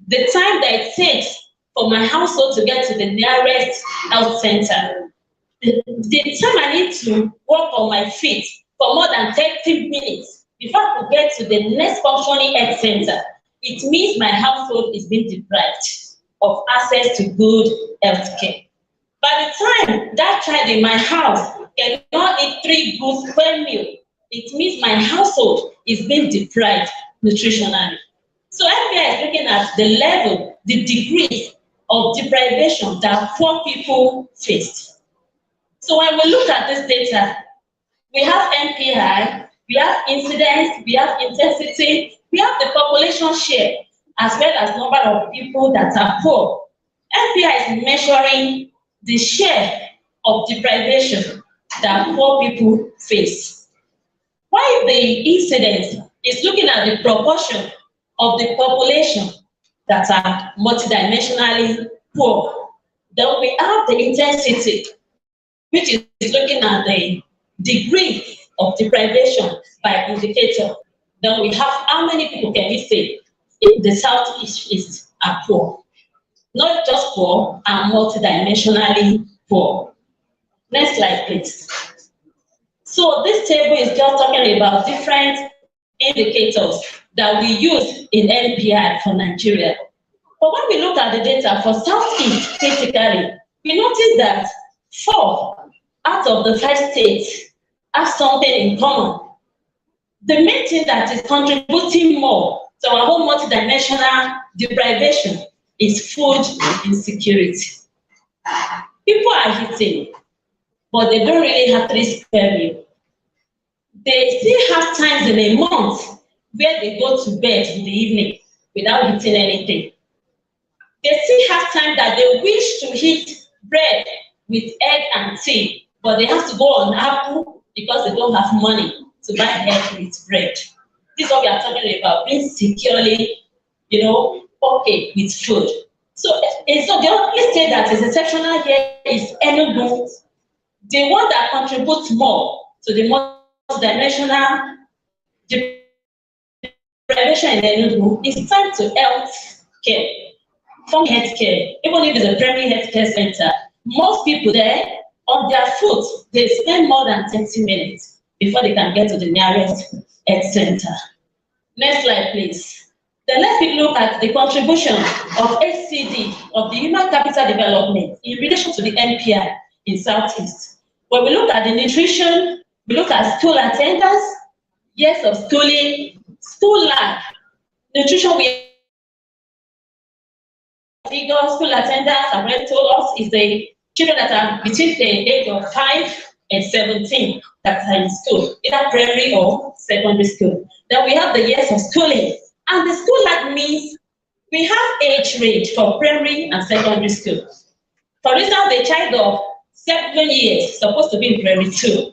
The time that it takes for my household to get to the nearest health center. The time I need to walk on my feet for more than 30 minutes before I could get to the next functioning health center, it means my household is being deprived of access to good health care. By the time that child in my house cannot eat 3 good square meals, it means my household is being deprived nutritionally. So NPI is looking at the level, the degree of deprivation that poor people faced. So when we look at this data, we have NPI, we have incidence, we have intensity, we have the population share, as well as number of people that are poor. NPI is measuring the share of deprivation that poor people face. While the incidence is looking at the proportion of the population that are multidimensionally poor, then we have the intensity, which is looking at the degree of deprivation by indicator. Then we have how many people can we say in the Southeast are poor. Not just poor, are multidimensionally poor. Next slide, please. So this table is just talking about different indicators that we use in NPI for Nigeria. But when we look at the data for Southeast, basically, we notice that 4 out of the 5 states have something in common. The main thing that is contributing more to our whole multidimensional deprivation is food insecurity. People are eating, but they don't really have 3 square meals. They still have times in a month where they go to bed in the evening without eating anything. They still have time that they wish to eat bread with egg and tea, but they have to go on Apple because they don't have money to buy egg with bread. This is what we are talking about, being securely, okay with food. So the only state that is exceptional here is Enugu, the one that contributes more to the multidimensional deprivation in Enugu is tied to health care, from health care. Even if it's a primary health care center, most people there, on their foot, they spend more than 30 minutes before they can get to the nearest health center. Next slide, please. Then let's look at the contribution of HCD, of the Human Capital Development, in relation to the NPI in Southeast. When we look at the nutrition, we look at school attendance, years of schooling, school life, nutrition, school attendance, I've already told us, is the children that are between the age of 5 and 17 that are in school, either primary or secondary school. Then we have the years of schooling. And the school life means we have age range for primary and secondary school. For instance, the child of 7 years is supposed to be in primary 2.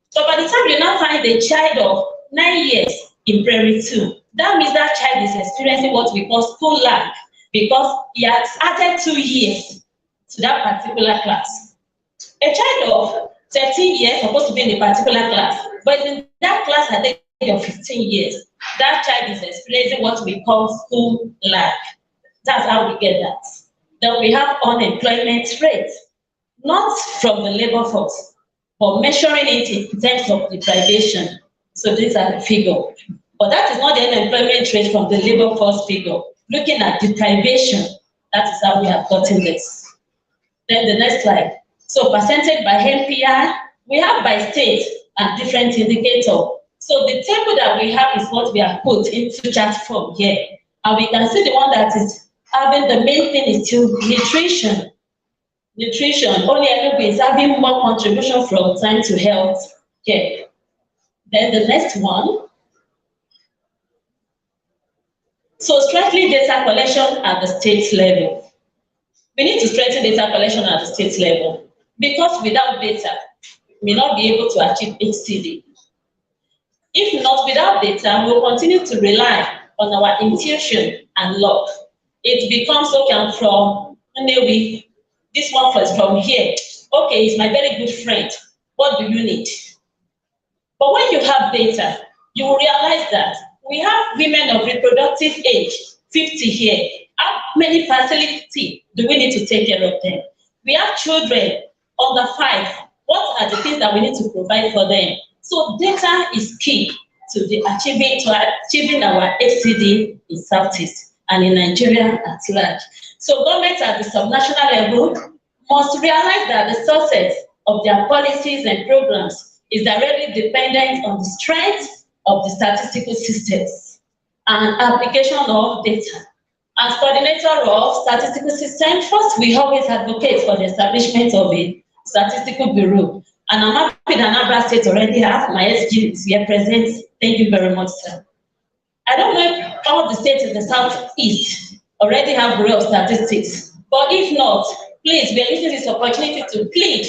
So by the time you now find a child of 9 years in primary 2, that means that child is experiencing what we call school life, because he has added 2 years to that particular class. A child of 13 years is supposed to be in a particular class, but in that class at the age of 15 years, that child is experiencing what we call school life. That's how we get that. Then we have unemployment rate, not from the labor force, but measuring it in terms of deprivation. So these are the figures. But that is not the unemployment rate from the labor force figure. Looking at deprivation, that is how we have gotten this. Then the next slide. So percentage by NPI, we have by state and different indicators. So the table that we have is what we have put into chart form here. And we can see the one that is having the main thing is still nutrition. nutrition, only Enugu is having more contribution from time to health care. Then the next one. So strengthening data collection at the state level. We need to strengthen data collection at the state level because without data, we may not be able to achieve HCD. If not, without data, we will continue to rely on our intuition and luck. It becomes, okay, I'm from Nnewi, this one was from here. Okay, he's my very good friend. What do you need? But when you have data, you will realize that we have women of reproductive age, 50 here. How many facilities do we need to take care of them? We have children under 5. What are the things that we need to provide for them? So data is key to achieving our HCD in Southeast and in Nigeria at large. So governments at the subnational level must realize that the success of their policies and programs is directly dependent on the strength of the statistical systems and application of data. As coordinator of statistical systems, first we always advocate for the establishment of a statistical bureau. And I'm happy that Anambra State already have my SG is here present. Thank you very much, sir. I don't know if all the states in the Southeast already have bureau of statistics, but if not, please, we are using this opportunity to plead.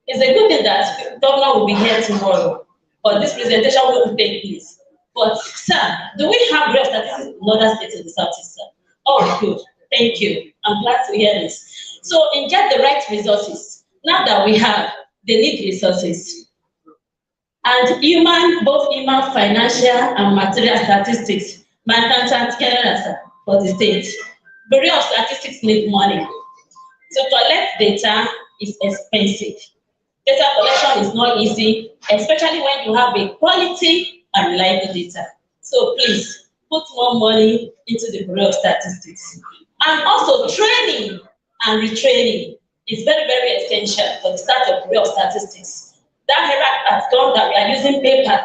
It's a good thing that the governor will be here tomorrow, but this presentation will take place. But, sir, do we have bureau of statistics in other states in the Southeast, sir? Oh, good. Thank you. I'm glad to hear this. So, inject the right resources. Now that we have, they need resources. And both human, financial, and material statistics, for the state. Bureau of Statistics need money. To collect data is expensive. Data collection is not easy, especially when you have a quality and reliable data. So please, put more money into the Bureau of Statistics. And also training and retraining is very, very essential for the start of Bureau of Statistics. That era has gone that we are using paper.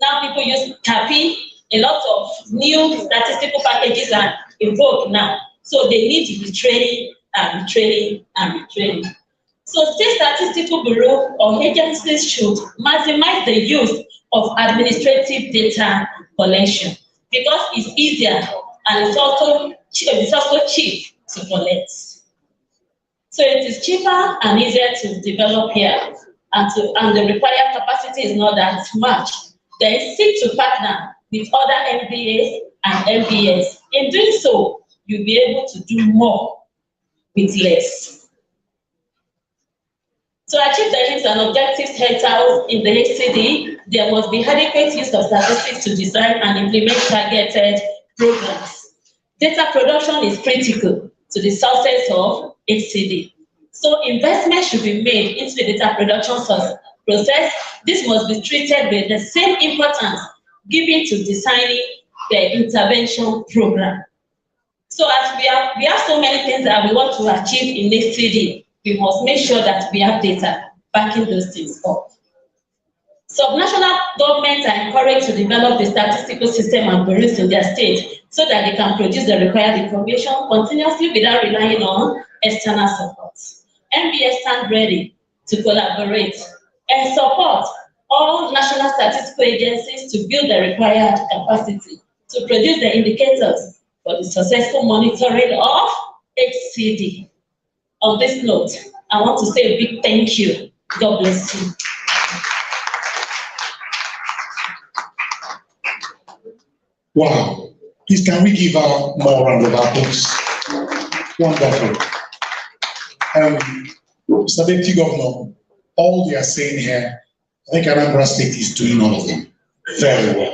Now people use CAPI. A lot of new statistical packages are involved now. So they need retraining and retraining and retraining. So state statistical bureau or agencies should maximize the use of administrative data collection because it's easier and it's also cheap to collect. So it is cheaper and easier to develop here, and the required capacity is not that much. Then seek to partner with other MBAs and MBS. In doing so, you'll be able to do more with less. To achieve the aims and objectives set out in the HCD, there must be adequate use of statistics to design and implement targeted programs. Data production is critical to the success of HCD. So investment should be made into the data production process. This must be treated with the same importance given to designing the intervention program. So as we have so many things that we want to achieve in HCD, we must make sure that we have data backing those things up. Subnational governments are encouraged to develop the statistical system and bureaus in their state so that they can produce the required information continuously without relying on external support. MBS stand ready to collaborate and support all national statistical agencies to build the required capacity to produce the indicators for the successful monitoring of HCD. On this note, I want to say a big thank you. God bless you. Wow. Please, can we give her more round of applause? Wonderful. Mr. Deputy Governor, all we are saying here, I think Anambra State is doing all of them very well.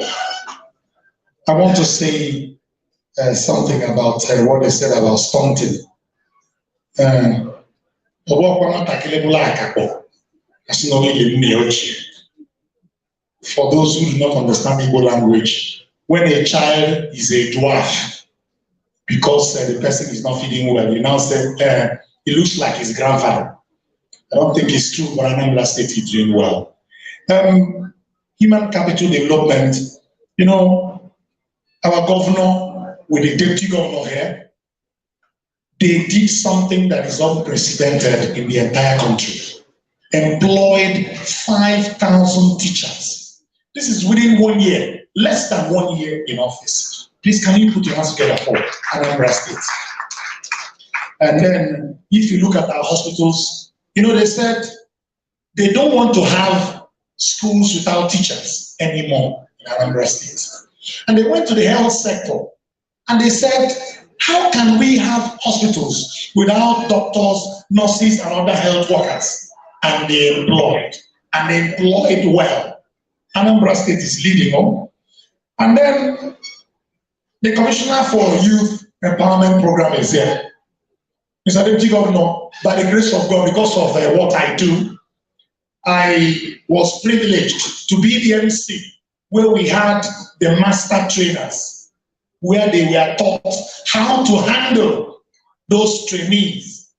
I want to say something about what they said about stunting. For those who do not understand Igbo language, when a child is a dwarf, because the person is not feeding well, you now say, he looks like his grandfather. I don't think it's true, but Anambra State is doing well. Human capital development, you know, our governor with the deputy governor here, they did something that is unprecedented in the entire country. Employed 5,000 teachers. This is within 1 year, less than 1 year in office. Please, can you put your hands together for Anambra State? And then, if you look at our hospitals, they said they don't want to have schools without teachers anymore in Anambra State. And they went to the health sector and they said, how can we have hospitals without doctors, nurses, and other health workers? And they employed well. Anambra State is leading on. And then the Commissioner for Youth Empowerment Program is here. Mr. Deputy Governor, by the grace of God, because of what I do, I was privileged to be the MC where we had the master trainers, where they were taught how to handle those trainees.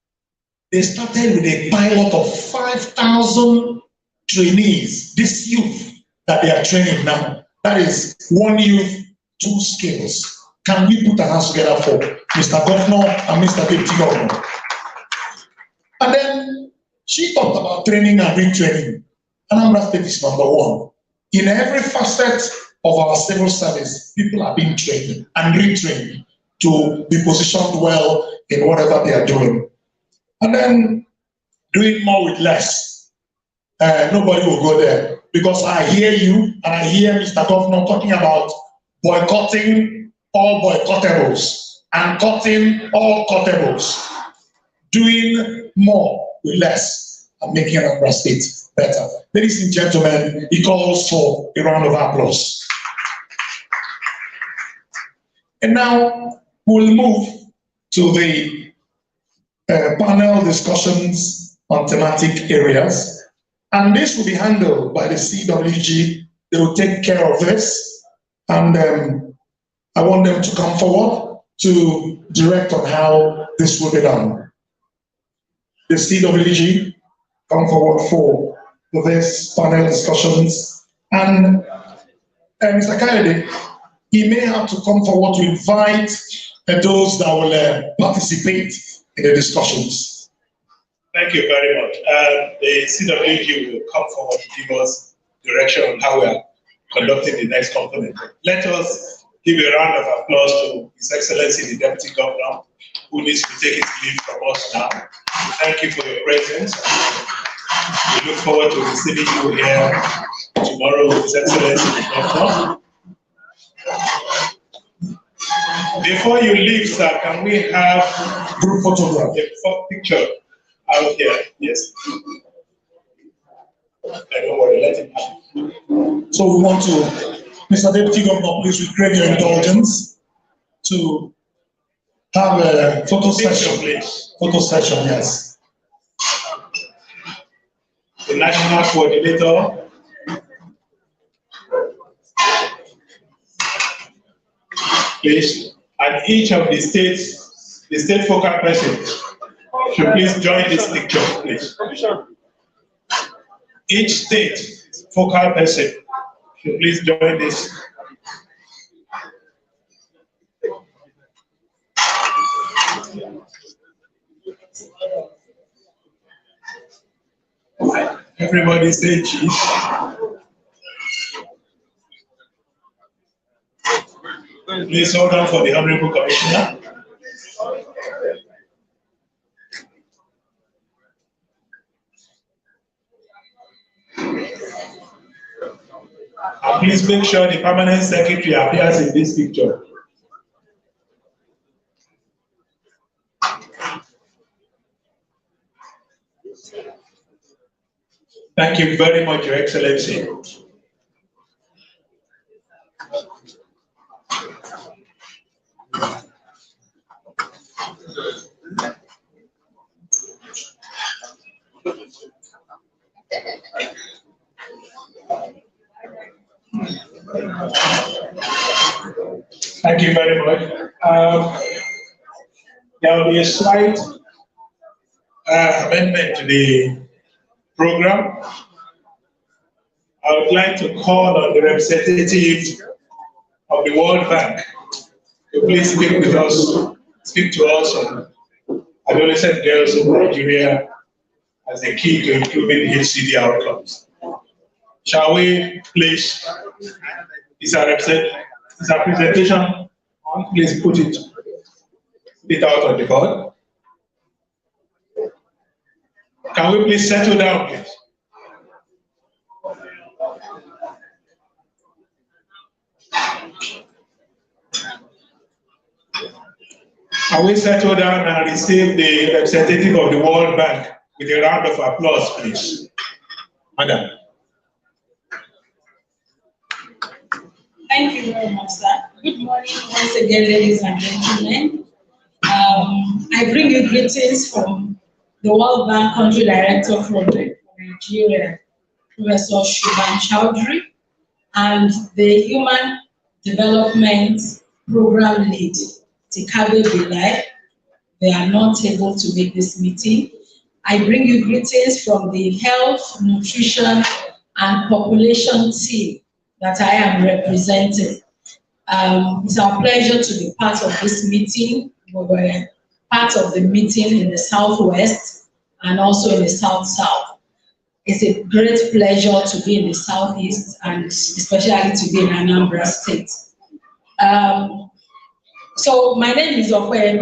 They started with a pilot of 5,000 trainees, this youth that they are training now. That is one youth, two skills. Can we put our hands together for Mr. Governor and Mr. Deputy Governor? And then she talked about training and retraining. Anambra State is number one. In every facet of our civil service, people are being trained and retrained to be positioned well in whatever they are doing. And then doing more with less. Nobody will go there because I hear you and I hear Mr. Governor talking about boycotting all boycottables and cutting all cuttables. Doing more with less and making Anambra State better. Ladies and gentlemen, it calls for a round of applause. And now we'll move to the panel discussions on thematic areas. And this will be handled by the CWG. They will take care of this. And I want them to come forward to direct on how this will be done. The CWG come forward for this panel discussions. And Mr. Kennedy, he may have to come forward to invite those that will participate in the discussions. Thank you very much. The CWG will come forward to give us direction on how we are conducting the next component. Let us give a round of applause to His Excellency the Deputy Governor, who needs to take his leave from us now. Thank you for your presence. We look forward to receiving you here tomorrow with His Excellency the Governor. Before you leave, sir, can we have group photograph? A picture out here? Yes. Don't worry, let him have. So we want to, Mr. Deputy Governor, please, we crave your indulgence to have a photo session, please. Photo session, yes. The national coordinator. Please, and each of the states, the state focal person should please join this picture, please. Each state focal person should please join this. Everybody say cheese. Please hold on for the Honorable Commissioner. And please make sure the Permanent Secretary appears in this picture. Thank you very much, Your Excellency. Thank you very much. There will be a slight amendment to the program. I would like to call on the representative of the World Bank to please speak with us, speak to us on adolescent girls in Nigeria as the key to improving the HCD outcomes. Shall we please, is our presentation, please put it out on the board. Can we please settle down, please? Can we settle down and receive the representative of the World Bank with a round of applause, please? Madam. Thank you very much, sir. Good morning once again, ladies and gentlemen. I bring you greetings from the World Bank Country Director for Nigeria, Professor Shubham Chowdhury, and the Human Development Program Lead, Tikabe Bilai. They are not able to make this meeting. I bring you greetings from the Health, Nutrition, and Population team that I am representing. It's our pleasure to be part of this meeting. We were part of the meeting in the Southwest and also in the South-South. It's a great pleasure to be in the Southeast and especially to be in Anambra State. So my name is Awka,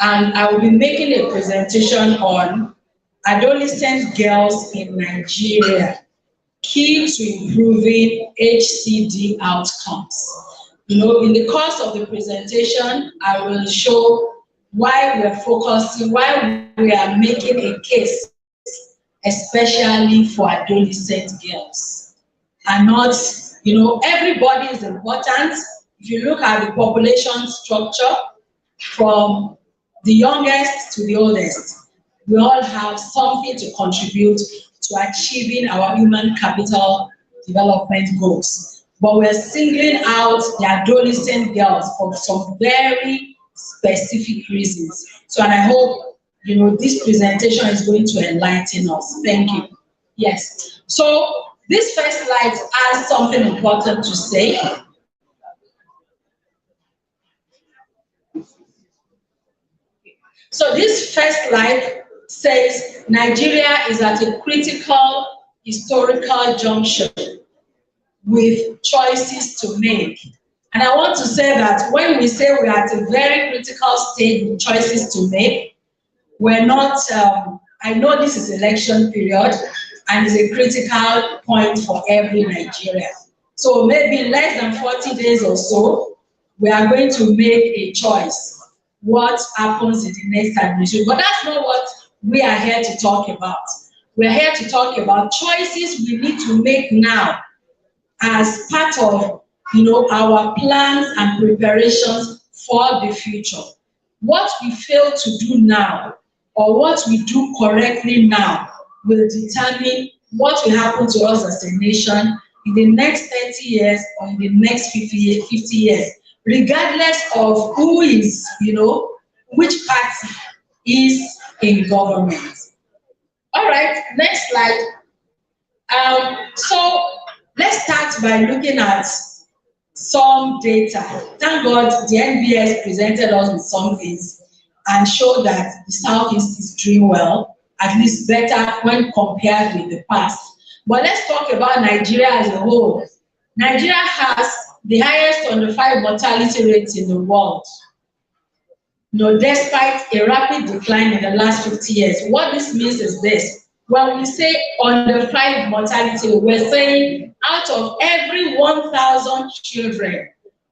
and I will be making a presentation on adolescent girls in Nigeria, key to improving HCD outcomes. You know, in the course of the presentation, I will show why we're focusing, why we are making a case, especially for adolescent girls. And not, you know, everybody is important. If you look at the population structure, from the youngest to the oldest, we all have something to contribute to achieving our human capital development goals. But we're singling out the adolescent girls for some very specific reasons. So, and I hope, you know, this presentation is going to enlighten us. Thank you. Yes. So this first slide has something important to say. So this first slide says Nigeria is at a critical historical junction with choices to make. And I want to say that when we say we're at a very critical stage with choices to make, we're not, I know this is election period and it's a critical point for every Nigerian. So maybe in less than 40 days or so, we are going to make a choice what happens in the next administration. But that's not what we are here to talk about. We're here to talk about choices we need to make now as part of, you know, our plans and preparations for the future. What we fail to do now or what we do correctly now will determine what will happen to us as a nation in the next 30 years or in the next 50 years, regardless of who is, you know, which party is in government. All right, next slide. So let's start by looking at some data. Thank God the NBS presented us with some things and showed that the Southeast is doing well, at least better when compared with the past. But let's talk about Nigeria as a whole. Nigeria has the highest under 5 mortality rates in the world. No, despite a rapid decline in the last 50 years. What this means is this. When we say under 5 mortality, we're saying out of every 1,000 children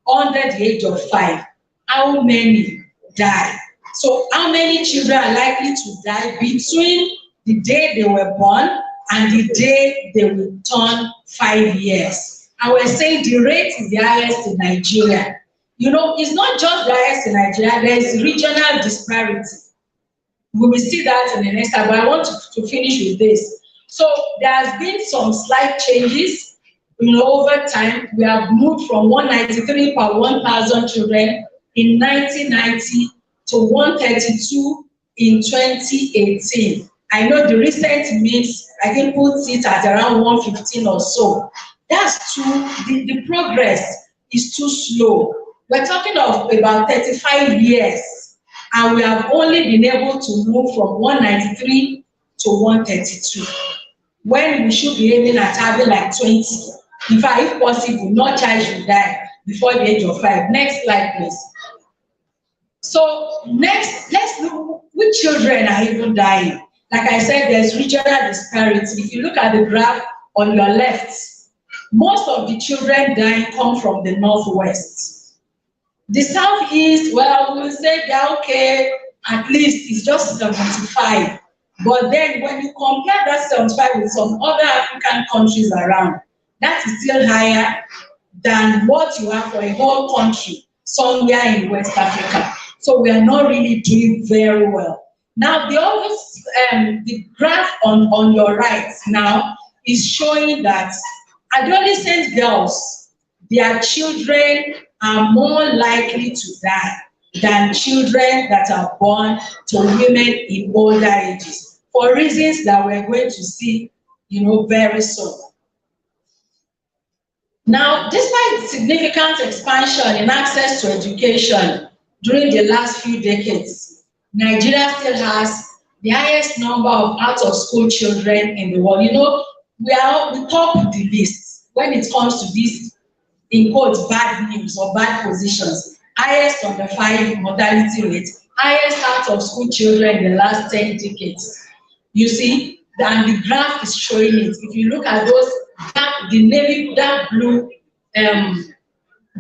under the age of 5, how many die? So how many children are likely to die between the day they were born and the day they will turn 5 years? And we're saying the rate is the highest in Nigeria. You know, it's not just the highest in Nigeria, there is regional disparity. We will see that in the next time, but I want to finish with this. So there has been some slight changes, you know, over time. We have moved from 193 per 1,000 children in 1990 to 132 in 2018. I know the recent mix, I think, puts it at around 115 or so. That's the progress is too slow. We're talking of about 35 years and we have only been able to move from 193 to 132, when we should be aiming at having like 20. In fact, if possible, no child should die before the age of 5. Next slide, please. So next, let's look which children are even dying. Like I said, there's regional disparity. If you look at the graph on your left, most of the children dying come from the northwest. The southeast, well, we will say they're okay, at least it's just 75. But then when you compare that 75 with some other African countries around, that is still higher than what you have for a whole country somewhere in West Africa. So we are not really doing very well. Now, the graph on your right now is showing that adolescent girls, their children are more likely to die than children that are born to women in older ages, for reasons that we're going to see, very soon. Now, despite significant expansion in access to education during the last few decades, Nigeria still has the highest number of out-of-school children in the world. We top the list when it comes to this, in quotes, bad news or bad positions. Highest on the 5 mortality rate, highest out-of-school children in the last 10 decades. You see, and the graph is showing it. If you look at those, the dark blue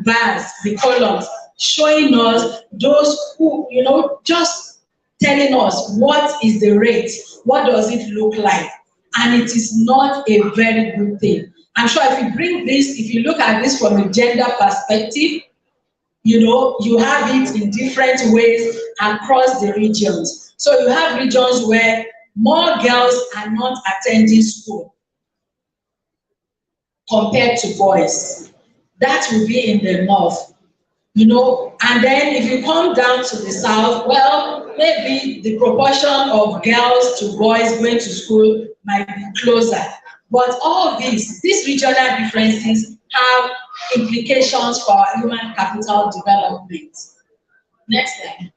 bars, the columns, showing us those who, just telling us what is the rate, what does it look like, and it is not a very good thing. I'm sure if you look at this from a gender perspective, you have it in different ways across the regions. So you have regions where more girls are not attending school compared to boys. That will be in the north, and then if you come down to the south, well, maybe the proportion of girls to boys going to school might be closer. But all these regional differences have implications for human capital development. Next slide.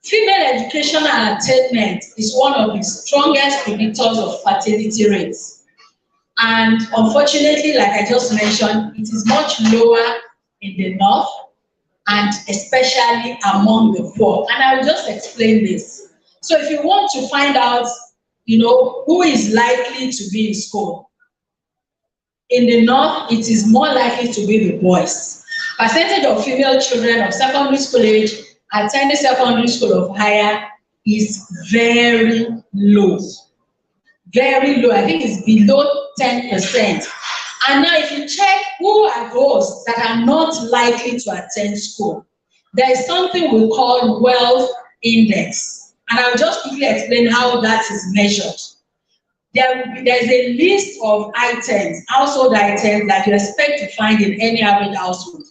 Female educational attainment is one of the strongest predictors of fertility rates. And unfortunately, like I just mentioned, it is much lower in the north, and especially among the poor. And I will just explain this. So if you want to find out, who is likely to be in school, in the north, it is more likely to be the boys. Percentage of female children of secondary school age attending secondary school of higher is very low. Very low. I think it's below 10%. And now if you check who are those that are not likely to attend school, there is something we call wealth index. And I'll just quickly explain how that is measured. There's a list of items, household items, that you expect to find in any average household.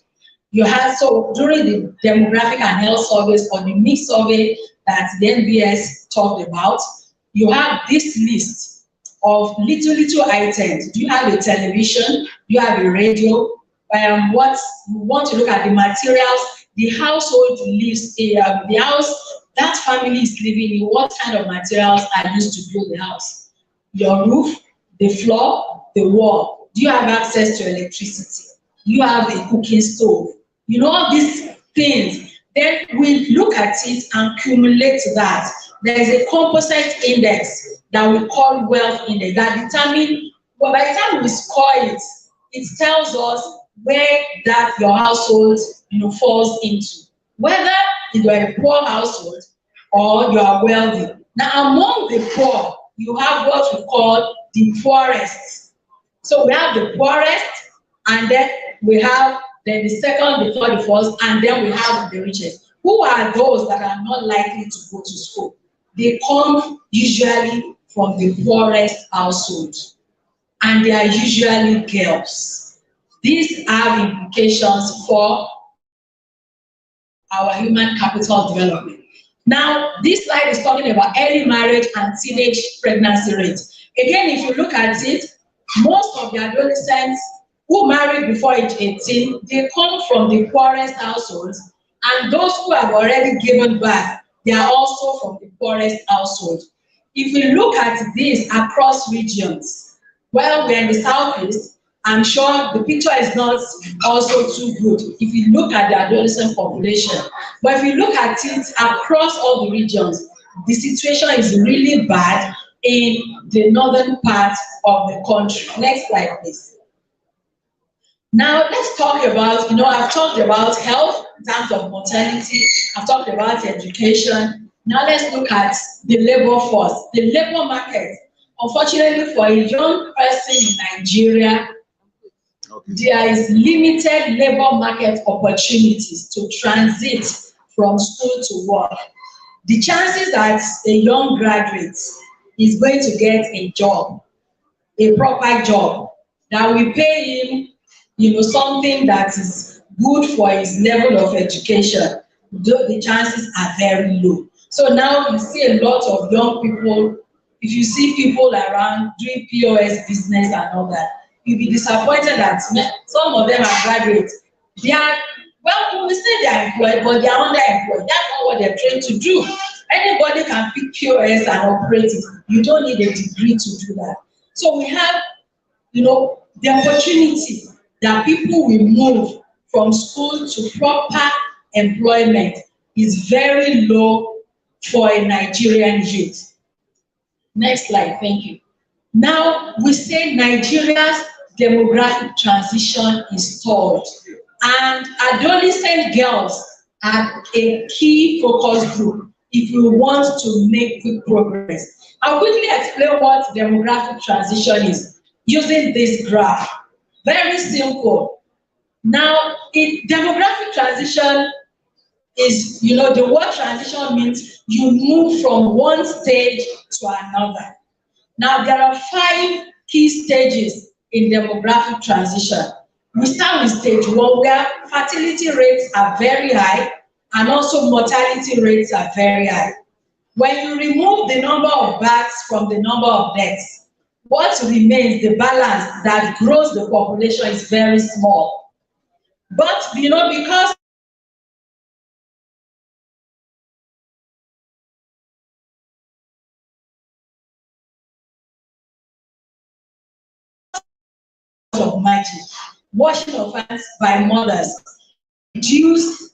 So during the demographic and health surveys, or the mixed survey that the NBS talked about, you have this list of little items. Do you have a television? Do you have a radio? What you want to look at, the materials, the household lives in, the house that family is living in, what kind of materials are used to build the house? Your roof, the floor, the wall. Do you have access to electricity? Do you have a cooking stove? All these things. Then we look at it and accumulate that. There is a composite index that we call wealth index that determines, well, by the time we score it, it tells us where that your household falls into. Whether you are a poor household or you are wealthy. Now, among the poor, you have what we call the poorest. So we have the poorest, and then we have the second, the third, the first, and then we have the richest. Who are those that are not likely to go to school? They come usually from the poorest household, and they are usually girls. These have implications for our human capital development. Now, this slide is talking about early marriage and teenage pregnancy rates. Again, if you look at it, most of the adolescents who married before age 18, they come from the poorest households, and those who have already given birth they are also from the poorest household. If we look at this across regions, well, we're in the southeast, I'm sure the picture is not also too good if you look at the adolescent population. But if you look at it across all the regions, the situation is really bad in the northern part of the country. Next slide, please. Now, let's talk about, I've talked about health in terms of mortality. I've talked about education. Now, let's look at the labor force, the labor market. Unfortunately, for a young person in Nigeria, there is limited labor market opportunities to transit from school to work. The chances that a young graduate is going to get a job, a proper job, that will pay him, something that is good for his level of education, the chances are very low. So now you see a lot of young people, if you see people around doing POS business and all that, you'll be disappointed that some of them are graduates. They are, well, we say they are employed, but they are underemployed. That's not what they're trained to do. Anybody can pick POS and operate it. You don't need a degree to do that. So we have, the opportunity that people will move from school to proper employment is very low for a Nigerian youth. Next slide, thank you. Now, we say Nigeria's demographic transition is stalled, and adolescent girls are a key focus group if we want to make quick progress. I'll quickly explain what demographic transition is using this graph. Very simple. Now, demographic transition is, the word transition means you move from one stage to another. Now, there are 5 key stages in demographic transition. We start with stage 1, where fertility rates are very high and also mortality rates are very high. When you remove the number of births from the number of deaths, what remains, the balance that grows the population, is very small. But, because of magic, washing of hands by mothers, reduce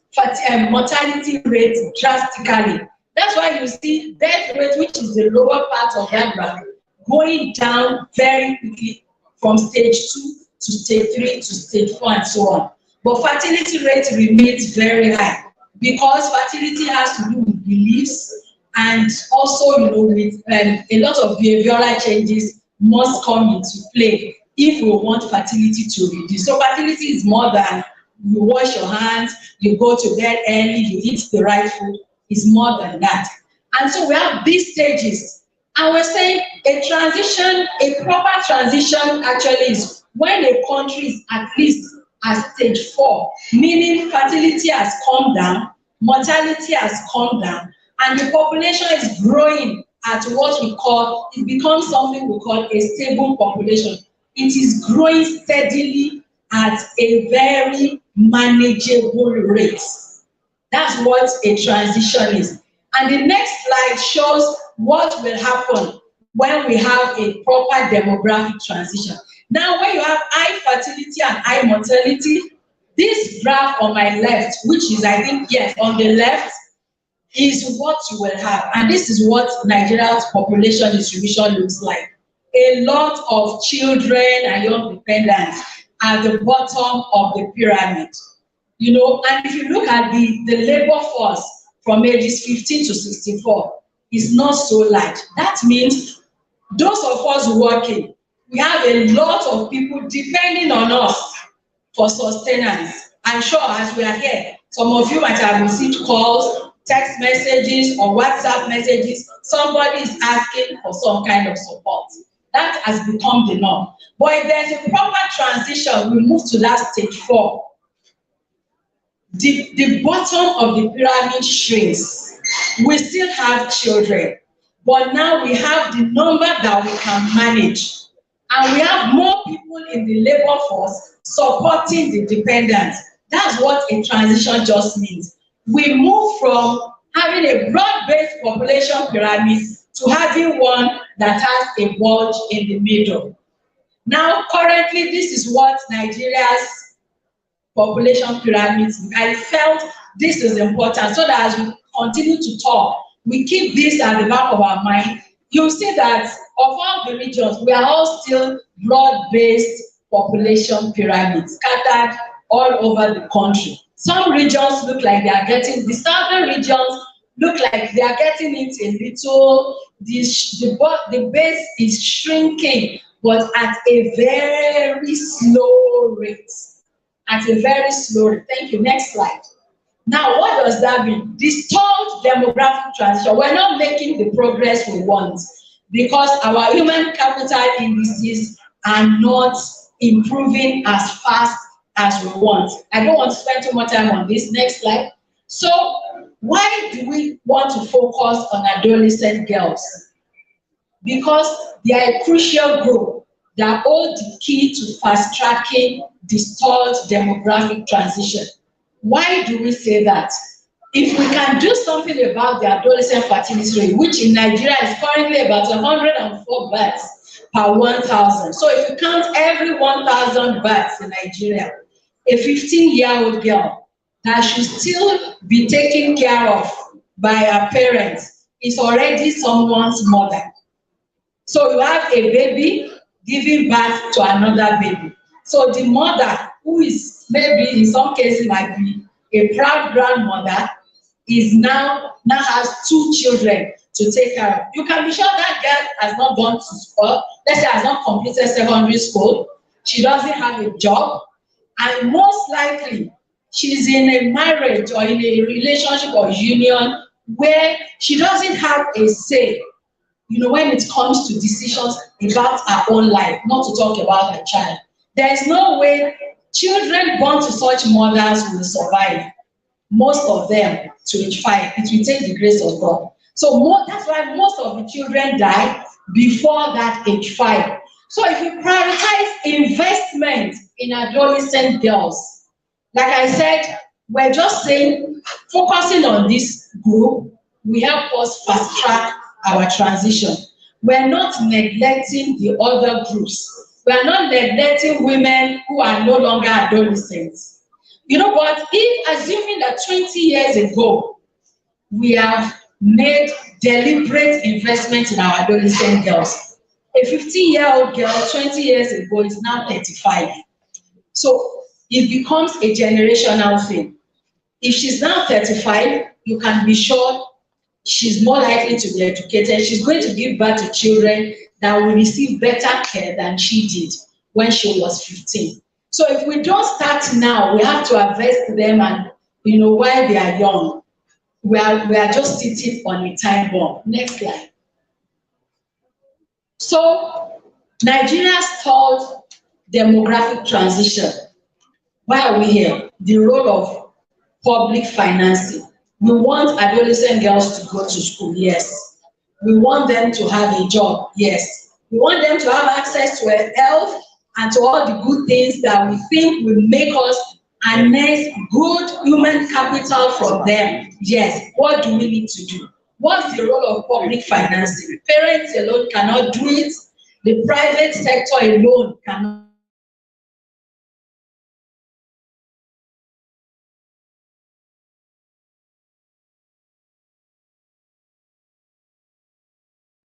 mortality rates drastically. That's why you see death rate, which is the lower part of that graph, going down very quickly from stage 2 to stage 3 to stage 4 and so on. But fertility rate remains very high because fertility has to do with beliefs and also, with a lot of behavioral changes must come into play if we want fertility to reduce. So fertility is more than you wash your hands, you go to bed early, you eat the right food. It's more than that. And so we have these stages. And we're saying a proper transition actually is when a country is at least at stage 4, meaning fertility has come down, mortality has come down, and the population is growing at what we call, it becomes something we call a stable population. It is growing steadily at a very manageable rate. That's what a transition is. And the next slide shows what will happen when we have a proper demographic transition. Now, when you have high fertility and high mortality, this graph on my left, which is, I think, yes, on the left, is what you will have. And this is what Nigeria's population distribution looks like. A lot of children and young dependents at the bottom of the pyramid. And if you look at the labor force from ages 15 to 64, it's not so large. That means those of us working, we have a lot of people depending on us for sustenance. I'm sure as we are here, some of you might have received calls, text messages, or WhatsApp messages. Somebody is asking for some kind of support. That has become the norm. But if there's a proper transition, we move to that stage 4. The bottom of the pyramid shrinks. We still have children, but now we have the number that we can manage. And we have more people in the labor force supporting the dependents. That's what a transition just means. We move from having a broad-based population pyramid to having one that has a bulge in the middle. Now, currently, this is what Nigeria's population pyramid. I felt this is important so that as we continue to talk, we keep this at the back of our mind. You'll see that of all the regions, we are all still broad-based population pyramids scattered all over the country. Some regions look like they are getting, the southern regions look like they are getting it a little, the base is shrinking, but at a very slow rate. At a very slow rate. Thank you. Next slide. Now, what does that mean? The stalled demographic transition. We're not making the progress we want because our human capital indices are not improving as fast as we want. I don't want to spend too much time on this. Next slide. So, why do we want to focus on adolescent girls? Because they are a crucial group that hold the key to fast-tracking the stalled demographic transition. Why do we say that? If we can do something about the adolescent fertility rate, which in Nigeria is currently about 104 births per 1,000. So if you count every 1,000 births in Nigeria, a 15-year-old girl that should still be taken care of by her parents is already someone's mother. So you have a baby giving birth to another baby. So the mother, who is maybe in some cases might be a proud grandmother, is now has 2 children to take care of. You can be sure that girl has not gone to school, let's say has not completed secondary school, she doesn't have a job, and most likely she's in a marriage or in a relationship or union where she doesn't have a say, when it comes to decisions about her own life, not to talk about her child. There's no way children born to such mothers will survive, most of them to age 5. It will take the grace of God. So that's why most of the children die before that age 5. So if we prioritize investment in adolescent girls, like I said, we're just saying, focusing on this group will help us fast track our transition. We're not neglecting the other groups. We are not neglecting women who are no longer adolescents. But if assuming that 20 years ago, we have made deliberate investment in our adolescent girls, a 15-year-old girl 20 years ago is now 35. So it becomes a generational thing. If she's now 35, you can be sure she's more likely to be educated. She's going to give birth to children that will receive better care than she did when she was 15. So if we don't start now, we have to invest them, and while they are young, we are just sitting on a time bomb. Next slide. So Nigeria's stalled demographic transition. Why are we here? The role of public financing. We want adolescent girls to go to school, yes. We want them to have a job, yes. We want them to have access to health and to all the good things that we think will make us harness good human capital from them. Yes, what do we need to do? What's the role of public financing? Parents alone cannot do it. The private sector alone cannot.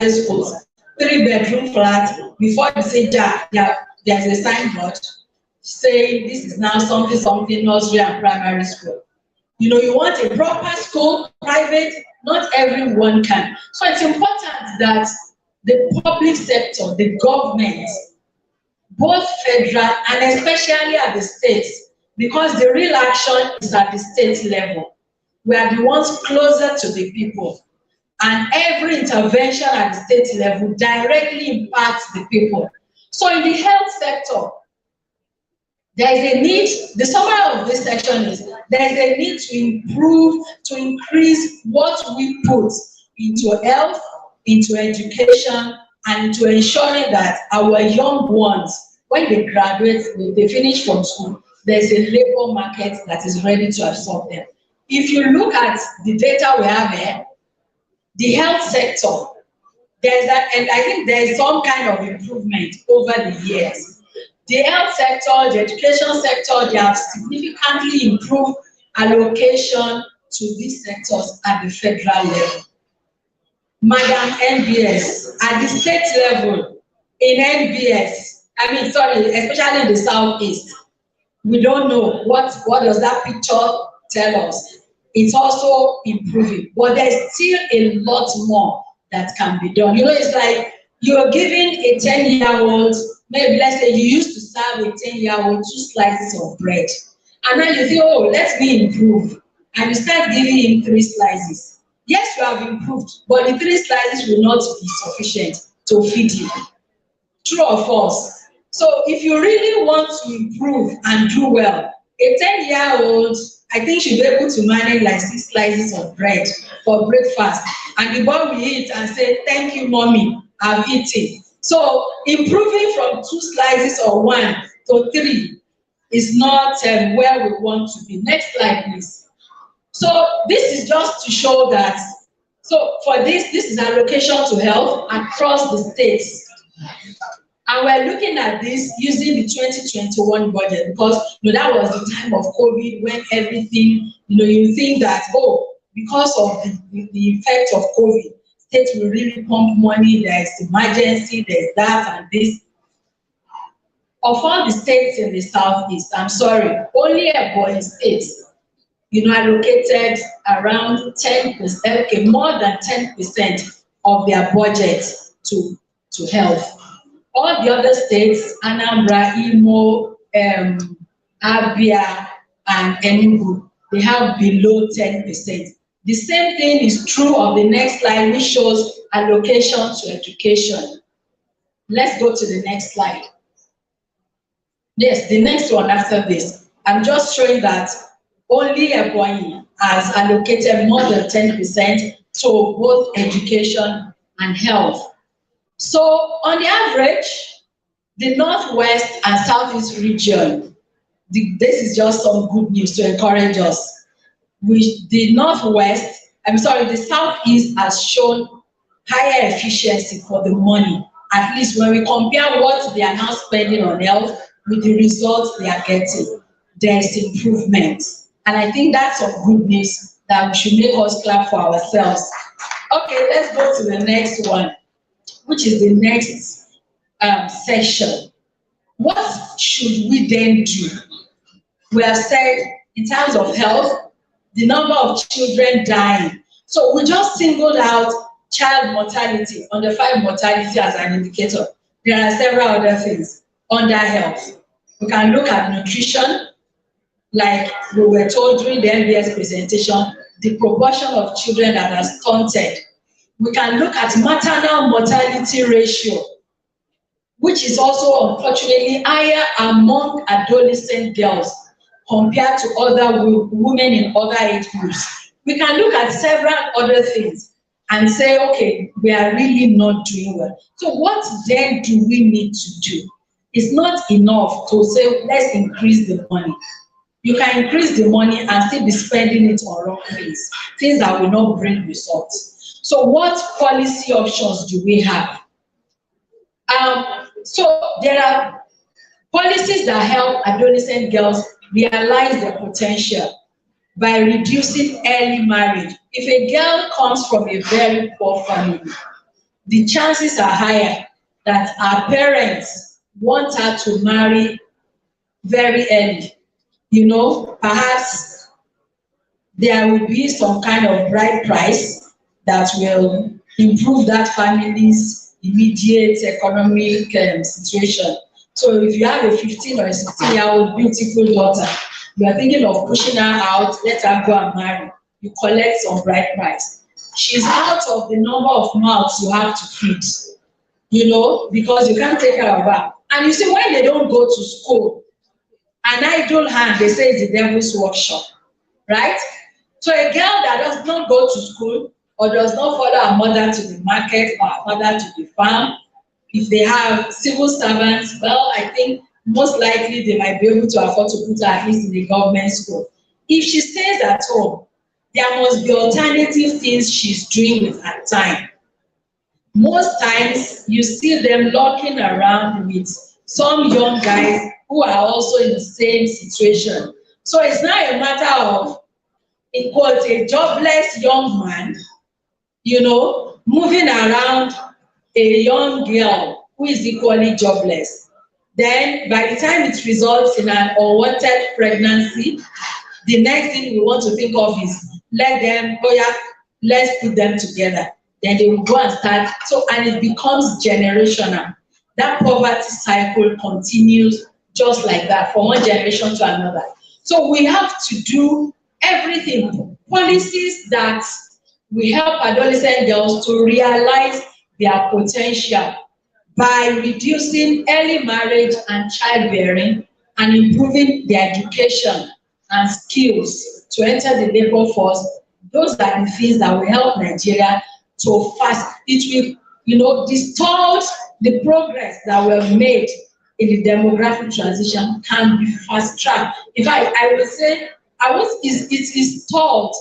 Schools, 3-bedroom flat, before you say there's a signboard saying this is now something nursery and primary school. You want a proper school, private, not everyone can. So it's important that the public sector, the government, both federal and especially at the states, because the real action is at the state level. We are the ones closer to the people. And every intervention at the state level directly impacts the people. So in the health sector, there is a need, the summary of this section is, there is a need to improve, to increase what we put into health, into education, and to ensuring that our young ones, when they graduate, when they finish from school, there's a labor market that is ready to absorb them. if you look at the data we have here, the health sector, there's that, and I think there's some kind of improvement over the years. The health sector, the education sector, they have significantly improved allocation to these sectors at the federal level. Madam NBS, at the state level, in NBS, especially in the Southeast, we don't know what does that picture tell us. It's also improving, but there's still a lot more that can be done. It's like you're giving a 10-year-old, maybe let's say you used to serve a 10-year-old 2 slices of bread, and now you think, oh, let me improve, and you start giving him 3 slices. Yes, you have improved, but the 3 slices will not be sufficient to feed him. True or false? So if you really want to improve and do well, a 10-year-old, I think, should be able to manage like 6 slices of bread for breakfast. And the boy will eat and say, thank you, mommy, I've eaten. So improving from 2 slices or 1 to 3 is not where we want to be. Next slide, please. So this is just to show that, so for this is allocation to health across the states. And we're looking at this using the 2021 budget because that was the time of COVID when everything, you think that, oh, because of the effect of COVID, states will really pump money, there's emergency, there's that and this. Of all the states in the Southeast, I'm sorry, only Ebonyi State, allocated around 10%, okay, more than 10% of their budget to health. All the other states, Anambra, Imo, Abia, and Enugu, they have below 10%. The same thing is true of the next slide, which shows allocation to education. Let's go to the next slide. Yes, the next one after this. I'm just showing that only Ebonyi has allocated more than 10% to both education and health. So on the average, the Northwest and Southeast region, this is just some good news to encourage us. The Southeast has shown higher efficiency for the money, at least when we compare what they are now spending on health with the results they are getting. There's improvement. And I think that's some good news that we should make us clap for ourselves. Okay, let's go to the next one, which is the next section. What should we then do? We have said, in terms of health, the number of children dying. So we just singled out child mortality, under 5 mortality as an indicator. There are several other things under health. We can look at nutrition, like we were told during the NBS presentation, the proportion of children that are stunted. We can look at maternal mortality ratio, which is also unfortunately higher among adolescent girls compared to other women in other age groups. We can look at several other things and say, okay, we are really not doing well. So what then do we need to do? It's not enough to say, let's increase the money. You can increase the money and still be spending it on wrong things that will not bring results. So what policy options do we have? So there are policies that help adolescent girls realize their potential by reducing early marriage. If a girl comes from a very poor family, the chances are higher that her parents want her to marry very early. Perhaps there will be some kind of bride price that will improve that family's immediate economic situation. So if you have a 15 or a 16-year-old beautiful daughter, you are thinking of pushing her out, let her go and marry. You collect some bride price. She's out of the number of mouths you have to feed, because you can't take care of her. And you see, when they don't go to school, an idle hand, they say, is the devil's workshop, right? So a girl that does not go to school or does not follow her mother to the market or her father to the farm, if they have civil servants, well, I think most likely they might be able to afford to put her at least in the government school. If she stays at home, there must be alternative things she's doing with her time. Most times, you see them looking around with some young guys who are also in the same situation. So it's not a matter of, in quotes, a jobless young man, you know, moving around a young girl who is equally jobless. Then, by the time it results in an unwanted pregnancy, the next thing we want to think of is let's put them together. Then they will go and start. So, and it becomes generational. That poverty cycle continues just like that from one generation to another. So we have to do everything, policies that will help adolescent girls to realize their potential by reducing early marriage and childbearing and improving their education and skills to enter the labor force. Those are the things that will help Nigeria to fast. It will, distort the progress that we have made in the demographic transition can be fast-tracked. In fact, I would say, it is stalled.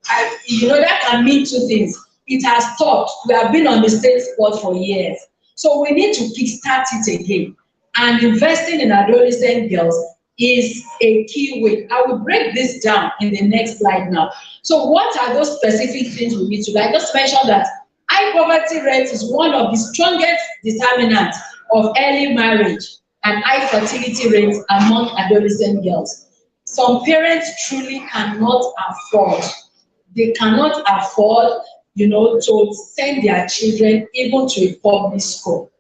That can mean two things. It has stopped. We have been on the same spot for years. So we need to kickstart it again. And investing in adolescent girls is a key way. I will break this down in the next slide now. So what are those specific things we need to do? I just mentioned that high poverty rate is one of the strongest determinants of early marriage and high fertility rates among adolescent girls. Some parents truly cannot afford. They cannot afford, to send their children even to a public school.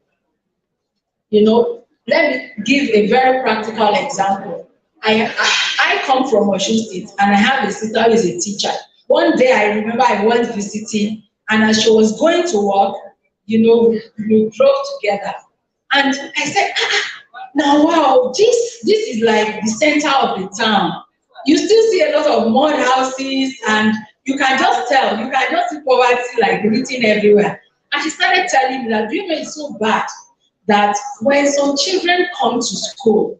Let me give a very practical example. I come from Osun State and I have a sister who is a teacher. One day I remember I went visiting, and as she was going to work, we drove together. And I said, now wow, this is like the center of the town. You still see a lot of mud houses, and you can just tell, you can just see poverty like written everywhere. And she started telling me that, it's so bad that when some children come to school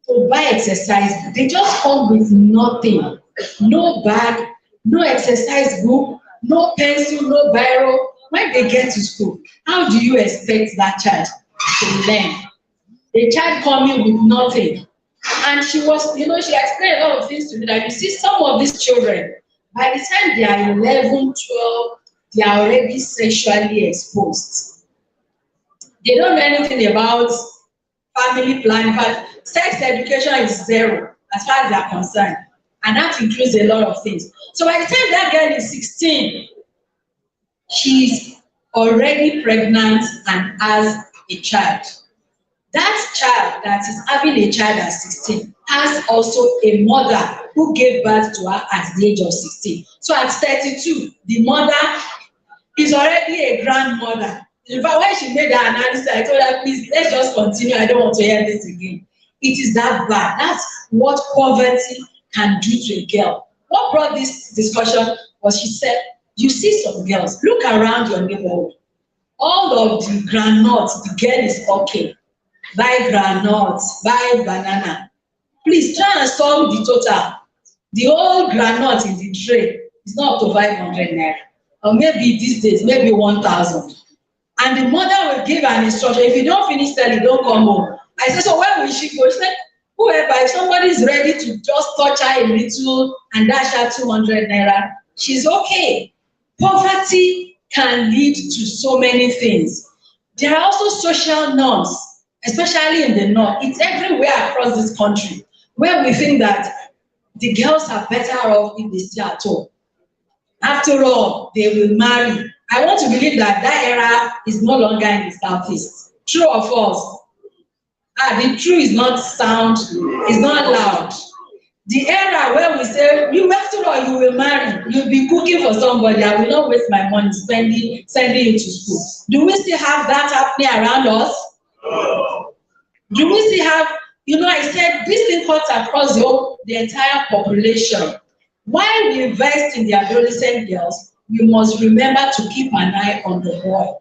to buy exercise, they just come with nothing. No bag, no exercise book, no pencil, no biro. When they get to school, how do you expect that child to learn? The child coming with nothing. And she explained a lot of things to me, that you see some of these children, by the time they are 11, 12, they are already sexually exposed. They don't know anything about family planning. But sex education is zero as far as they are concerned. And that includes a lot of things. So by the time that girl is 16, she's already pregnant and has a child. That child that is having a child at 16 has also a mother who gave birth to her at the age of 16. So at 32, the mother is already a grandmother. In fact, when she made her analysis, I told her, please, let's just continue. I don't want to hear this again. It is that bad. That's what poverty can do to a girl. What brought this discussion was, she said, you see some girls, look around your neighborhood. All of the groundnuts, the girl is okay. Buy groundnuts, buy banana. Please try and solve the total. The whole groundnut in the tray is not up to 500 naira. Or maybe these days, maybe 1,000. And the mother will give an instruction, if you don't finish selling, don't come home. I said, so where will she go? She said, whoever, if somebody is ready to just touch her a little and dash her 200 naira, she's okay. Poverty can lead to so many things. There are also social norms, especially in the north. It's everywhere across this country, where we think that the girls are better off if they stay at home. After all, they will marry. I want to believe that era is no longer in the southeast. True or false? The true is not sound, is not loud. The era where we say, after all, you will marry, you'll be cooking for somebody, I will not waste my money sending you to school. Do we still have that happening around us? Do we still have, I said this thing cuts across the entire population. While we invest in the adolescent girls, we must remember to keep an eye on the boy.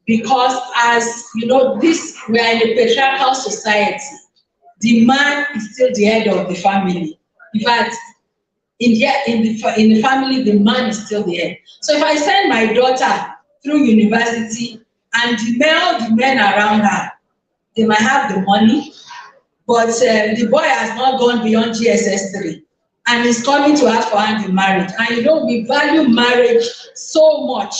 Because as we are in a patriarchal society, the man is still the head of the family. In fact, in the family, the man is still there. So if I send my daughter through university and the men around her, they might have the money, but the boy has not gone beyond GSS 3 and is coming to ask for hand in marriage. And you know, we value marriage so much.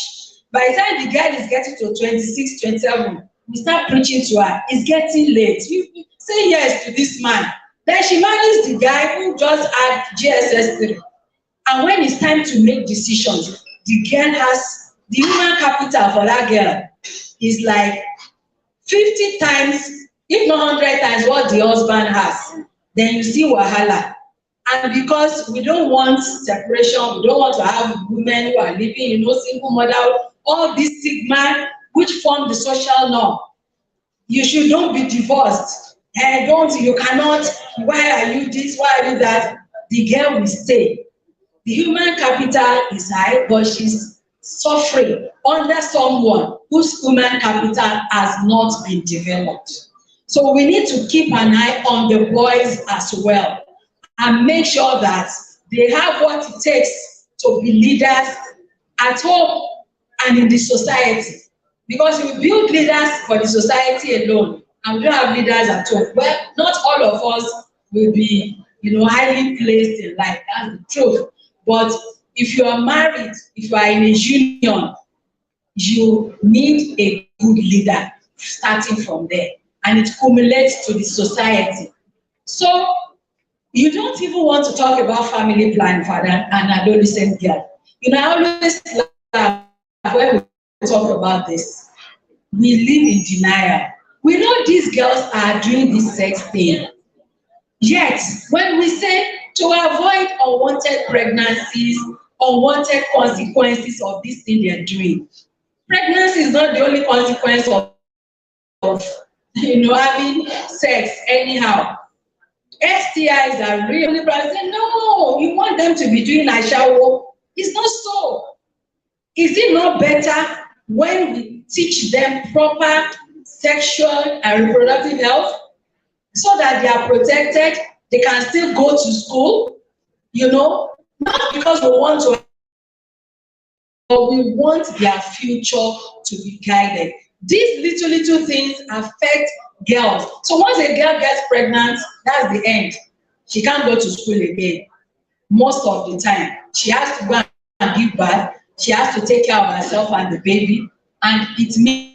By the time the girl is getting to 26, 27, we start preaching to her. It's getting late. You say yes to this man. Then she marries the guy who just had GSS 3. And when it's time to make decisions, the girl has, the human capital for that girl is like 50 times, if not 100 times what the husband has. Then you see wahala. And because we don't want separation, we don't want to have women who are living, you know, single mother, all this stigma which form the social norm. You don't be divorced. You cannot, why are you this, why are you that? The girl will stay. The human capital is high, but she's suffering under someone whose human capital has not been developed. So we need to keep an eye on the boys as well and make sure that they have what it takes to be leaders at home and in the society. Because we build leaders for the society alone, and we don't have leaders at home. Well, not all of us will be, you know, highly placed in life. That's the truth. But if you are married, if you are in a union, you need a good leader starting from there. And it accumulates to the society. So you don't even want to talk about family planning for an adolescent girl. You know, I always laugh when we talk about this. We live in denial. We know these girls are doing this sex thing. Yet, when we say to avoid unwanted pregnancies, unwanted consequences of this thing they're doing, pregnancy is not the only consequence of having sex anyhow. STIs are really bad. Say, no, you want them to be doing a shower. It's not so. Is it not better when we teach them proper sexual and reproductive health so that they are protected, they can still go to school, not because we want to, but we want their future to be guided. These little things affect girls. So once a girl gets pregnant, that's the end. She can't go to school again. Most of the time, she has to go and give birth. She has to take care of herself and the baby, and it means